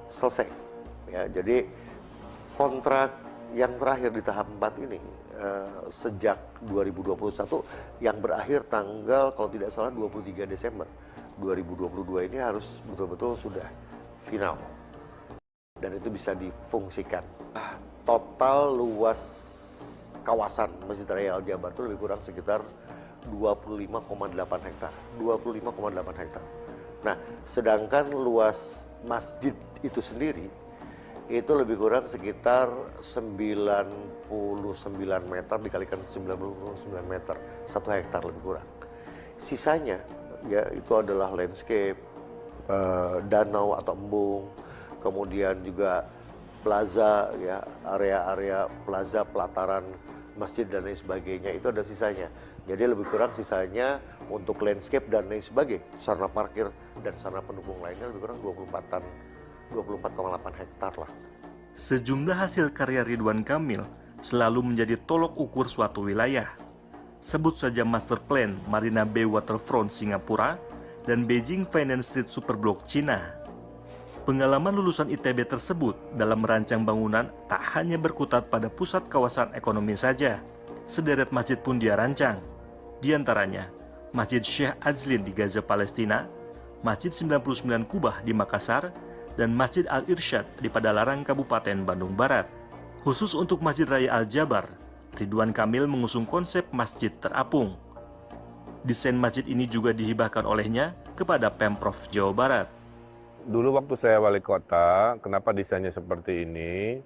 Speaker 23: selesai. Ya, jadi kontrak yang terakhir di tahap 4 ini sejak 2021 yang berakhir tanggal kalau tidak salah 23 Desember 2022 ini harus betul-betul sudah final dan itu bisa difungsikan. Total luas kawasan Masjid Raya Al Jabar itu lebih kurang sekitar 25,8 hektar. 25,8 hektar. Nah, sedangkan luas masjid itu sendiri itu lebih kurang sekitar 99 meter dikalikan 99 meter, 1 hektar lebih kurang. Sisanya ya itu adalah landscape, danau atau embung, kemudian juga plaza ya, area-area plaza pelataran masjid dan lain sebagainya itu ada sisanya. Jadi lebih kurang sisanya untuk landscape dan lain sebagainya, sarana parkir dan sarana pendukung lainnya lebih kurang 24,8 hektar lah.
Speaker 21: Sejumlah hasil karya Ridwan Kamil selalu menjadi tolok ukur suatu wilayah. Sebut saja Master Plan Marina Bay Waterfront Singapura dan Beijing Finance Street Superblock Cina. Pengalaman lulusan ITB tersebut dalam merancang bangunan tak hanya berkutat pada pusat kawasan ekonomi saja. Sederet masjid pun dia rancang. Di antaranya, Masjid Syekh Azlin di Gaza, Palestina, Masjid 99 Kubah di Makassar, dan Masjid Al-Irsyad di Padalarang, Kabupaten Bandung Barat. Khusus untuk Masjid Raya Al Jabar, Ridwan Kamil mengusung konsep masjid terapung. Desain masjid ini juga dihibahkan olehnya kepada Pemprov Jawa Barat.
Speaker 22: Dulu waktu saya wali kota, kenapa desainnya seperti ini?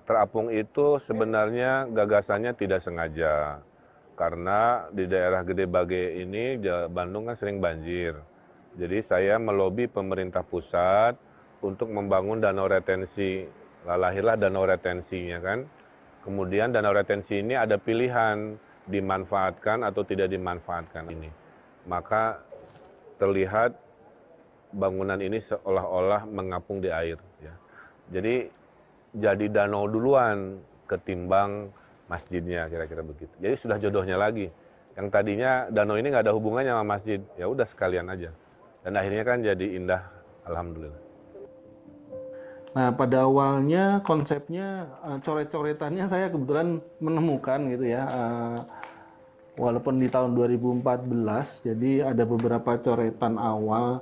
Speaker 22: Terapung itu sebenarnya gagasannya tidak sengaja. Karena di daerah Gede Bage ini, Bandung kan sering banjir. Jadi saya melobi pemerintah pusat untuk membangun danau retensi. Lahirlah danau retensinya kan. Kemudian danau retensi ini ada pilihan dimanfaatkan atau tidak dimanfaatkan ini. Maka terlihat bangunan ini seolah-olah mengapung di air. Ya. Jadi danau duluan ketimbang masjidnya, kira-kira begitu. Jadi sudah jodohnya lagi. Yang tadinya danau ini nggak ada hubungannya sama masjid, ya udah sekalian aja. Dan akhirnya kan jadi indah, alhamdulillah.
Speaker 5: Nah, pada awalnya konsepnya coret-coretannya saya kebetulan menemukan gitu ya. Walaupun di tahun 2014, jadi ada beberapa coretan awal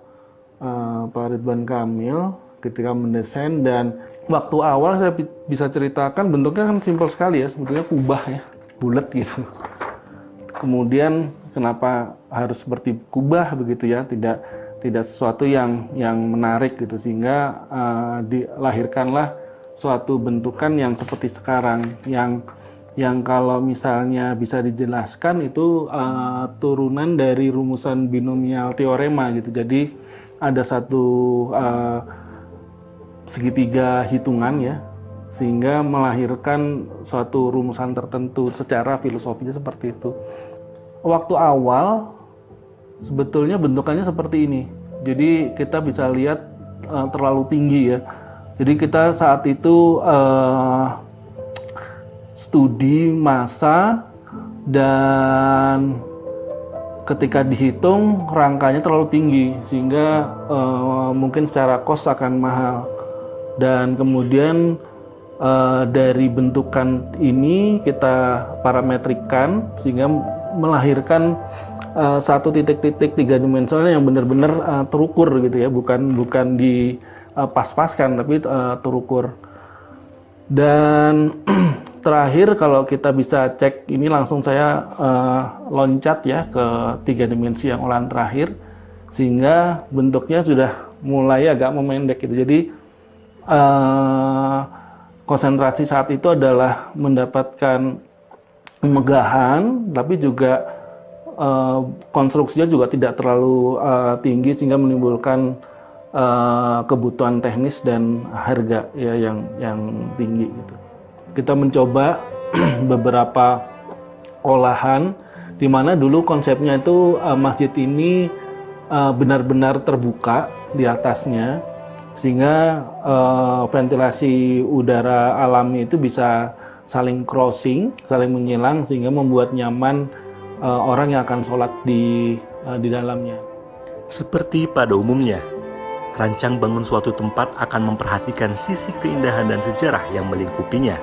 Speaker 5: Pak Ridwan Kamil ketika mendesain, dan waktu awal saya bisa ceritakan bentuknya kan simpel sekali ya, sebetulnya kubah ya, bulat gitu. Kemudian kenapa harus seperti kubah begitu ya, tidak sesuatu yang menarik gitu, sehingga dilahirkanlah suatu bentukan yang seperti sekarang, yang kalau misalnya bisa dijelaskan itu turunan dari rumusan binomial teorema gitu. Jadi ada satu segitiga hitungan ya, sehingga melahirkan suatu rumusan tertentu. Secara filosofinya seperti itu. Waktu awal sebetulnya bentukannya seperti ini. Jadi kita bisa lihat terlalu tinggi ya. Jadi kita saat itu studi massa, dan ketika dihitung rangkanya terlalu tinggi sehingga mungkin secara kos akan mahal. Dan kemudian dari bentukan ini kita parametrikan sehingga melahirkan satu titik-titik tiga dimensional yang benar-benar terukur gitu ya, bukan di pas-paskan tapi terukur. Dan terakhir kalau kita bisa cek ini, langsung saya loncat ya ke 3 dimensi yang olahan terakhir, sehingga bentuknya sudah mulai agak memendek gitu. Jadi konsentrasi saat itu adalah mendapatkan megahan, tapi juga konstruksinya juga tidak terlalu tinggi sehingga menimbulkan kebutuhan teknis dan harga ya yang tinggi gitu. Kita mencoba beberapa olahan, di mana dulu konsepnya itu masjid ini benar-benar terbuka di atasnya, sehingga ventilasi udara alami itu bisa saling crossing, saling menyilang, sehingga membuat nyaman orang yang akan sholat di dalamnya.
Speaker 21: Seperti pada umumnya, rancang bangun suatu tempat akan memperhatikan sisi keindahan dan sejarah yang melingkupinya.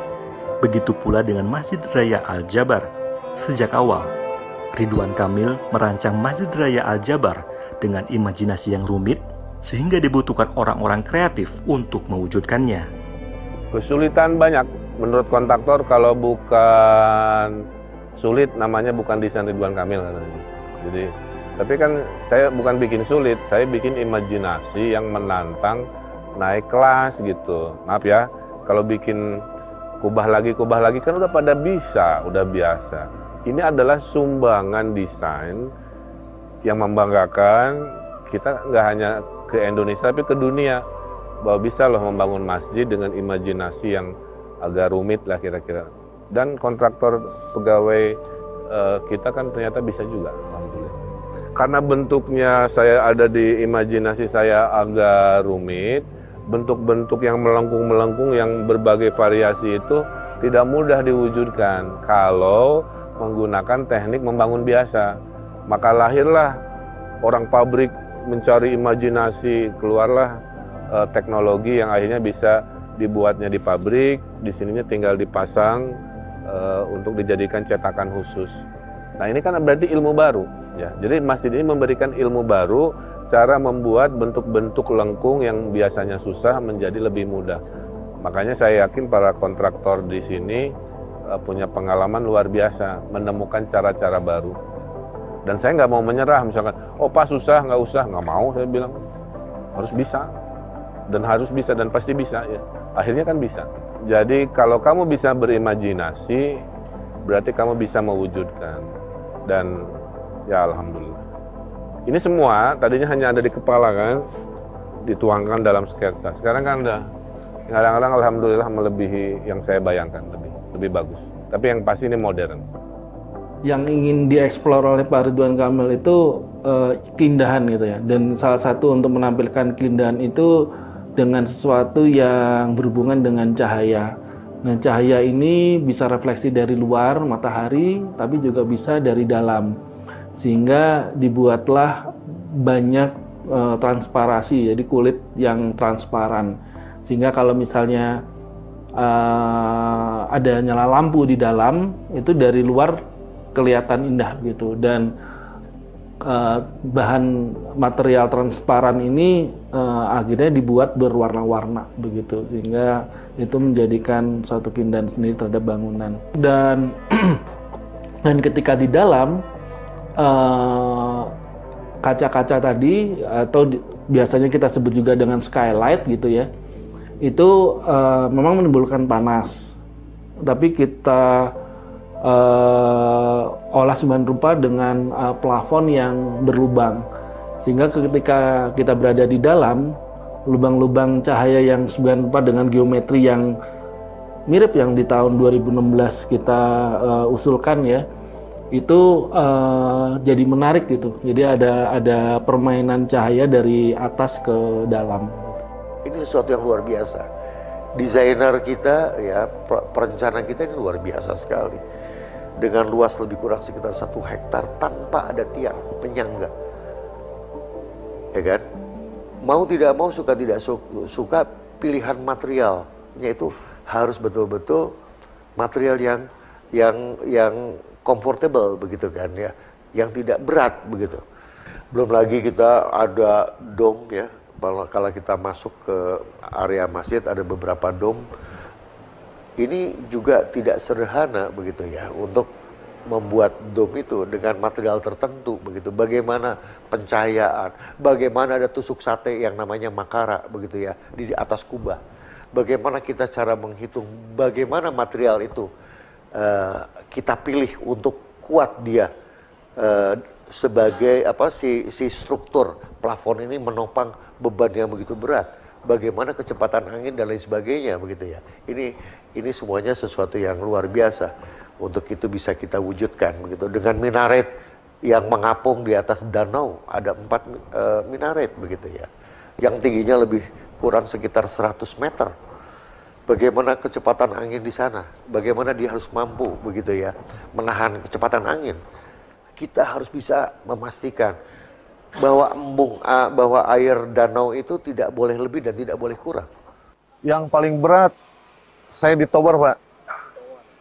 Speaker 21: Begitu pula dengan Masjid Raya Al-Jabar. Sejak awal, Ridwan Kamil merancang Masjid Raya Al-Jabar dengan imajinasi yang rumit, sehingga dibutuhkan orang-orang kreatif untuk mewujudkannya.
Speaker 22: Kesulitan banyak. Menurut kontraktor, kalau bukan sulit, namanya bukan desain Ridwan Kamil katanya. Jadi, tapi kan saya bukan bikin sulit, saya bikin imajinasi yang menantang, naik kelas gitu. Maaf ya, kalau bikin kubah lagi kan udah pada bisa, udah biasa. Ini adalah sumbangan desain yang membanggakan kita, nggak hanya ke Indonesia tapi ke dunia, bahwa bisa loh membangun masjid dengan imajinasi yang agak rumit lah kira-kira. Dan kontraktor pegawai kita kan ternyata bisa juga, alhamdulillah. Karena bentuknya saya ada di imajinasi saya agak rumit, bentuk-bentuk yang melengkung-melengkung yang berbagai variasi itu tidak mudah diwujudkan kalau menggunakan teknik membangun biasa. Maka lahirlah orang pabrik mencari imajinasi, keluarlah teknologi yang akhirnya bisa dibuatnya di pabrik, di sininya tinggal dipasang untuk dijadikan cetakan khusus. Nah ini kan berarti ilmu baru, ya. Jadi masjid ini memberikan ilmu baru, cara membuat bentuk-bentuk lengkung yang biasanya susah menjadi lebih mudah. Makanya saya yakin para kontraktor di sini punya pengalaman luar biasa, menemukan cara-cara baru. Dan saya nggak mau menyerah, misalkan, oh Pak susah, nggak usah, nggak mau, saya bilang harus bisa, dan pasti bisa ya. Akhirnya kan bisa. Jadi kalau kamu bisa berimajinasi, berarti kamu bisa mewujudkan. Dan ya alhamdulillah. Ini semua tadinya hanya ada di kepala kan, dituangkan dalam sketsa. Sekarang kan udah kadang-kadang alhamdulillah melebihi yang saya bayangkan, lebih bagus. Tapi yang pasti ini modern.
Speaker 5: Yang ingin dieksplor oleh Pak Ridwan Kamil itu keindahan gitu ya. Dan salah satu untuk menampilkan keindahan itu dengan sesuatu yang berhubungan dengan cahaya. Nah, cahaya ini bisa refleksi dari luar matahari, tapi juga bisa dari dalam. Sehingga dibuatlah banyak transparasi, jadi kulit yang transparan. Sehingga kalau misalnya ada nyala lampu di dalam, itu dari luar kelihatan indah gitu. Dan bahan material transparan ini akhirnya dibuat berwarna-warna begitu, sehingga itu menjadikan suatu keindahan sendiri terhadap bangunan. Dan ketika di dalam kaca-kaca tadi, atau biasanya kita sebut juga dengan skylight gitu ya, itu memang menimbulkan panas, tapi kita olah sedemikian rupa dengan plafon yang berlubang, sehingga ketika kita berada di dalam, lubang-lubang cahaya yang sedemikian rupa dengan geometri yang mirip yang di tahun 2016 kita usulkan ya, itu jadi menarik gitu. Jadi ada permainan cahaya dari atas ke dalam.
Speaker 23: Ini sesuatu yang luar biasa. Desainer kita ya, perencana kita ini luar biasa sekali. Dengan luas lebih kurang sekitar 1 hektar tanpa ada tiang penyangga, ya kan? Mau tidak mau, suka tidak suka, pilihan materialnya itu harus betul-betul material yang comfortable begitu kan ya, yang tidak berat begitu. Belum lagi kita ada dome ya, kalau kita masuk ke area masjid ada beberapa dome. Ini juga tidak sederhana begitu ya, untuk membuat dome itu dengan material tertentu begitu. Bagaimana pencahayaan, bagaimana ada tusuk sate yang namanya makara begitu ya di atas kubah. Bagaimana kita cara menghitung, bagaimana material itu kita pilih untuk kuat dia sebagai si struktur plafon ini menopang beban yang begitu berat. Bagaimana kecepatan angin dan lain sebagainya begitu ya. Ini semuanya sesuatu yang luar biasa. Untuk itu bisa kita wujudkan begitu dengan minaret yang mengapung di atas danau, ada 4 minaret begitu ya, yang tingginya lebih kurang sekitar 100 meter. Bagaimana kecepatan angin di sana? Bagaimana dia harus mampu begitu ya menahan kecepatan angin? Kita harus bisa memastikan bahwa bahwa air danau itu tidak boleh lebih dan tidak boleh kurang.
Speaker 4: Yang paling berat saya di tower, Pak.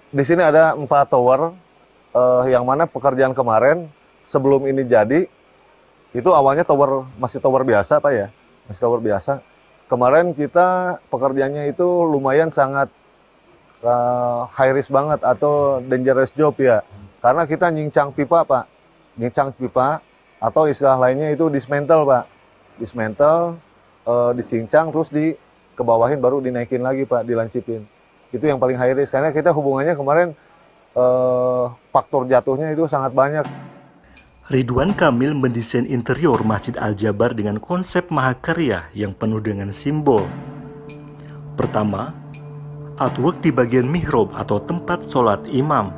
Speaker 4: Di sini ada 4 tower, yang mana pekerjaan kemarin sebelum ini jadi itu awalnya masih tower biasa, Pak ya, masih tower biasa. Kemarin kita pekerjaannya itu lumayan sangat high risk banget atau dangerous job ya, karena kita nyincang pipa, Pak, nyincang pipa atau istilah lainnya itu dismantle, Pak, dismantle, dicincang terus dikebawahin baru dinaikin lagi, Pak, dilancipin. Itu yang paling high risk karena kita hubungannya kemarin faktor jatuhnya itu sangat banyak.
Speaker 21: Ridwan Kamil mendesain interior Masjid Al-Jabar dengan konsep mahakarya yang penuh dengan simbol. Pertama, artwork di bagian mihrab atau tempat sholat imam.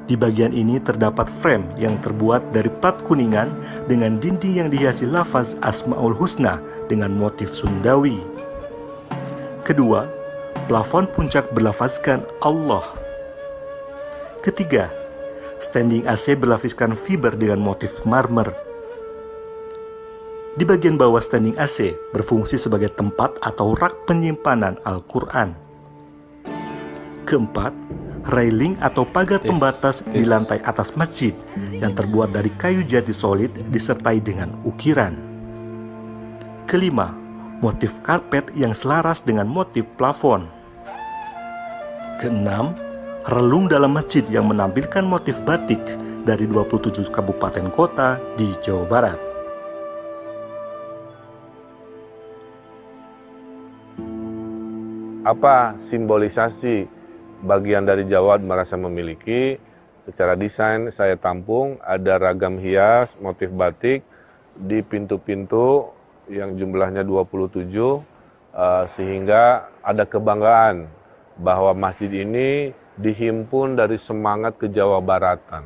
Speaker 21: Di bagian ini terdapat frame yang terbuat dari plat kuningan dengan dinding yang dihiasi lafaz Asmaul Husna dengan motif Sundawi. Kedua, plafon puncak berlafazkan Allah. Ketiga, standing AC berlapiskan fiber dengan motif marmer. Di bagian bawah standing AC berfungsi sebagai tempat atau rak penyimpanan Al-Quran. Keempat, railing atau pagar pembatas di lantai atas masjid yang terbuat dari kayu jati solid disertai dengan ukiran. Kelima, motif karpet yang selaras dengan motif plafon. Keenam, relung dalam masjid yang menampilkan motif batik dari 27 kabupaten kota di Jawa Barat.
Speaker 22: Apa simbolisasi bagian dari Jawa merasa memiliki? Secara desain saya tampung ada ragam hias motif batik di pintu-pintu yang jumlahnya 27, sehingga ada kebanggaan bahwa masjid ini dihimpun dari semangat Jawa Baratan.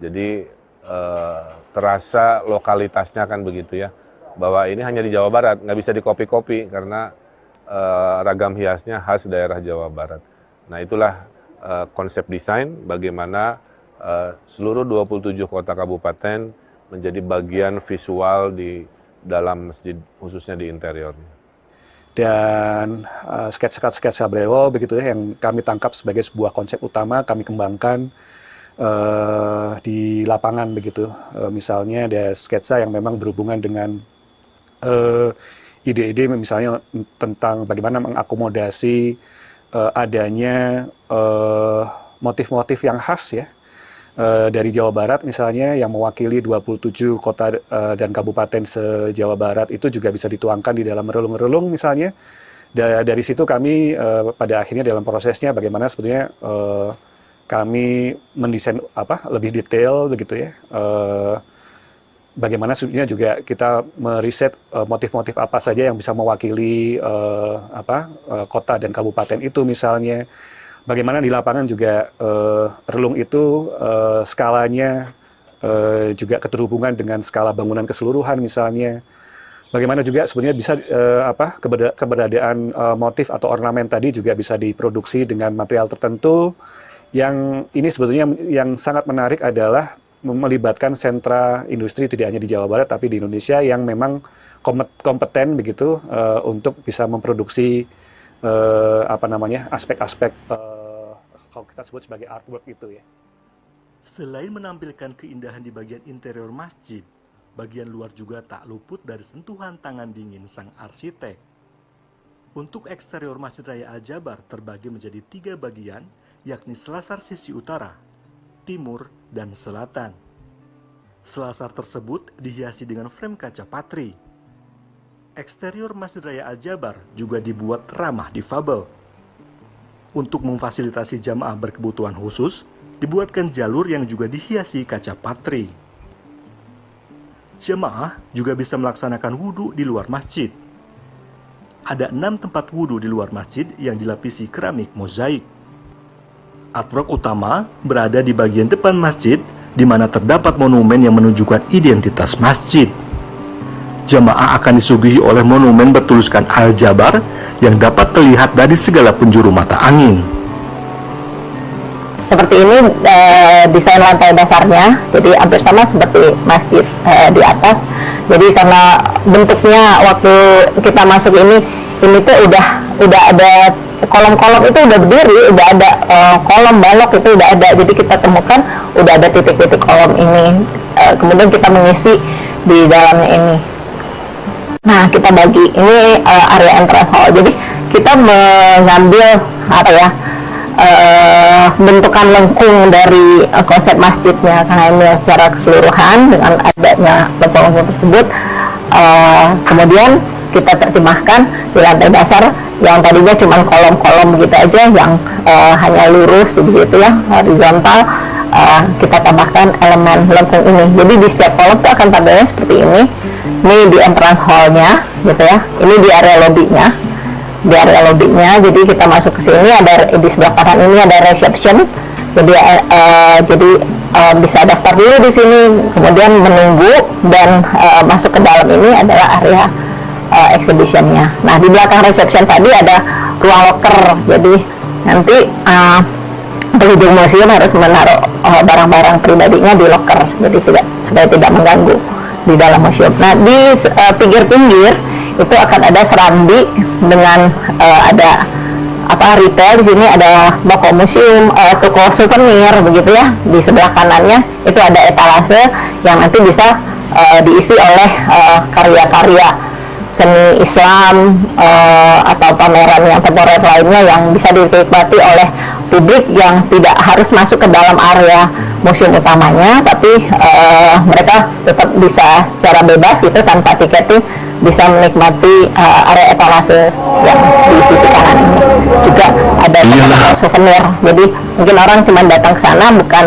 Speaker 22: Jadi terasa lokalitasnya kan begitu ya, bahwa ini hanya di Jawa Barat, nggak bisa dikopi-kopi karena ragam hiasnya khas daerah Jawa Barat. Nah itulah konsep desain bagaimana seluruh 27 kota kabupaten menjadi bagian visual di dalam masjid, khususnya di interiornya.
Speaker 9: Dan sketsa beliau begitu ya yang kami tangkap sebagai sebuah konsep utama kami kembangkan di lapangan begitu. Misalnya ada sketsa yang memang berhubungan dengan ide-ide misalnya tentang bagaimana mengakomodasi adanya motif-motif yang khas ya dari Jawa Barat misalnya yang mewakili 27 kota dan kabupaten se-Jawa Barat itu juga bisa dituangkan di dalam relung-relung misalnya. Dari situ kami pada akhirnya dalam prosesnya bagaimana sebetulnya kami mendesain lebih detail begitu ya. Bagaimana sebetulnya juga kita meriset motif-motif apa saja yang bisa mewakili kota dan kabupaten itu misalnya. Bagaimana di lapangan juga relung itu skalanya juga keterhubungan dengan skala bangunan keseluruhan misalnya. Bagaimana juga sebenarnya bisa keberadaan motif atau ornamen tadi juga bisa diproduksi dengan material tertentu. Yang ini sebetulnya yang sangat menarik adalah melibatkan sentra industri tidak hanya di Jawa Barat tapi di Indonesia yang memang kompeten begitu untuk bisa memproduksi aspek-aspek kalau kita sebut sebagai artwork itu ya.
Speaker 21: Selain menampilkan keindahan di bagian interior masjid, bagian luar juga tak luput dari sentuhan tangan dingin sang arsitek. Untuk eksterior Masjid Raya Al-Jabar terbagi menjadi 3 bagian, yakni selasar sisi utara, timur, dan selatan. Selasar tersebut dihiasi dengan frame kaca patri. Eksterior Masjid Raya Al-Jabar juga dibuat ramah difabel. Untuk memfasilitasi jamaah berkebutuhan khusus, dibuatkan jalur yang juga dihiasi kaca patri. Jamaah juga bisa melaksanakan wudhu di luar masjid. Ada 6 tempat wudhu di luar masjid yang dilapisi keramik mozaik. Artwork utama berada di bagian depan masjid di mana terdapat monumen yang menunjukkan identitas masjid. Jamaah akan disuguhi oleh monumen bertuliskan Al-Jabar yang dapat terlihat dari segala penjuru mata angin.
Speaker 2: Seperti ini desain lantai dasarnya, jadi hampir sama seperti masjid di atas. Jadi karena bentuknya waktu kita masuk ini tuh udah ada kolom-kolom, itu udah berdiri, udah ada kolom balok itu udah ada. Jadi kita temukan udah ada titik-titik kolom ini. Kemudian kita mengisi di dalamnya ini. Nah, kita bagi ini area entrance hall. Jadi kita mengambil bentukan lengkung dari konsep masjidnya, karena ini secara keseluruhan dengan adanya lengkung tersebut. Kemudian kita terjemahkan di lantai dasar yang tadinya cuma kolom-kolom begitu aja, yang hanya lurus begitu ya, horizontal, kita tambahkan elemen lengkung ini. Jadi di setiap kolom itu akan tampilnya seperti ini. Ini di entrance hall-nya gitu ya. Ini di area lobby-nya. Di area lobby-nya, jadi kita masuk ke sini, ada di sebelah kanan ini ada reception. Jadi bisa daftar dulu di sini, kemudian menunggu, dan masuk ke dalam ini adalah area exhibition-nya. Nah, di belakang reception tadi ada ruang locker. Jadi nanti pengunjung museum harus menaruh barang-barang pribadinya di locker, jadi supaya tidak mengganggu di dalam museum. Nah, di pinggir-pinggir itu akan ada serambi dengan ada retail. Di sini ada toko museum, toko souvenir begitu ya. Di sebelah kanannya itu ada etalase yang nanti bisa diisi oleh karya-karya seni Islam atau pameran yang temporer lainnya yang bisa dinikmati oleh publik yang tidak harus masuk ke dalam area museum utamanya, tapi mereka tetap bisa secara bebas gitu tanpa tiketing bisa menikmati area etalase yang di sisi kanan ini. Juga ada souvenir, jadi mungkin orang cuma datang ke sana bukan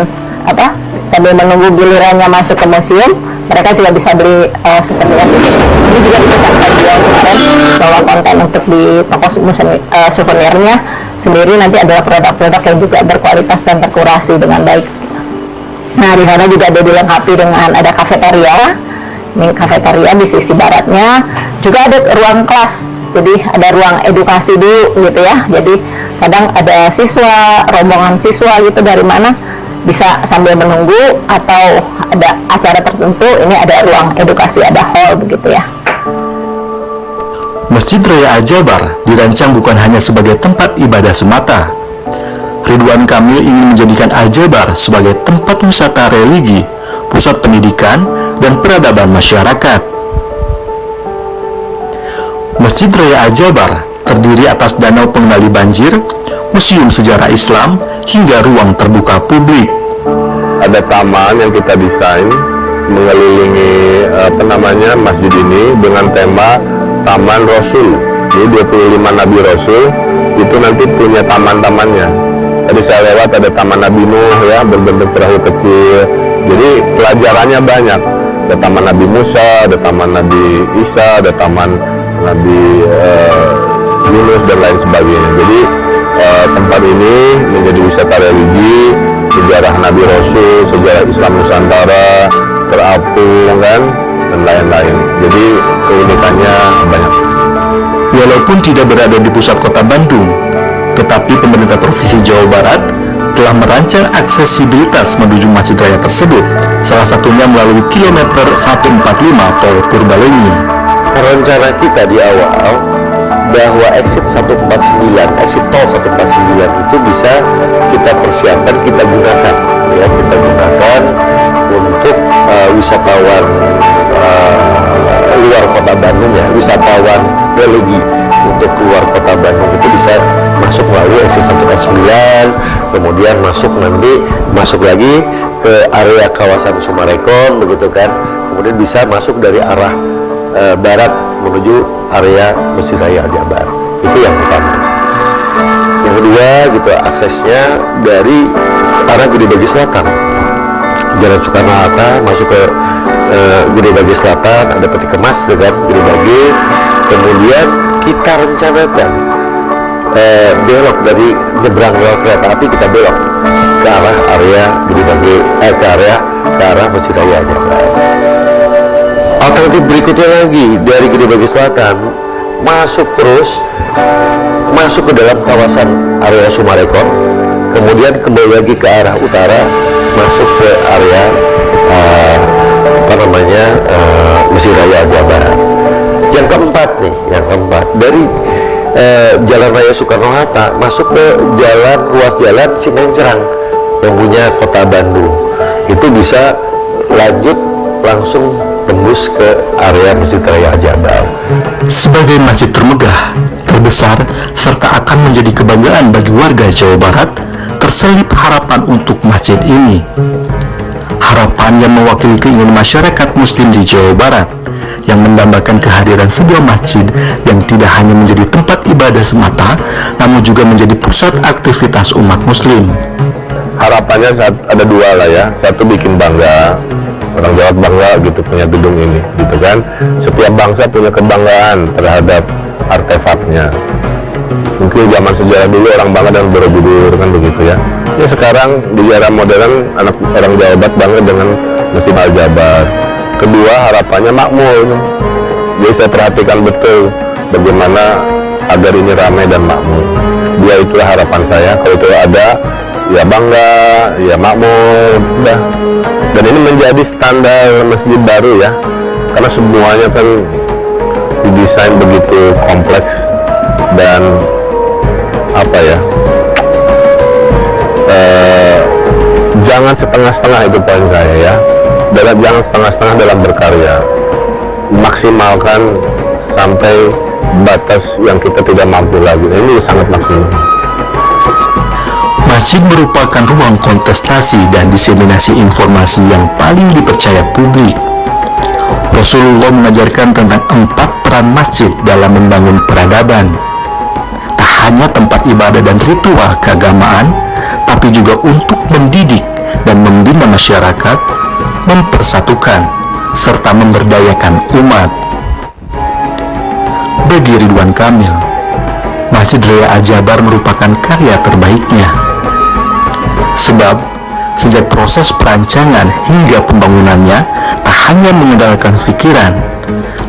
Speaker 2: sambil menunggu gilirannya masuk ke museum, mereka juga bisa beli souvenir. Ini juga dipesankan dia kemarin bahwa konten untuk di toko souvenirnya sendiri nanti adalah produk-produk yang juga berkualitas dan terkurasi dengan baik. Nah, di sana juga ada dilengkapi dengan ada kafeteria. Ini kafeteria di sisi baratnya, juga ada ruang kelas, jadi ada ruang edukasi dulu gitu ya. Jadi kadang ada siswa, rombongan siswa gitu dari mana, bisa sambil menunggu atau ada acara tertentu, ini ada ruang edukasi, ada hall begitu ya.
Speaker 21: Masjid Raya Al-Jabar dirancang bukan hanya sebagai tempat ibadah semata. Ridwan Kamil ingin menjadikan Al-Jabar sebagai tempat wisata religi, pusat pendidikan, dan peradaban masyarakat. Masjid Raya Al-Jabar terdiri atas danau pengendali banjir, museum sejarah Islam, hingga ruang terbuka publik.
Speaker 22: Ada taman yang kita desain mengelilingi masjid ini dengan tema Taman Rasul. Jadi 25 Nabi Rasul itu nanti punya taman-tamannya. Tadi saya lewat ada Taman Nabi Nuh ya, berbentuk perahu kecil. Jadi pelajarannya banyak. Ada Taman Nabi Musa, ada Taman Nabi Isa, ada Taman Nabi Yunus dan lain sebagainya. Jadi tempat ini menjadi wisata religi, sejarah Nabi Rasul, sejarah Islam Nusantara, terapung kan, dan lain-lain. Jadi keunikannya banyak.
Speaker 21: Walaupun tidak berada di pusat kota Bandung, tetapi pemerintah Provinsi Jawa Barat telah merancang aksesibilitas menuju Masjid Raya tersebut, salah satunya melalui kilometer 145 tol Purbalenyi.
Speaker 23: Rencana kita di awal bahwa exit 149, exit tol 149 itu bisa kita persiapkan, kita gunakan ya, kita gunakan untuk wisatawan luar kota Bandung ya, wisatawan religi untuk keluar kota Bandung itu bisa masuk melalui exit 149, kemudian masuk lagi ke area kawasan Sumarekon begitu kan, kemudian bisa masuk dari arah barat menuju area Masjid Raya Al-Jabar. Itu yang pertama. Yang kedua gitu, aksesnya dari arah Gede Bage Selatan, Jalan Soekarno-Hatta masuk ke Gede Bage Selatan, ada peti kemas dengan Gede Bage. Kemudian kita rencanakan belok dari nyebrang rel kereta api, kita belok ke arah area ke arah Masjid Raya Jabar. Alternatif berikutnya lagi dari Gede Bage Selatan masuk ke dalam kawasan area Sumarekon, kemudian kembali lagi ke arah utara masuk ke area Masjid Raya Jabar. Yang keempat dari Jalan Raya Soekarno-Hatta masuk ke ruas jalan Cimencerang yang punya Kota Bandung. Itu bisa lanjut langsung tembus ke area Masjid Raya Jabar.
Speaker 21: Sebagai masjid termegah, terbesar, serta akan menjadi kebanggaan bagi warga Jawa Barat, terselip harapan untuk masjid ini. Harapan yang mewakili keinginan masyarakat muslim di Jawa Barat, yang mendambakan kehadiran sebuah masjid yang tidak hanya menjadi tempat ibadah semata, namun juga menjadi pusat aktivitas umat muslim.
Speaker 22: Harapannya ada dua lah ya, satu bikin bangga, orang Jawa bangga gitu punya gedung ini, gitu kan. Setiap bangsa punya kebanggaan terhadap artefaknya. Mungkin zaman sejarah dulu orang bangga dengan Borobudur kan begitu ya. Ya sekarang di era modern orang Jawa Barat bangga dengan Masjid Al-Jabar. Kedua, harapannya makmur. Jadi saya perhatikan betul bagaimana agar ini ramai dan makmur. Dia itulah harapan saya. Kalau itu ada, ya bangga, ya makmur, udah. Dan ini menjadi standar masjid baru ya, karena semuanya kan didesain begitu kompleks dan jangan setengah-setengah, itu poin saya ya. Jangan setengah-setengah dalam berkarya, maksimalkan sampai batas yang kita tidak mampu lagi. Ini sangat maksimal.
Speaker 21: Masjid merupakan ruang kontestasi dan diseminasi informasi yang paling dipercaya publik. Rasulullah mengajarkan tentang 4 peran masjid dalam membangun peradaban. Tak hanya tempat ibadah dan ritual keagamaan, tapi juga untuk mendidik dan membina masyarakat, mempersatukan, serta memberdayakan umat. Bagi Ridwan Kamil, Masjid Raya Al-Jabar merupakan karya terbaiknya. Sebab, sejak proses perancangan hingga pembangunannya, tak hanya mengandalkan pikiran,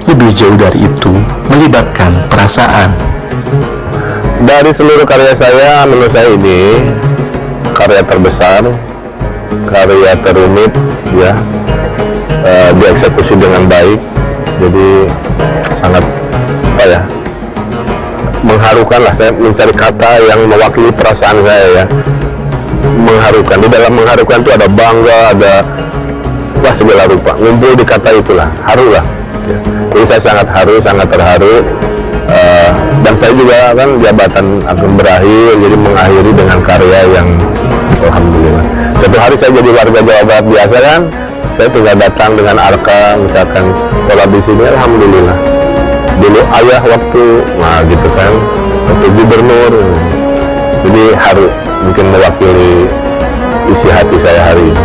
Speaker 21: lebih jauh dari itu, melibatkan perasaan.
Speaker 22: Dari seluruh karya saya, menurut saya ini karya terbesar, karya terumit, ya, dieksekusi dengan baik, jadi sangat mengharukan lah. Saya mencari kata yang mewakili perasaan saya ya, mengharukan. Di dalam mengharukan itu ada bangga, ada segala rupa, ngumpul di kata itulah, haru lah. Ya. Jadi saya sangat haru, sangat terharu. Dan saya juga kan jabatan akan berakhir, jadi mengakhiri dengan karya yang alhamdulillah. Suatu hari saya jadi warga Jawa Barat biasa kan, saya tinggal datang dengan arka, misalkan sholat di sini, alhamdulillah. Dulu ayah waktu, gitu kan, waktu gubernur, jadi haru, mungkin mewakili isi hati saya hari ini.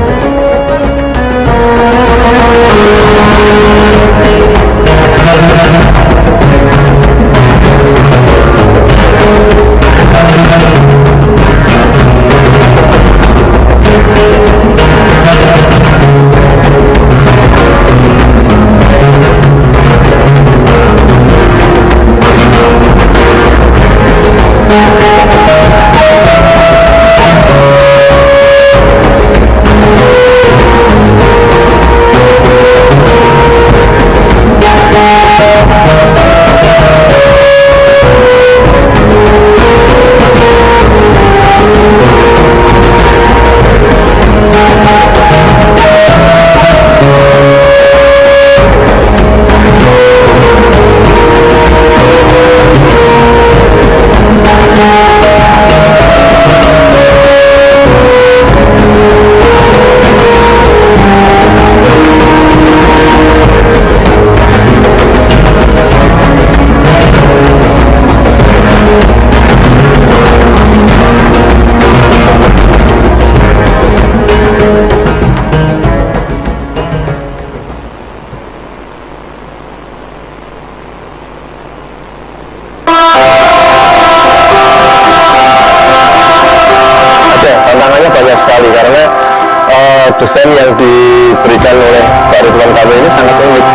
Speaker 11: ini sangat unik.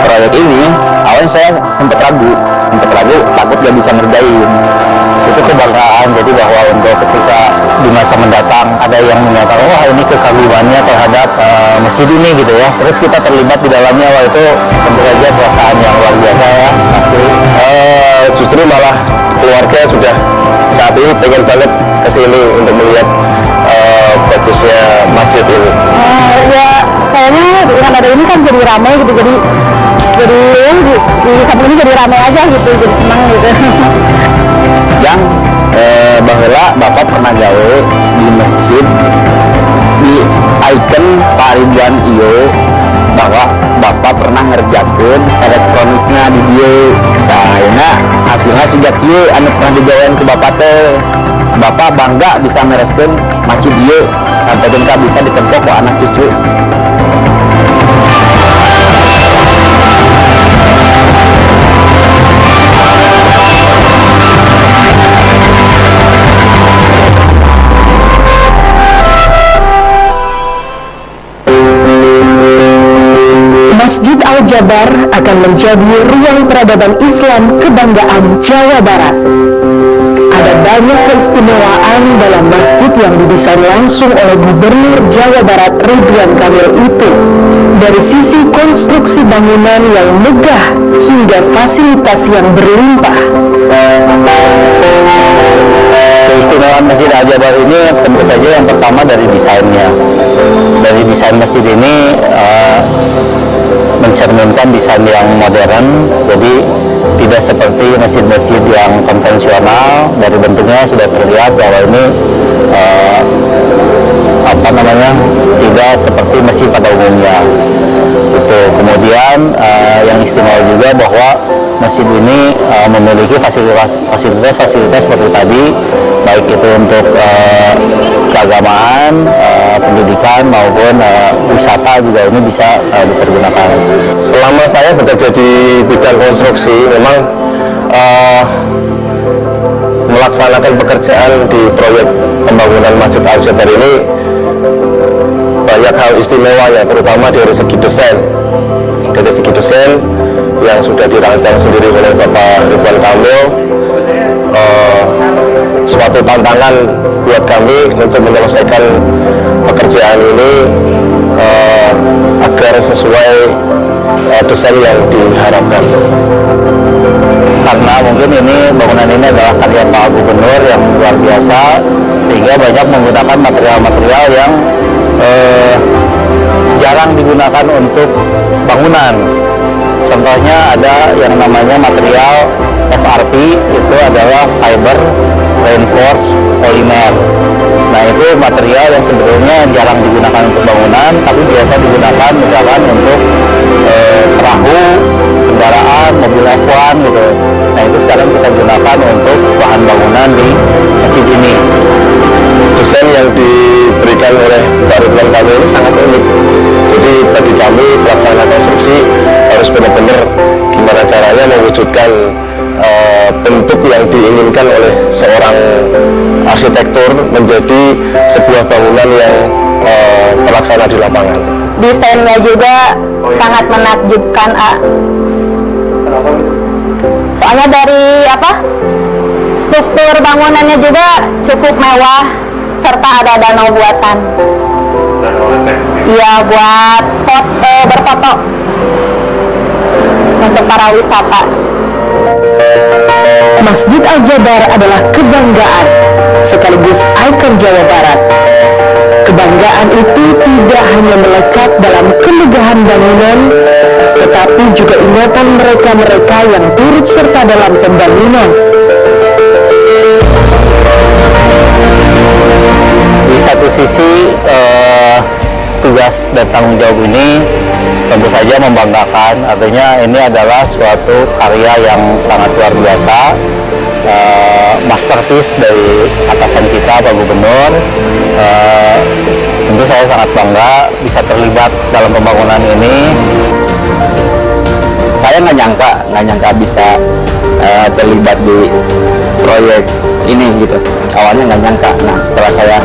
Speaker 11: Proyek ini awalnya saya sempat ragu, takut gak bisa ngerjain. Itu kebanggaan, jadi bahwa untuk ketika di masa mendatang ada yang menyatakan wah ini kekagumannya terhadap masjid ini gitu ya. Terus kita terlibat di dalamnya, wah itu tentu saja perasaan yang luar biasa ya. Justru malah keluarga sudah saat ini pengen banget kesini untuk melihat bagusnya masjid ini.
Speaker 2: Ya kayaknya dengan ada ini kan jadi ramai gitu, jadi di samping ini jadi ramai aja gitu, jadi senang gitu.
Speaker 11: Yang bahwa Bapak pernah gawe di masjid di ikon Pak Ridwan iyo bahwa Bapak pernah ngerjakan elektroniknya di dia. Nah, ini hasilnya sejak dia anu pernah digawain ke Bapak teh. Bapak bangga bisa mereskan masjid dia sampai juga bisa ditempuh ke anak cucu.
Speaker 16: Masjid Al-Jabar akan menjadi ruang peradaban Islam kebanggaan Jawa Barat. Ada banyak keistimewaan dalam masjid yang didesain langsung oleh Gubernur Jawa Barat Ridwan Kamil itu. Dari sisi konstruksi bangunan yang megah hingga fasilitas yang berlimpah.
Speaker 11: Keistimewaan Masjid Al-Jabar ini tentu saja yang pertama dari desainnya. Dari desain masjid ini mencerminkan desain yang modern, jadi tidak seperti masjid-masjid yang konvensional. Dari bentuknya sudah terlihat bahwa ini tidak seperti masjid pada umumnya. Itu kemudian yang istimewa juga bahwa masjid ini memiliki fasilitas seperti tadi, baik itu untuk keagamaan, pendidikan maupun wisata juga ini bisa dipergunakan. Selama saya bekerja di bidang konstruksi, memang melaksanakan pekerjaan di proyek pembangunan Masjid Al-Jabar ini banyak hal istimewanya, terutama dari segi desain. Dari segi desain yang sudah dirancang sendiri oleh Bapak Ridwan Kamil, suatu tantangan buat kami untuk menyelesaikan pekerjaan ini agar sesuai desain yang diharapkan. Karena mungkin bangunan ini adalah karya Pak Gubernur yang luar biasa, sehingga banyak menggunakan material-material yang jarang digunakan untuk bangunan. Contohnya ada yang namanya material FRP, itu adalah fiber reinforced polymer. Nah, itu material yang sebetulnya jarang digunakan untuk bangunan, tapi biasa digunakan misalkan untuk perahu, kendaraan, mobil F1 gitu. Nah, itu sekarang kita gunakan untuk bahan bangunan di masjid ini. Desain yang diberikan oleh Pak Ridwan Kamil ini sangat unik. Jadi bagi kami pelaksana konstruksi harus benar-benar gimana caranya mewujudkan bentuk yang diinginkan oleh seorang arsitektur menjadi sebuah bangunan yang terlaksana di lapangan.
Speaker 2: Desainnya juga sangat menakjubkan, soalnya dari struktur bangunannya juga cukup mewah, serta ada danau buatan. Iya, buat spot berfoto untuk para wisata.
Speaker 16: Masjid Al-Jabar adalah kebanggaan sekaligus ikon Jawa Barat. Kebanggaan itu tidak hanya melekat dalam kemegahan bangunan, tetapi juga ingatan mereka-mereka yang turut serta dalam pembangunan.
Speaker 11: Di satu sisi tugas dan tanggung jawab ini tentu saja membanggakan, artinya ini adalah suatu karya yang sangat luar biasa, masterpiece dari atasan kita Pak Gubernur. Tentu saya sangat bangga bisa terlibat dalam pembangunan ini. Saya nggak nyangka bisa terlibat di proyek ini gitu. Awalnya nggak nyangka. Nah, setelah saya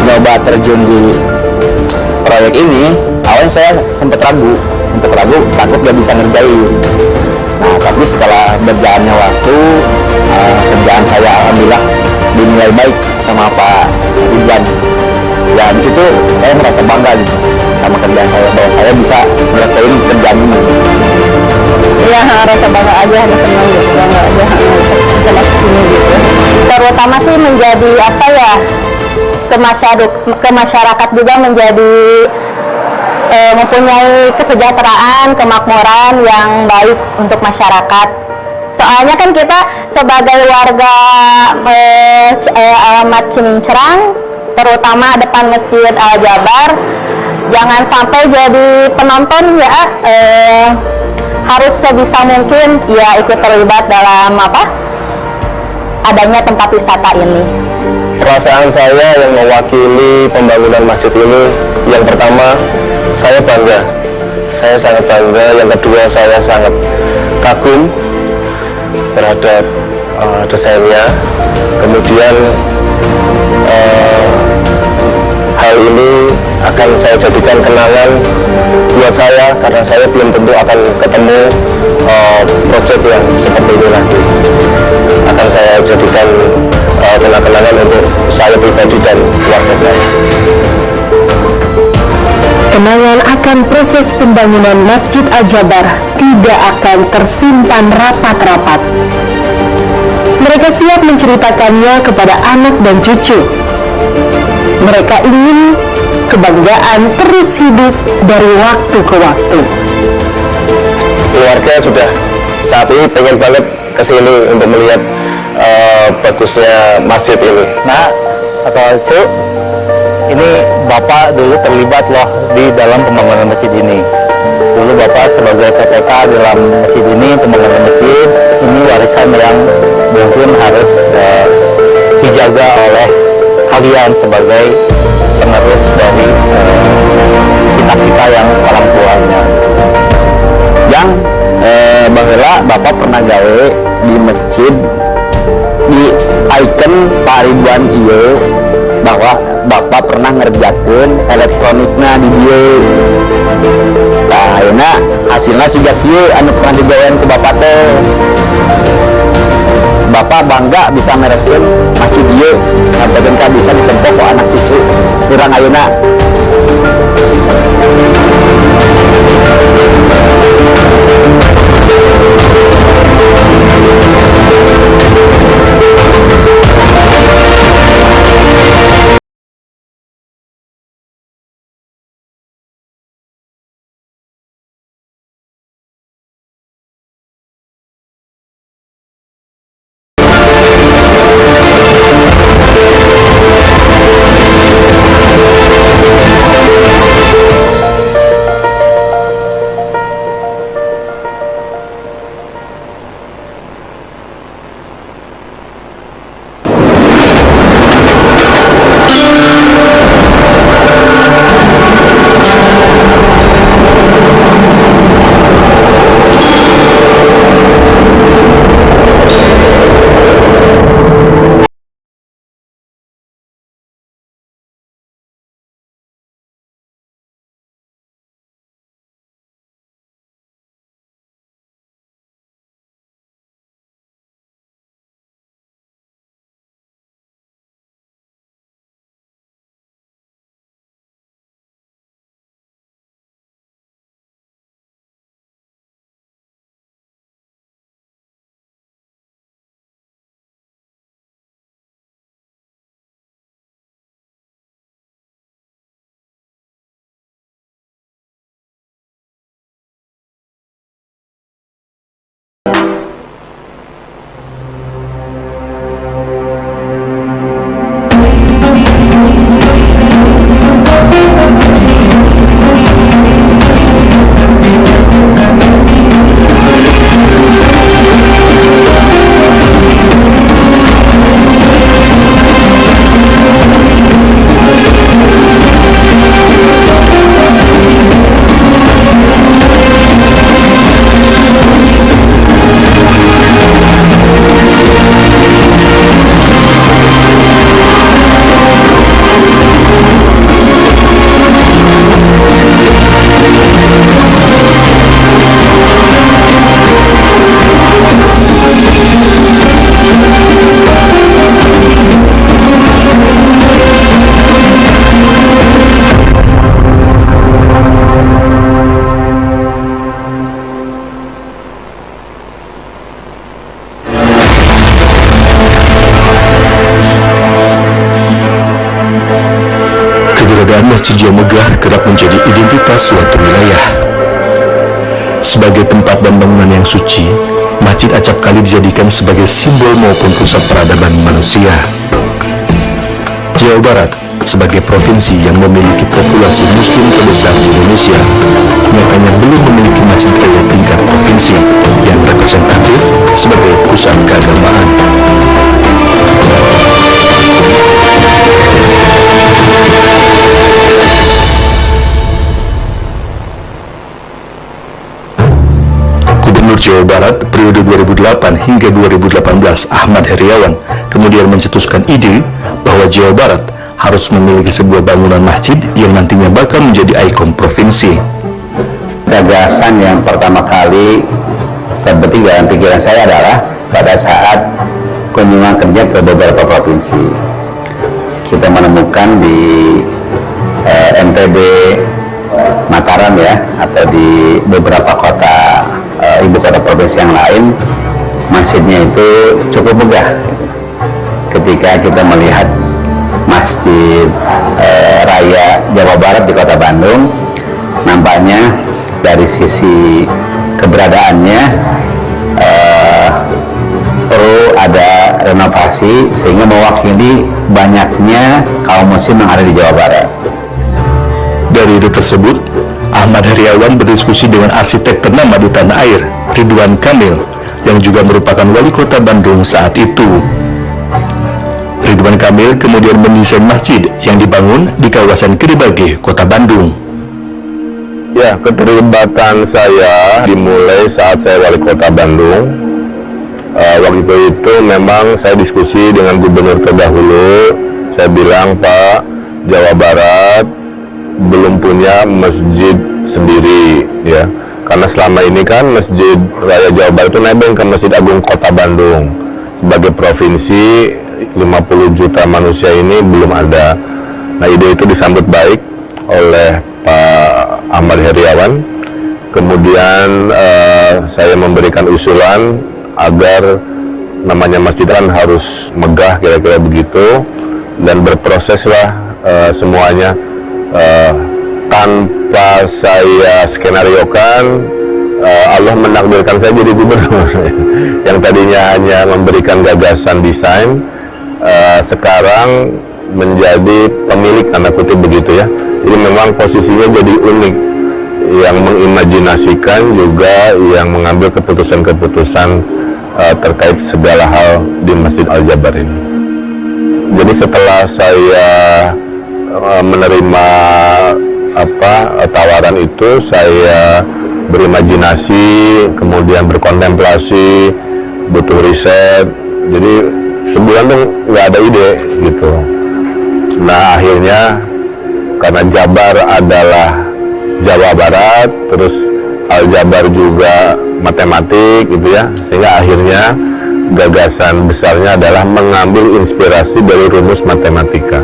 Speaker 11: nyoba terjun di proyek ini, awalnya saya sempat ragu untuk ragu, takut gak bisa ngerjain. Nah, tapi setelah berjalannya waktu, kerjaan saya alhamdulillah dinilai baik sama Pak Ridwan. Ya di situ saya merasa bangga gitu sama kerjaan saya, bahwa saya bisa ngerasain kerjaan ini.
Speaker 2: Iya, rasa bangga aja, senang gitu, bangga aja bisa masuk sini gitu. Terutama sih menjadi apa ya, ke masyarakat juga menjadi mempunyai kesejahteraan, kemakmuran yang baik untuk masyarakat. Soalnya kan kita sebagai warga alamat Cimingcerang, terutama depan Masjid Al-Jabar, jangan sampai jadi penonton ya, harus sebisa mungkin ya ikut terlibat dalam adanya tempat wisata ini.
Speaker 11: Perasaan saya yang mewakili pembangunan masjid ini, yang pertama saya bangga, saya sangat bangga. Yang kedua saya sangat kagum terhadap desainnya. Kemudian hal ini akan saya jadikan kenangan buat saya, karena saya belum tentu akan ketemu proyek yang seperti ini lagi. Akan saya jadikan kenangan untuk saya pribadi dan keluarga saya.
Speaker 16: Kenangan akan proses pembangunan Masjid Al-Jabar tidak akan tersimpan rapat-rapat. Mereka siap menceritakannya kepada anak dan cucu. Mereka ingin kebanggaan terus hidup dari waktu ke waktu.
Speaker 11: Keluarga sudah saat ini pengen banget kesini untuk melihat bagusnya masjid ini. Nah, atau Cuk, ini Bapak dulu terlibat loh di dalam pembangunan masjid ini. Dulu Bapak sebagai PPK dalam masjid ini, pembangunan masjid ini warisan yang mungkin harus dijaga oleh kalian sebagai penerus dari kita yang orang tuanya. Yang bahwa Bapak pernah gawe di masjid di ikon Pak Ridwan iyo, bahwa Bapak pernah ngerjakan elektroniknya di dia. Nah, ayeuna hasilnya siga kieu anu pernah digawean ke Bapak teh. Bapak bangga bisa mereskeun masjid ieu, ngantekeun ka bisa ditempuh ku anak cucu urang ayeuna.
Speaker 21: Masjid yang megah kerap menjadi identitas suatu wilayah. Sebagai tempat dan bangunan yang suci, Masjid Acapkali dijadikan sebagai simbol maupun pusat peradaban manusia. Jawa Barat sebagai provinsi yang memiliki populasi muslim terbesar di Indonesia, nyatanya belum memiliki masjid raya tingkat provinsi yang representatif sebagai pusat keagamaan. Gubernur Jawa Barat periode 2008 hingga 2018 Ahmad Heriawan kemudian mencetuskan ide bahwa Jawa Barat harus memiliki sebuah bangunan masjid yang nantinya bakal menjadi ikon provinsi.
Speaker 1: Gagasan yang pertama kali terbetik dalam pikiran saya adalah pada saat kunjungan kerja ke beberapa provinsi. Kita menemukan di NTB, Mataram ya, atau di beberapa kota ibu kota provinsi yang lain, masjidnya itu cukup megah. Ketika kita melihat Masjid Raya Jawa Barat di Kota Bandung, nampaknya dari sisi keberadaannya perlu ada renovasi sehingga mewakili banyaknya kaum muslim yang ada di Jawa Barat.
Speaker 21: Dari ide tersebut, Ahmad Heriawan berdiskusi dengan arsitek ternama di tanah air, Ridwan Kamil, yang juga merupakan wali kota Bandung saat itu. Ridwan Kamil kemudian mendesain masjid yang dibangun di kawasan Kedebage, Kota Bandung.
Speaker 22: Ya, keterlibatan saya dimulai saat saya wali kota Bandung. Waktu itu memang saya diskusi dengan gubernur terdahulu. Saya bilang, Pak, Jawa Barat belum punya masjid sendiri, ya. Karena selama ini kan Masjid Raya Jawa Barat itu nebeng ke Masjid Agung Kota Bandung. Sebagai provinsi 50 juta manusia ini belum ada. Nah, ide itu disambut baik oleh Pak Ahmad Heriawan. Kemudian saya memberikan usulan agar namanya masjid kan harus megah, kira-kira begitu, dan berproseslah semuanya tanpa saya skenariokan. Allah menakdirkan saya jadi gubernur yang tadinya hanya memberikan gagasan desain, sekarang menjadi pemilik, tanda kutip begitu ya. Jadi memang posisinya jadi unik, yang mengimajinasikan juga yang mengambil keputusan-keputusan terkait segala hal di Masjid Al-Jabar ini. Jadi setelah saya menerima tawaran itu, saya berimajinasi, kemudian berkontemplasi, butuh riset. Jadi sebulan tuh nggak ada ide gitu. Nah, akhirnya karena Jabar adalah Jawa Barat, terus Al-Jabar juga matematik gitu ya, sehingga akhirnya gagasan besarnya adalah mengambil inspirasi dari rumus matematika.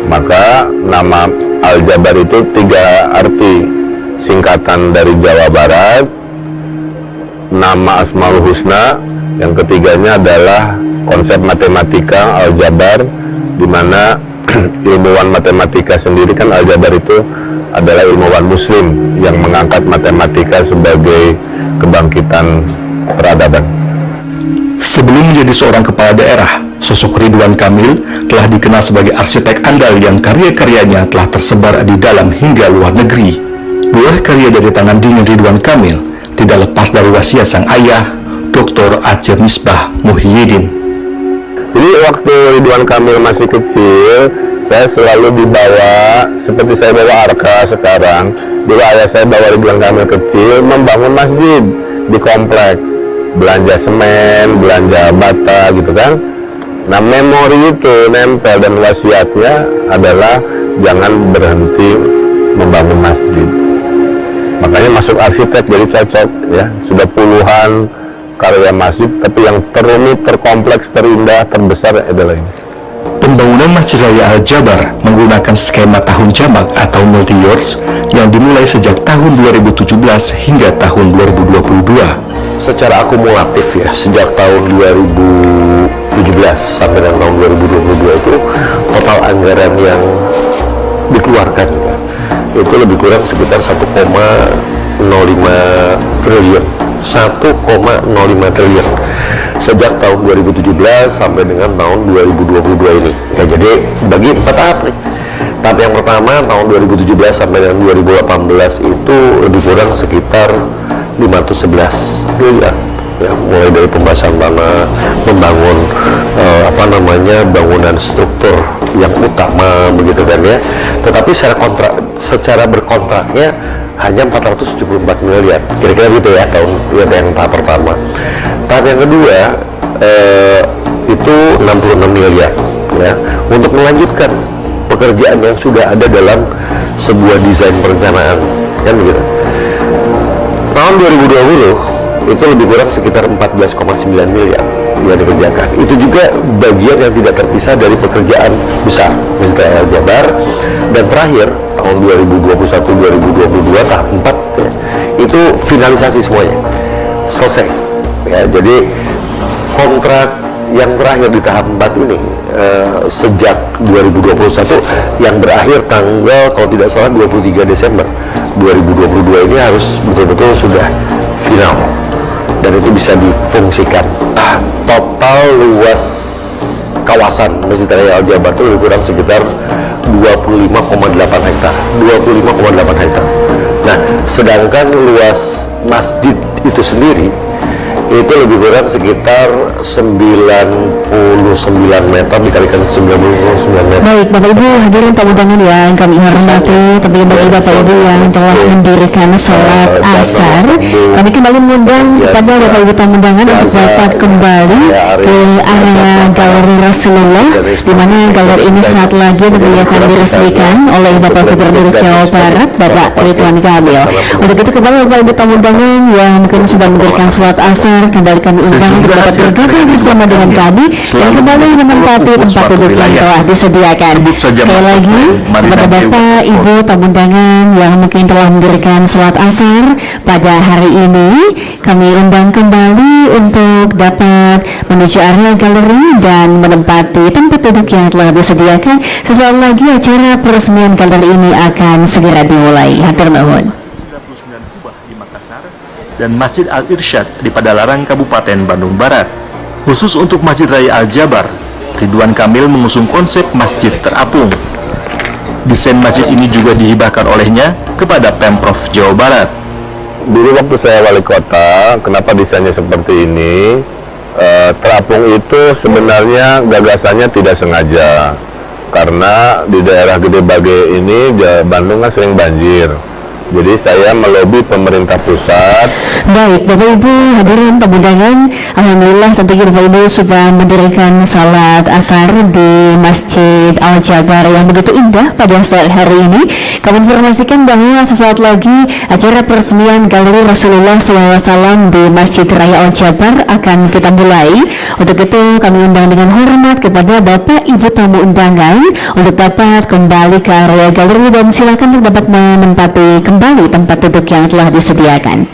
Speaker 22: Maka nama Al-Jabar itu 3 arti, singkatan dari Jawa Barat, nama Asmaul Husna, yang ketiganya adalah konsep matematika Al-Jabar, di mana ilmuwan matematika sendiri kan Al-Jabar itu adalah ilmuwan muslim yang mengangkat matematika sebagai kebangkitan peradaban.
Speaker 21: Sebelum menjadi seorang kepala daerah, sosok Ridwan Kamil telah dikenal sebagai arsitek andal yang karya-karyanya telah tersebar di dalam hingga luar negeri. Buah karya dari tangan dingin Ridwan Kamil tidak lepas dari wasiat sang ayah, Dr. Aceh Misbah Muhyiddin.
Speaker 22: Jadi waktu Ridwan Kamil masih kecil, saya selalu dibawa, seperti saya bawa Arka sekarang. Dulu ayah saya bawa Ridwan Kamil kecil membangun masjid di komplek, belanja semen, belanja bata gitu kan. Nah, memori itu nempel, dan wasiatnya adalah jangan berhenti membangun masjid. Makanya masuk arsitek jadi cocok ya. Sudah puluhan karya masjid, tapi yang terumit, terkompleks, terindah, terbesar adalah ini.
Speaker 21: Pembangunan Masjid Raya Al-Jabar menggunakan skema tahun jamak atau multi-years yang dimulai sejak tahun 2017 hingga tahun 2022.
Speaker 3: Secara akumulatif ya, sejak tahun 2017 sampai dengan tahun 2022 itu total anggaran yang dikeluarkan itu lebih kurang sekitar 1,05 triliun. 1,05 triliun sejak tahun 2017 sampai dengan tahun 2022 ini. Ya, jadi bagi 4 tahap nih. Tahap yang pertama tahun 2017 sampai dengan 2018 itu lebih kurang sekitar 511 miliar. Ya, mulai dari pembahasan tanah, membangun bangunan struktur yang utama begitu kan ya. Tetapi secara berkontraknya hanya 474 miliar. Kira-kira gitu ya tahun yang tahap pertama. Tahap yang kedua itu 66 miliar ya untuk melanjutkan pekerjaan yang sudah ada dalam sebuah desain perencanaan kan begitu. Tahun 2020 itu lebih kurang sekitar 14,9 miliar yang dikerjakan. Itu juga bagian yang tidak terpisah dari pekerjaan besar Masjid Raya Al Jabar. Dan terakhir tahun 2021-2022 tahap 4 ya, itu finalisasi semuanya selesai ya. Jadi kontrak yang terakhir di tahap 4 ini sejak 2021 yang berakhir tanggal kalau tidak salah 23 Desember 2022 ini harus betul-betul sudah final dan itu bisa difungsikan. Total luas kawasan Masjid Raya Al Jabar itu lebih kurang sekitar 25,8 hektar. 25,8 hektar. Nah, sedangkan luas masjid itu sendiri itu lebih kurang sekitar 99 meter dikalikan 99 meter.
Speaker 6: Baik, Bapak Ibu hadirin tamu undangan yang kami hormati, tapi bagi Bapak Ibu yang telah mendirikan sholat asar, kami kembali mengundang kepada Bapak Ibu tamu undangan untuk dapat kembali ke area Galeri Rasulullah, di mana galeri ini saat lagi akan diresmikan oleh Bapak Gubernur Jawa Barat, Bapak Ridwan Kamil. Untuk itu kembali Bapak Ibu tamu undangan yang mungkin sudah mendirikan sholat asar, kembali kami undang untuk dapat bergabung bersama dengan kami dan kembali menempati tempat duduk yang telah disediakan. Sekali lagi kepada Bapak Ibu tamu undangan yang mungkin telah mendirikan sholat asar pada hari ini, kami undang kembali untuk dapat menuju area galeri dan menempati tempat duduk yang telah disediakan. Sesaat lagi acara peresmian galeri ini akan segera dimulai. Hatur nuhun.
Speaker 21: Dan Masjid Al-Irsyad di Padalarang, Kabupaten Bandung Barat. Khusus untuk Masjid Raya Al Jabar, Ridwan Kamil mengusung konsep masjid terapung. Desain masjid ini juga dihibahkan olehnya kepada Pemprov Jawa Barat.
Speaker 22: Dulu waktu saya wali kota, kenapa desainnya seperti ini? Terapung itu sebenarnya gagasannya tidak sengaja. Karena di daerah Gede Bage ini, Bandung kan sering banjir. Jadi saya melobi pemerintah pusat.
Speaker 6: Baik, Bapak Ibu hadirin tamu undangan, alhamdulillah tentunya Bapak Ibu sudah mendirikan salat asar di Masjid Al Jabar yang begitu indah pada saat hari ini. Kami informasikan bahwa sesaat lagi acara peresmian Galeri Rasulullah SAW di Masjid Raya Al Jabar akan kita mulai. Untuk itu kami undang dengan hormat kepada Bapak Ibu tamu undangan untuk dapat kembali ke area galeri dan silakan untuk dapat menempati kembali tempat duduk yang telah disediakan.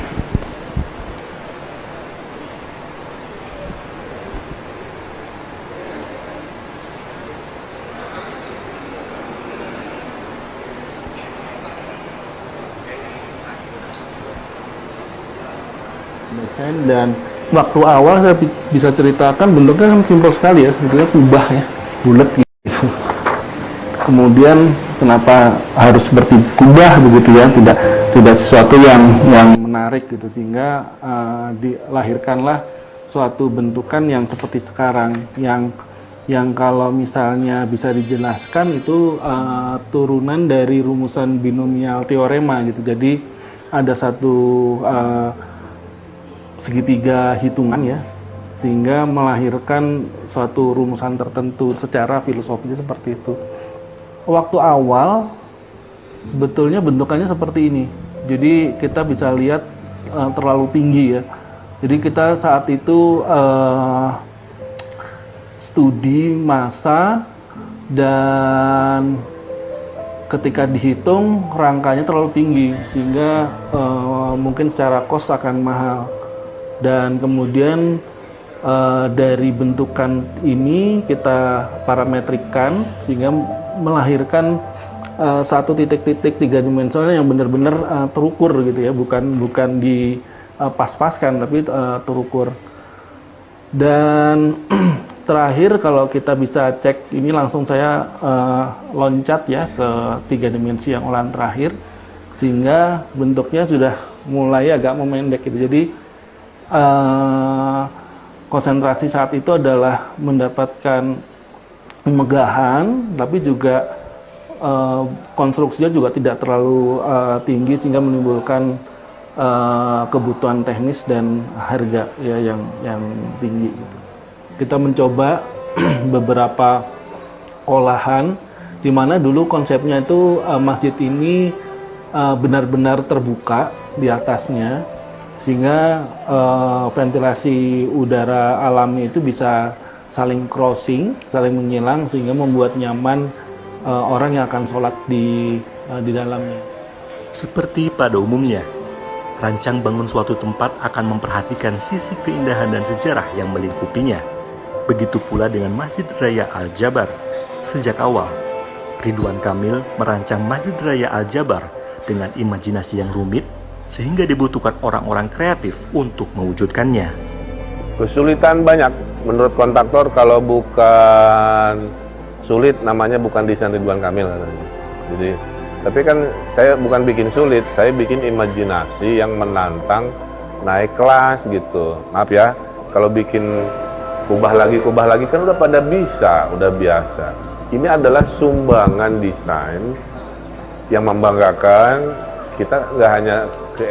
Speaker 5: Desain dan waktu awal saya bisa ceritakan bentuknya kan simpel sekali ya, sebetulnya kubah ya, bulat gitu. Kemudian kenapa harus seperti kubah begitu ya, tidak sesuatu yang menarik gitu, sehingga dilahirkanlah suatu bentukan yang seperti sekarang yang kalau misalnya bisa dijelaskan itu turunan dari rumusan binomial teorema gitu. Jadi ada satu segitiga hitungan ya, sehingga melahirkan suatu rumusan tertentu secara filosofisnya seperti itu. Waktu awal sebetulnya bentukannya seperti ini, jadi kita bisa lihat terlalu tinggi ya. Jadi kita saat itu studi massa dan ketika dihitung rangkanya terlalu tinggi sehingga mungkin secara kos akan mahal. Dan kemudian dari bentukan ini kita parametrikan sehingga melahirkan satu titik-titik tiga dimensional yang benar-benar terukur gitu ya, bukan di pas-paskan tapi terukur. Dan terakhir kalau kita bisa cek ini, langsung saya loncat ya ke tiga dimensi yang olahan terakhir, sehingga bentuknya sudah mulai agak memendek gitu. Jadi konsentrasi saat itu adalah mendapatkan pemegahan, tapi juga konstruksinya juga tidak terlalu tinggi sehingga menimbulkan kebutuhan teknis dan harga ya yang tinggi. Kita mencoba beberapa olahan di mana dulu konsepnya itu masjid ini benar-benar terbuka di atasnya, sehingga ventilasi udara alami itu bisa saling crossing, saling menyilang, sehingga membuat nyaman orang yang akan sholat di dalamnya.
Speaker 21: Seperti pada umumnya, rancang bangun suatu tempat akan memperhatikan sisi keindahan dan sejarah yang melingkupinya. Begitu pula dengan Masjid Raya Al-Jabar. Sejak awal, Ridwan Kamil merancang Masjid Raya Al-Jabar dengan imajinasi yang rumit, sehingga dibutuhkan orang-orang kreatif untuk mewujudkannya.
Speaker 22: Kesulitan banyak menurut kontraktor, kalau bukan sulit namanya bukan desain Ridwan Kamil katanya. Jadi, tapi kan saya bukan bikin sulit, saya bikin imajinasi yang menantang, naik kelas gitu. Maaf ya, kalau bikin kubah lagi kan udah pada bisa, udah biasa. Ini adalah sumbangan desain yang membanggakan. Kita nggak hanya ke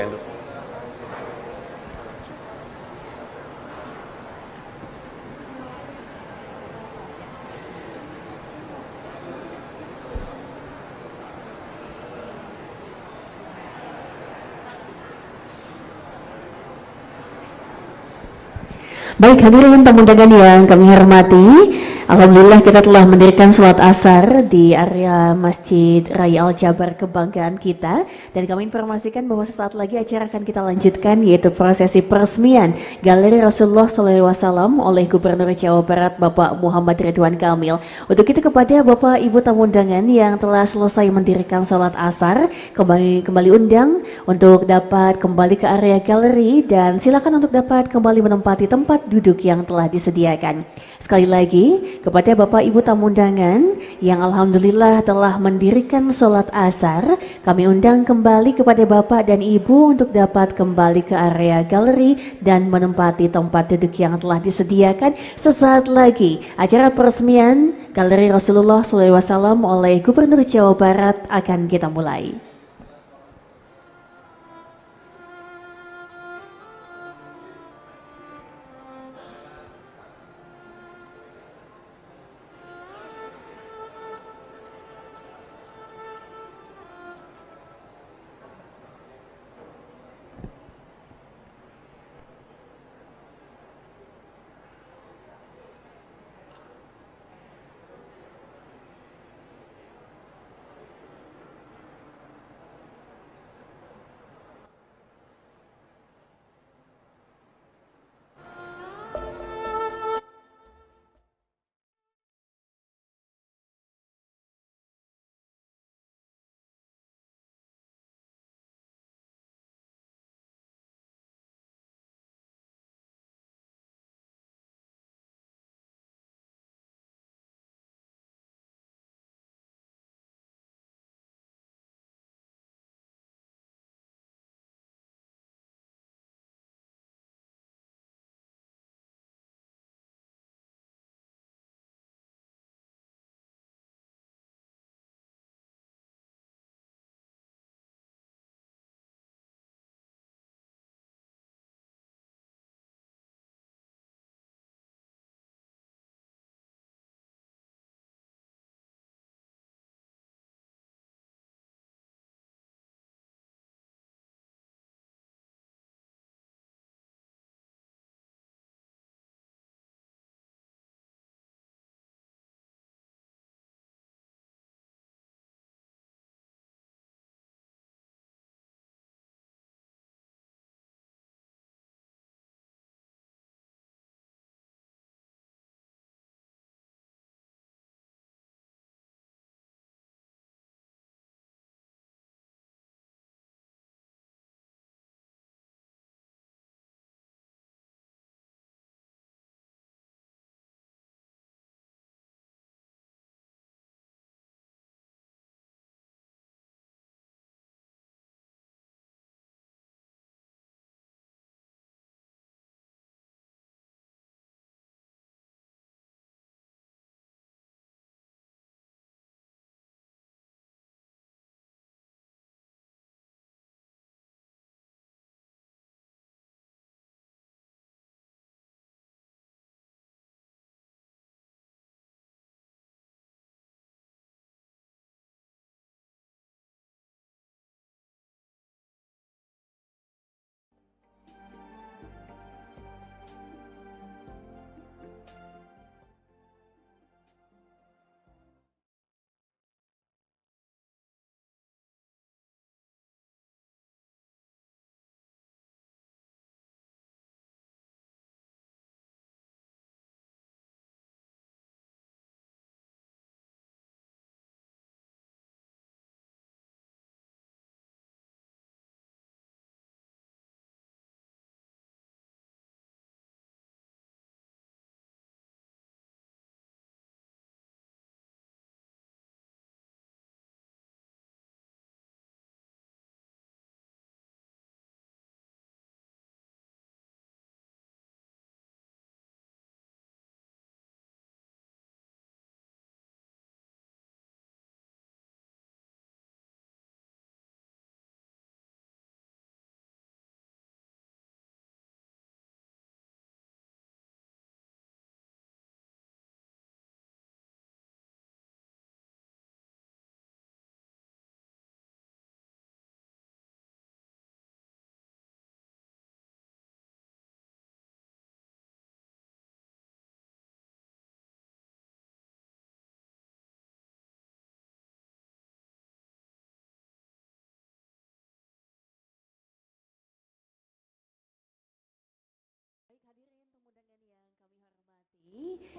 Speaker 6: Baik, hadirin tamu undangan yang kami hormati, alhamdulillah kita telah mendirikan sholat asar di area Masjid Raya Al-Jabar kebanggaan kita, dan kami informasikan bahwa sesaat lagi acara akan kita lanjutkan, yaitu prosesi peresmian Galeri Rasulullah SAW oleh Gubernur Jawa Barat Bapak Muhammad Ridwan Kamil. Untuk itu kepada Bapak Ibu tamu undangan yang telah selesai mendirikan sholat asar, kembali undang untuk dapat kembali ke area galeri, dan silakan untuk dapat kembali menempati tempat duduk yang telah disediakan. Sekali lagi kepada Bapak Ibu tamu undangan yang alhamdulillah telah mendirikan sholat asar, kami undang kembali kepada Bapak dan Ibu untuk dapat kembali ke area galeri dan menempati tempat duduk yang telah disediakan. Sesaat lagi acara peresmian Galeri Rasulullah SAW oleh Gubernur Jawa Barat akan kita mulai.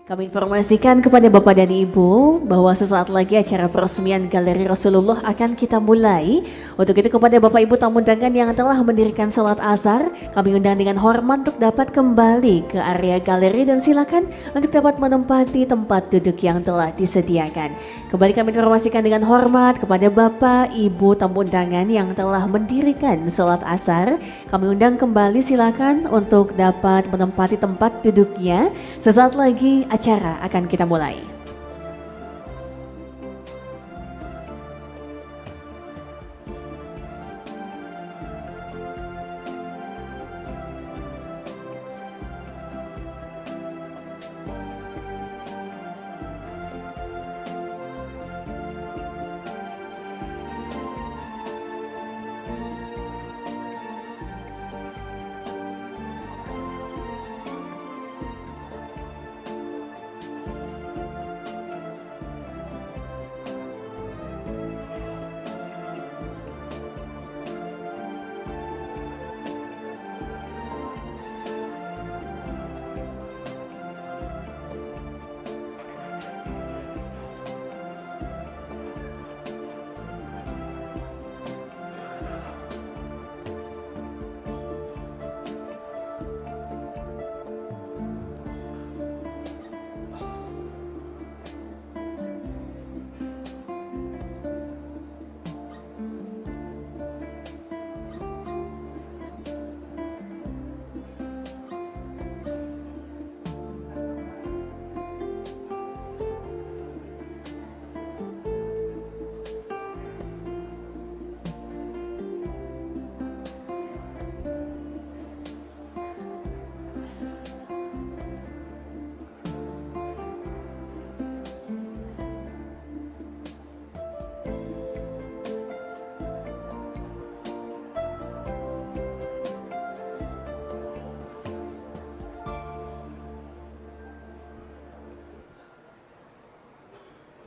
Speaker 6: Kami informasikan kepada Bapak dan Ibu bahwa sesaat lagi acara peresmian Galeri Rasulullah akan kita mulai. Untuk itu kepada Bapak Ibu tamu undangan yang telah mendirikan sholat asar, kami undang dengan hormat untuk dapat kembali ke area galeri dan silakan untuk dapat menempati tempat duduk yang telah disediakan. Kembali kami informasikan dengan hormat kepada Bapak Ibu tamu undangan yang telah mendirikan sholat asar, kami undang kembali silakan untuk dapat menempati tempat duduknya. Sesaat lagi acara akan kita mulai.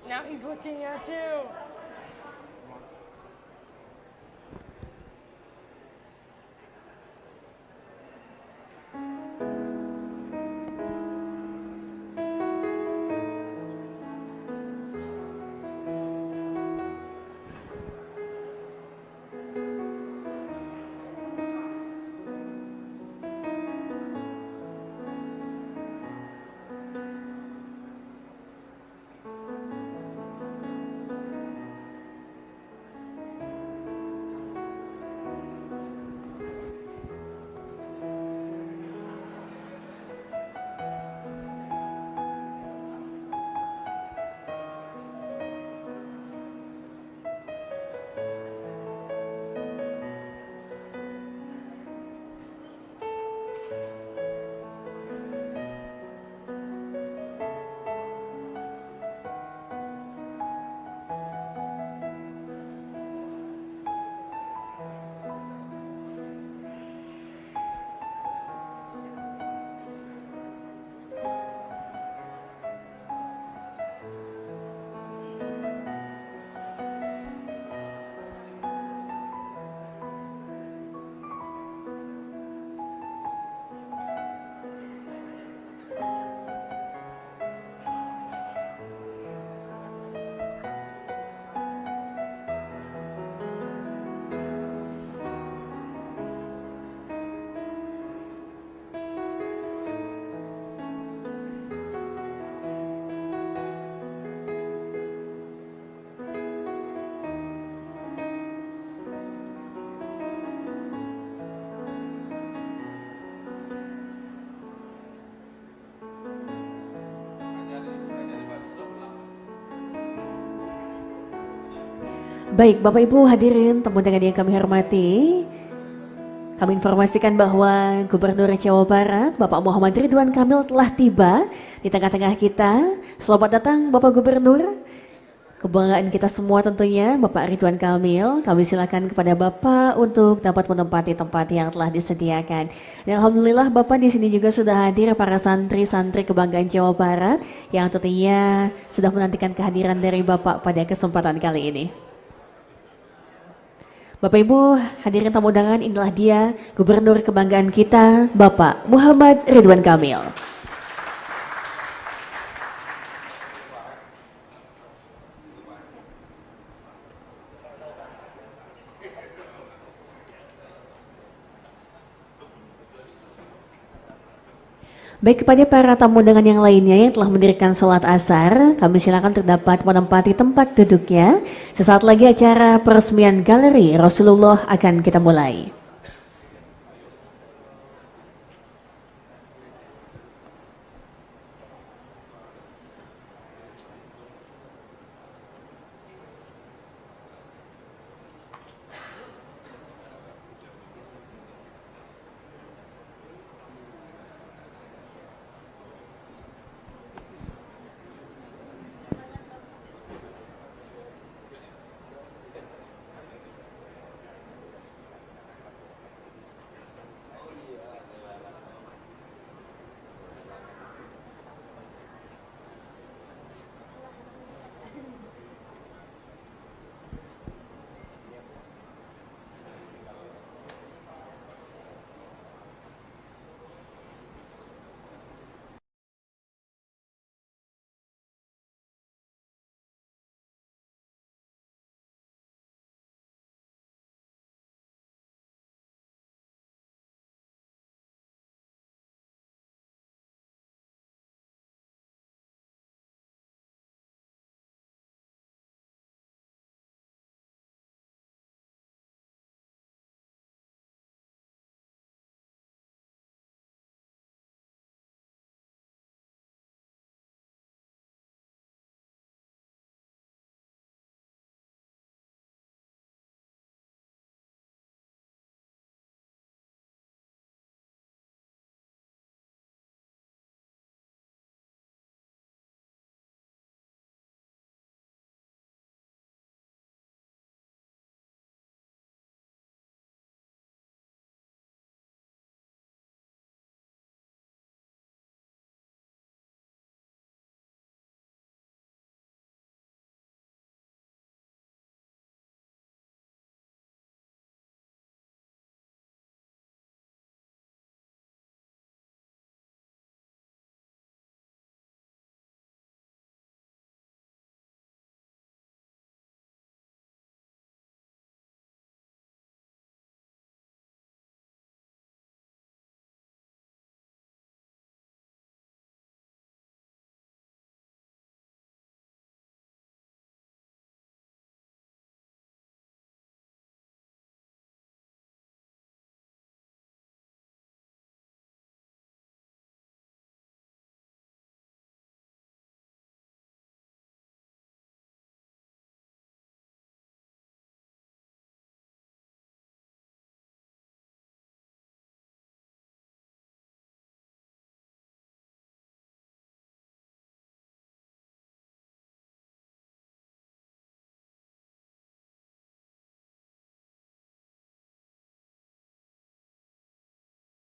Speaker 14: Now he's looking at you.
Speaker 6: Baik, Bapak Ibu hadirin tamu undangan yang kami hormati, kami informasikan bahwa Gubernur Jawa Barat Bapak Muhammad Ridwan Kamil telah tiba di tengah-tengah kita. Selamat datang Bapak Gubernur. Kebanggaan kita semua tentunya Bapak Ridwan Kamil. Kami silakan kepada Bapak untuk dapat menempati tempat yang telah disediakan. Dan alhamdulillah Bapak di sini juga sudah hadir para santri-santri kebanggaan Jawa Barat yang tentunya sudah menantikan kehadiran dari Bapak pada kesempatan kali ini. Bapak Ibu hadirin tamu undangan, inilah dia Gubernur kebanggaan kita Bapak Muhammad Ridwan Kamil. Baik, kepada para tamu undangan yang lainnya yang telah mendirikan sholat asar, kami silakan terdapat menempati tempat duduknya. Sesaat lagi acara peresmian galeri Rasulullah akan kita mulai.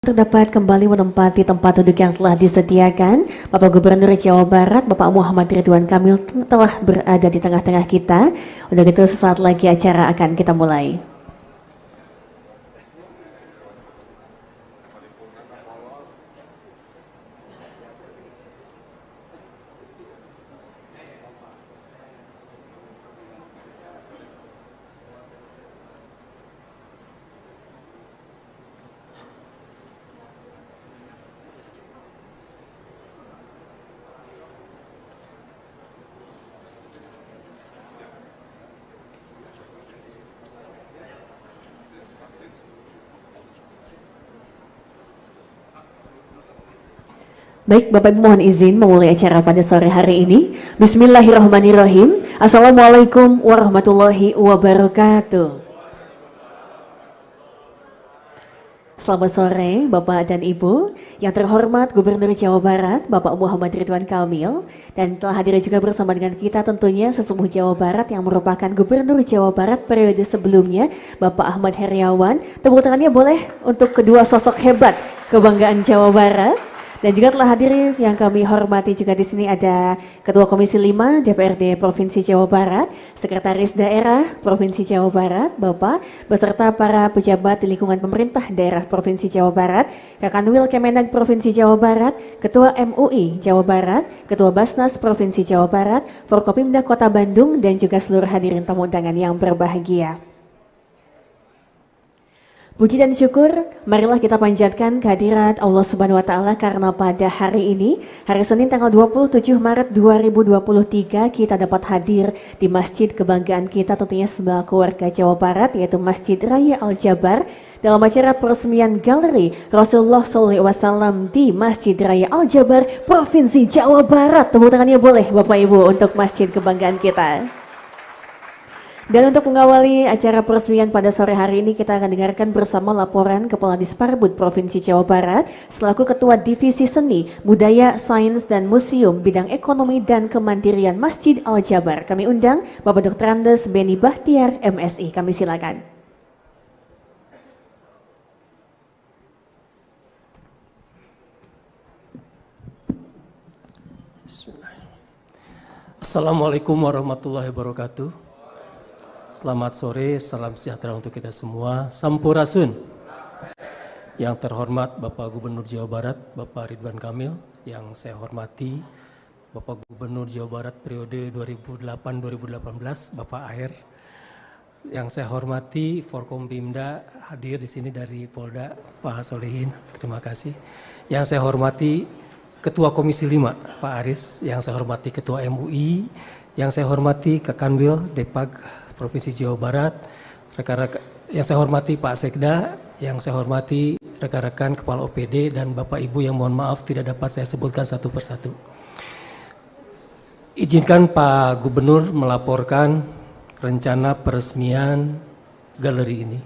Speaker 6: Terdapat kembali menempati tempat duduk yang telah disediakan. Bapak Gubernur Jawa Barat, Bapak Muhammad Ridwan Kamil telah berada di tengah-tengah kita. Untuk itu sesaat lagi acara akan kita mulai. Baik, Bapak Ibu mohon izin memulai acara pada sore hari ini. Bismillahirrahmanirrahim. Assalamualaikum warahmatullahi wabarakatuh. Selamat sore Bapak dan Ibu. Yang terhormat Gubernur Jawa Barat Bapak Muhammad Ridwan Kamil, dan telah hadir juga bersama dengan kita tentunya sesepuh Jawa Barat yang merupakan Gubernur Jawa Barat periode sebelumnya Bapak Ahmad Heriawan. Tepuk tangannya boleh untuk kedua sosok hebat kebanggaan Jawa Barat. Dan juga telah hadir yang kami hormati juga di sini ada Ketua Komisi 5 DPRD Provinsi Jawa Barat, Sekretaris Daerah Provinsi Jawa Barat, Bapak, beserta para pejabat di lingkungan pemerintah daerah Provinsi Jawa Barat, Kakanwil Kemenag Provinsi Jawa Barat, Ketua MUI Jawa Barat, Ketua Basnas Provinsi Jawa Barat, Forkopimda Kota Bandung, dan juga seluruh hadirin tamu undangan yang berbahagia. Puji dan syukur, marilah kita panjatkan kehadirat Allah Subhanahu wa taala karena pada hari ini, hari Senin tanggal 27 Maret 2023 kita dapat hadir di masjid kebanggaan kita tentunya selaku warga Jawa Barat, yaitu Masjid Raya Al-Jabar, dalam acara peresmian Galeri Rasulullah SAW di Masjid Raya Al-Jabar, Provinsi Jawa Barat. Tepuk tangannya boleh Bapak Ibu untuk masjid kebanggaan kita. Dan untuk mengawali acara peresmian pada sore hari ini, kita akan dengarkan bersama laporan Kepala Disparbud Provinsi Jawa Barat selaku Ketua Divisi Seni, Budaya, Sains, dan Museum Bidang Ekonomi dan Kemandirian Masjid Al-Jabar. Kami undang Bapak Dr. Andes Beni Bahtiar, MSI. Kami silakan.
Speaker 8: Assalamualaikum warahmatullahi wabarakatuh. Selamat sore, salam sejahtera untuk kita semua. Sampurasun. Yang terhormat Bapak Gubernur Jawa Barat, Bapak Ridwan Kamil. Yang saya hormati Bapak Gubernur Jawa Barat periode 2008-2018, Bapak Aher. Yang saya hormati Forkompimda, hadir di sini dari Polda, Pak Solehin. Terima kasih. Yang saya hormati Ketua Komisi 5, Pak Aris. Yang saya hormati Ketua MUI. Yang saya hormati Kakanwil Depag Provinsi Jawa Barat, rekan-rekan yang saya hormati Pak Sekda, yang saya hormati rekan-rekan Kepala OPD dan Bapak Ibu yang mohon maaf tidak dapat saya sebutkan satu persatu. Izinkan Pak Gubernur melaporkan rencana peresmian galeri ini.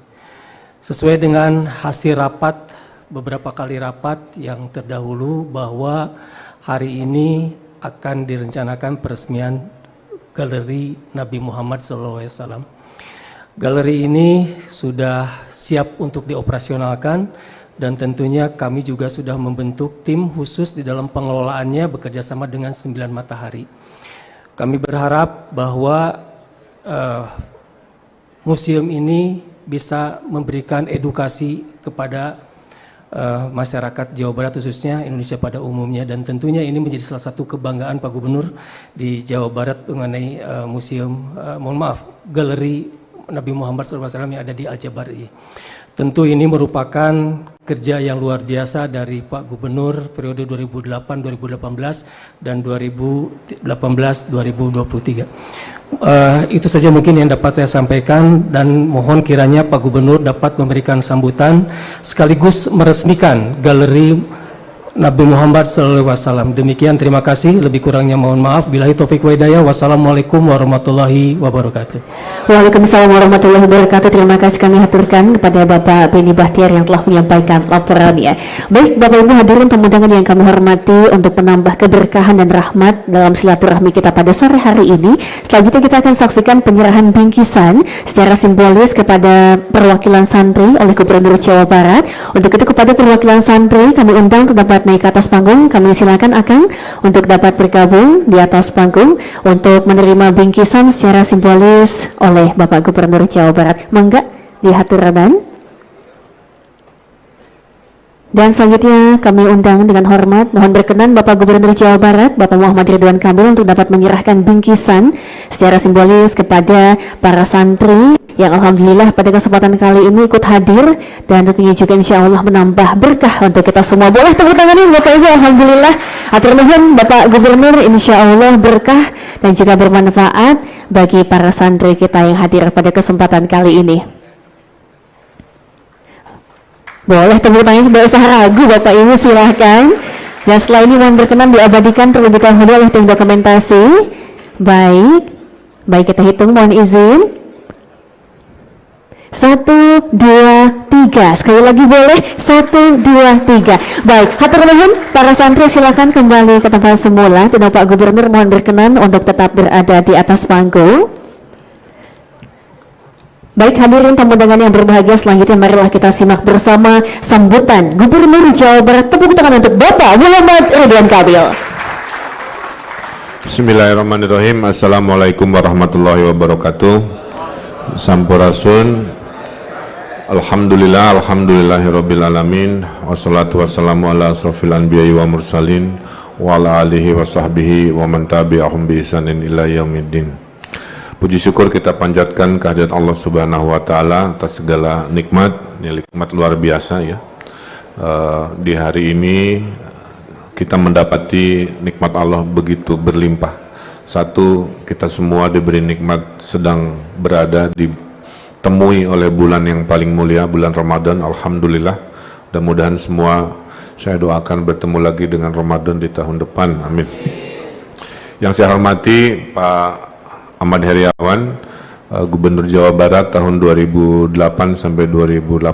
Speaker 8: Sesuai dengan hasil rapat, beberapa kali rapat yang terdahulu bahwa hari ini akan direncanakan peresmian Galeri Nabi Muhammad SAW. Galeri ini sudah siap untuk dioperasionalkan dan tentunya kami juga sudah membentuk tim khusus di dalam pengelolaannya bekerjasama dengan 9 Matahari. Kami berharap bahwa museum ini bisa memberikan edukasi kepada masyarakat Jawa Barat khususnya Indonesia pada umumnya, dan tentunya ini menjadi salah satu kebanggaan Pak Gubernur di Jawa Barat mengenai Galeri Nabi Muhammad SAW yang ada di Al-Jabar ini. Tentu ini merupakan kerja yang luar biasa dari Pak Gubernur periode 2008-2018 dan 2018-2023. Itu saja mungkin yang dapat saya sampaikan, dan mohon kiranya Pak Gubernur dapat memberikan sambutan sekaligus meresmikan Galeri Nabi Muhammad SAW. Demikian, terima kasih. Lebih kurangnya mohon maaf. Billahi taufiq wa hidayah. Wassalamualaikum warahmatullahi wabarakatuh.
Speaker 6: Waalaikumsalam warahmatullahi wabarakatuh. Terima kasih kami haturkan kepada Bapak Beni Bahtiar yang telah menyampaikan laporannya. Baik Bapak Ibu hadirin tamu-tamu yang kami hormati, untuk menambah keberkahan dan rahmat dalam silaturahmi kita pada sore hari ini, selanjutnya kita akan saksikan penyerahan bingkisan secara simbolis kepada perwakilan santri oleh Gubernur Jawa Barat. Untuk itu kepada perwakilan santri kami undang untuk dapat naik ke atas panggung. Kami silakan Akang untuk dapat bergabung di atas panggung untuk menerima bingkisan secara simbolis oleh Bapak Gubernur Jawa Barat. Mangga dihaturaban. Dan selanjutnya kami undang dengan hormat, mohon berkenan Bapak Gubernur Jawa Barat, Bapak Muhammad Ridwan Kamil untuk dapat menyerahkan bingkisan secara simbolis kepada para santri yang alhamdulillah pada kesempatan kali ini ikut hadir, dan tentunya juga insya Allah menambah berkah untuk kita semua. Boleh tepuk tangan ini Bapak Ibu, alhamdulillah. Atur nuhun Bapak Gubernur, insya Allah berkah dan juga bermanfaat bagi para santri kita yang hadir pada kesempatan kali ini. Boleh tepuk tangan, tidak usah ragu Bapak Ibu, silahkan. Dan setelah ini mohon berkenan diabadikan terlebih dahulu oleh tim dokumentasi. Baik kita hitung, mohon izin. 1, 2, 3. Sekali lagi boleh. 1, 2, 3. Baik, hatur nuhun para santri, silakan kembali ke tempat semula. Dan Pak Gubernur mohon berkenan untuk tetap berada di atas panggung. Baik hadirin tamu undangan yang berbahagia, selanjutnya marilah kita simak bersama sambutan Gubernur Jawa Barat. Tepuk tangan untuk Bapak Muhammad Ridwan Kamil.
Speaker 22: Bismillahirrahmanirrahim. Assalamualaikum warahmatullahi wabarakatuh. Sampurasun. Alhamdulillah, alhamdulillahirabbil alamin. Wassalatu wassalamu ala asrofil anbiya'i wa mursalin wa ala alihi wa sahbihi wa man tabi'ahum bi ihsanin ila yaumiddin. Puji syukur kita panjatkan kehadirat Allah Subhanahu wa taala atas segala nikmat, nikmat luar biasa ya. Di hari ini kita mendapati nikmat Allah begitu berlimpah. Satu, kita semua diberi nikmat sedang berada ditemui oleh bulan yang paling mulia, bulan Ramadan. Alhamdulillah. Mudah-mudahan semua saya doakan bertemu lagi dengan Ramadan di tahun depan. Amin. Yang saya hormati Pak Ahmad Heriawan, Gubernur Jawa Barat tahun 2008 sampai 2018.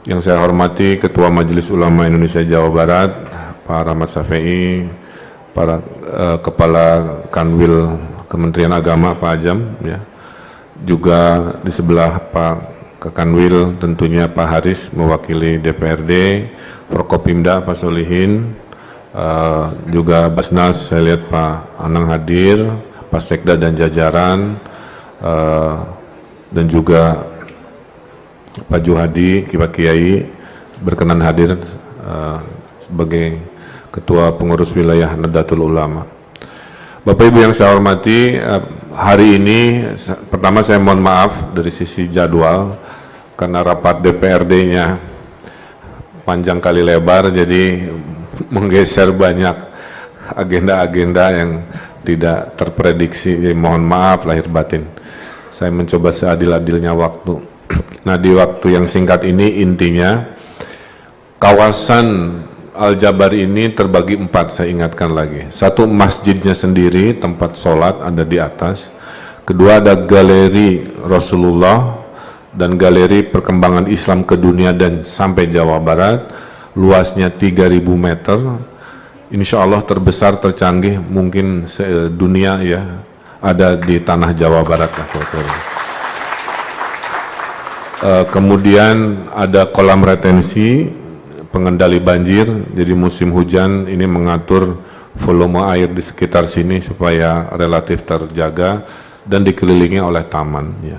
Speaker 22: Yang saya hormati Ketua Majelis Ulama Indonesia Jawa Barat, Pak Rahmat Safei, para Kepala Kanwil Kementerian Agama Pak Ajam, ya. Juga di sebelah Pak Kekanwil tentunya Pak Haris mewakili DPRD, Prokopimda Pak Solihin, juga Basnas saya lihat Pak Anang hadir, Pak Sekda dan jajaran, dan juga Pak Juhadi, Pak Kiai berkenan hadir sebagai Ketua Pengurus Wilayah Nahdlatul Ulama. Bapak Ibu yang saya hormati, hari ini pertama saya mohon maaf dari sisi jadwal karena rapat DPRD-nya panjang kali lebar, jadi menggeser banyak agenda-agenda yang tidak terprediksi. Jadi mohon maaf lahir batin. Saya mencoba seadil-adilnya waktu. Nah, di waktu yang singkat ini intinya kawasan Al-Jabar ini terbagi 4, saya ingatkan lagi. Satu, masjidnya sendiri, tempat sholat ada di atas. Kedua, ada galeri Rasulullah dan galeri perkembangan Islam ke dunia dan sampai Jawa Barat. Luasnya 3.000 meter. Insya Allah terbesar, tercanggih mungkin sedunia ya, ada di tanah Jawa Barat. Kemudian ada kolam retensi pengendali banjir, jadi musim hujan ini mengatur volume air di sekitar sini supaya relatif terjaga dan dikelilingi oleh taman ya.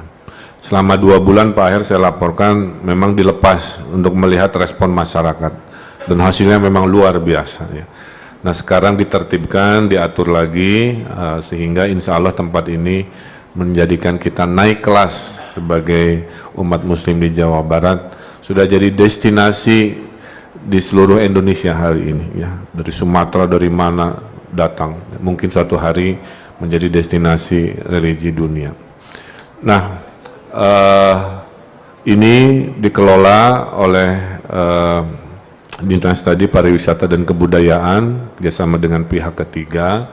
Speaker 22: Selama 2 bulan Pak Aher saya laporkan memang dilepas untuk melihat respon masyarakat dan hasilnya memang luar biasa ya. Nah, sekarang ditertibkan, diatur lagi sehingga insya Allah tempat ini menjadikan kita naik kelas sebagai umat muslim di Jawa Barat, sudah jadi destinasi di seluruh Indonesia hari ini ya. Dari Sumatera, dari mana datang, mungkin suatu hari menjadi destinasi religi dunia. Nah, ini dikelola oleh Dinas tadi Pariwisata dan Kebudayaan bersama dengan pihak ketiga.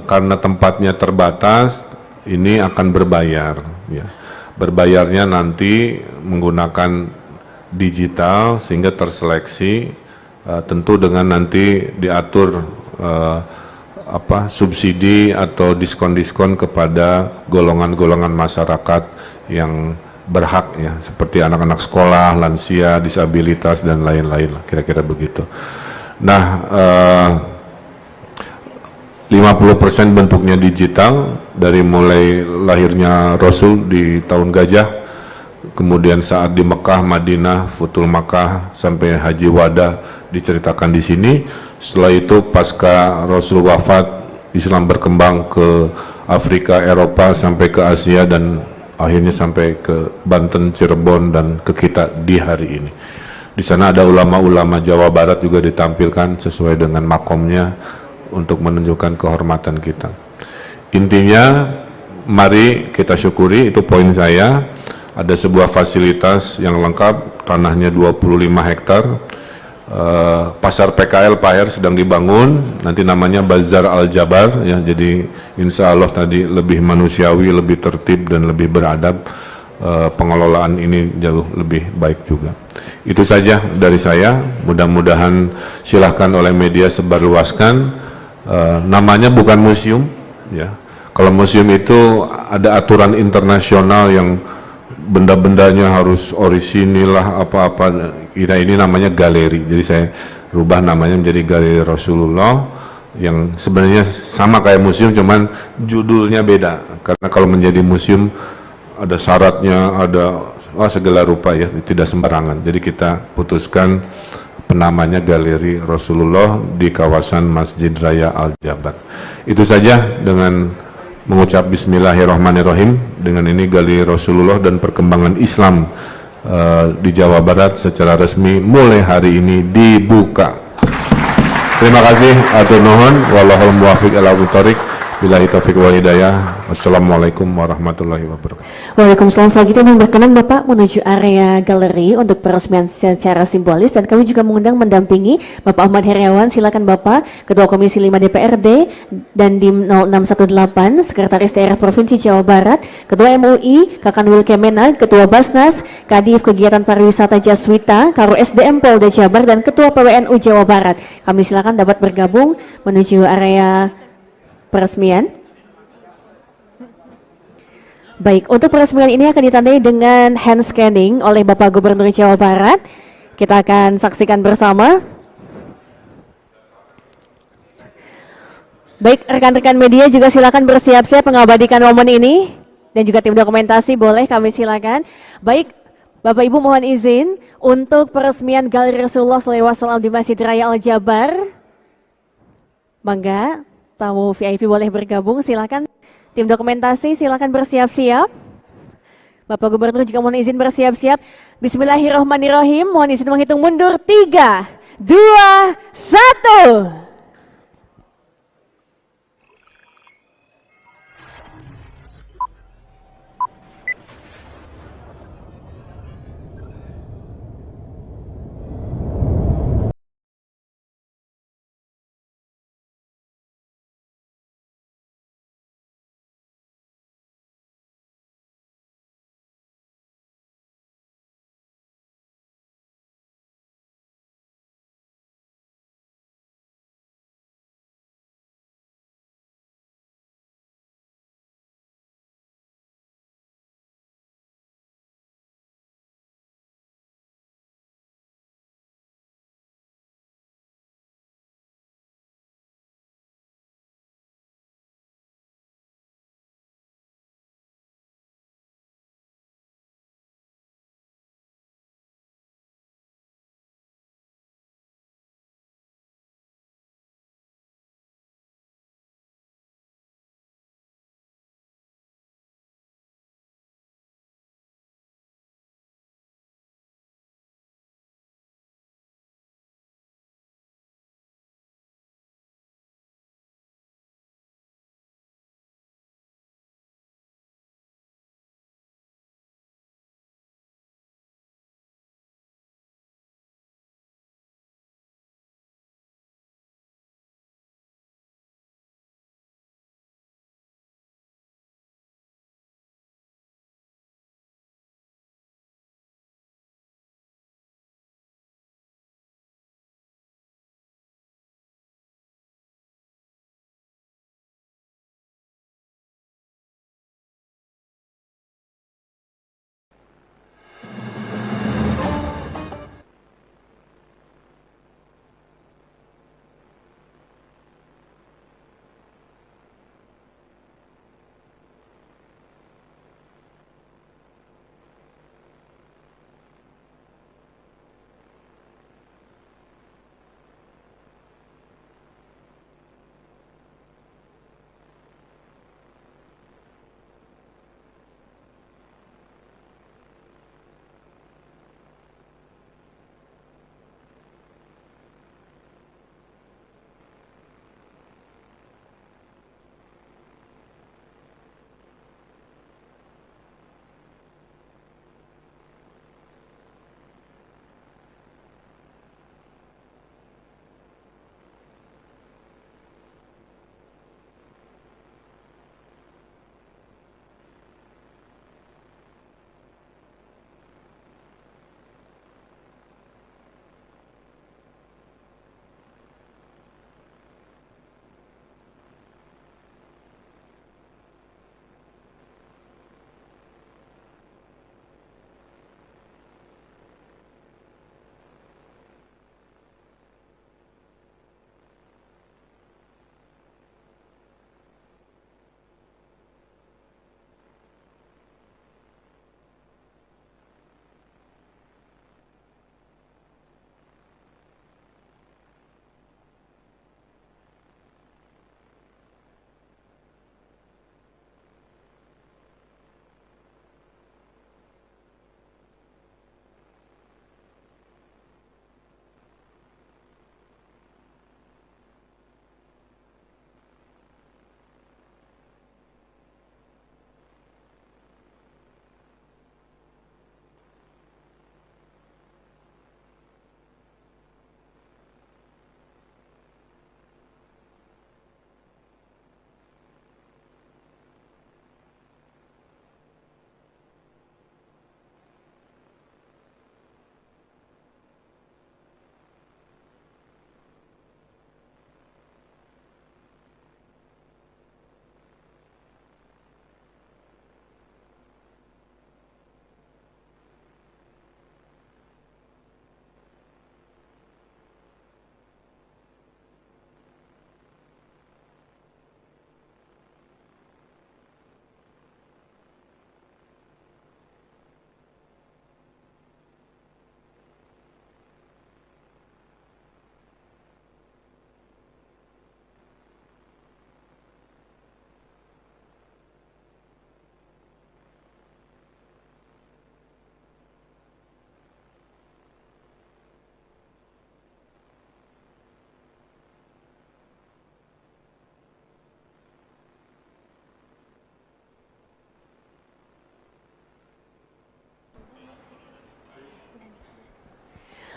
Speaker 22: Karena tempatnya terbatas, ini akan berbayar ya. Berbayarnya nanti menggunakan digital sehingga terseleksi, tentu dengan nanti diatur subsidi atau diskon-diskon kepada golongan-golongan masyarakat yang berhak ya, seperti anak-anak sekolah, lansia, disabilitas dan lain-lain, kira-kira begitu. Nah, 50% bentuknya digital, dari mulai lahirnya Rasul di tahun gajah, kemudian saat di Mekah, Madinah, Futul Makkah sampai Haji Wada diceritakan di sini. Setelah itu pasca Rasul wafat, Islam berkembang ke Afrika, Eropa sampai ke Asia dan akhirnya sampai ke Banten, Cirebon dan ke kita di hari ini. Di sana ada ulama-ulama Jawa Barat juga ditampilkan sesuai dengan makomnya untuk menunjukkan kehormatan kita. Intinya mari kita syukuri, itu poin saya. Ada sebuah fasilitas yang lengkap, tanahnya 25 hektar. Pasar PKL Pak Aher sedang dibangun, nanti namanya Bazar Al-Jabar ya, jadi insya Allah tadi lebih manusiawi, lebih tertib dan lebih beradab. Pengelolaan ini jauh lebih baik juga. Itu saja dari saya, mudah-mudahan silahkan oleh media sebarluaskan. Namanya bukan museum ya, kalau museum itu ada aturan internasional yang benda-bendanya harus orisinil lah apa-apa. Ini namanya galeri, jadi saya rubah namanya menjadi Galeri Rasulullah, yang sebenarnya sama kayak museum cuman judulnya beda, karena kalau menjadi museum ada syaratnya, ada segala rupa ya, tidak sembarangan. Jadi kita putuskan penamanya Galeri Rasulullah di kawasan Masjid Raya Al-Jabar. Itu saja, dengan mengucap Bismillahirrahmanirrahim. Dengan ini Galeri Rasulullah dan perkembangan Islam di Jawa Barat secara resmi mulai hari ini dibuka. Terima kasih, atur nuhun, wallahul muwaffiq ila thoriq. Billahi taufiq wal hidayah. Wassalamualaikum warahmatullahi wabarakatuh.
Speaker 6: Waalaikumsalam. Selanjutnya kami berkenan Bapak menuju area galeri untuk peresmian secara simbolis, dan kami juga mengundang mendampingi Bapak Ahmad Heriawan. Silakan Bapak, Ketua Komisi 5 DPRD dan DIM 0618, Sekretaris Daerah Provinsi Jawa Barat, Ketua MUI, Kakanwil Kemenak, Ketua Basnas, Kadif Kegiatan Pariwisata Jaswita, Karo SDM Polda Jabar, dan Ketua PWNU Jawa Barat. Kami silakan dapat bergabung menuju area peresmian. Baik, untuk peresmian ini akan ditandai dengan hand scanning oleh Bapak Gubernur Jawa Barat. Kita akan saksikan bersama. Baik, rekan-rekan media juga silakan bersiap-siap mengabadikan momen ini, dan juga tim dokumentasi boleh kami silakan. Baik, Bapak Ibu mohon izin untuk peresmian Galeri Rasulullah SAW di Masjid Raya Al Jabar. Bangga. Tamu VIP boleh bergabung, silakan. Tim dokumentasi silakan bersiap-siap. Bapak Gubernur juga mohon izin bersiap-siap. Bismillahirrahmanirrahim. Mohon izin menghitung mundur. 3, 2, 1.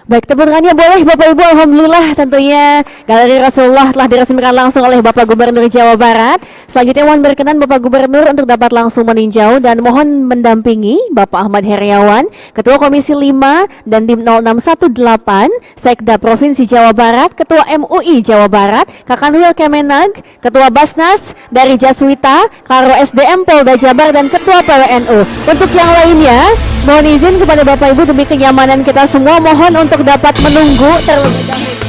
Speaker 6: Baik, tepuk tangannya boleh Bapak Ibu. Alhamdulillah tentunya Galeri Rasulullah telah diresmikan langsung oleh Bapak Gubernur Jawa Barat. Selanjutnya mohon berkenan Bapak Gubernur untuk dapat langsung meninjau dan mohon mendampingi Bapak Ahmad Heriawan, Ketua Komisi 5 dan Tim 0618 Sekda Provinsi Jawa Barat, Ketua MUI Jawa Barat, Kakanwil Kemenag, Ketua Basnas dari Jaswita, Karo SDM Polda Jabar dan Ketua PWNU. Untuk yang lainnya, mohon izin kepada Bapak Ibu demi kenyamanan kita semua, mohon untuk dapat menunggu terlebih dahulu.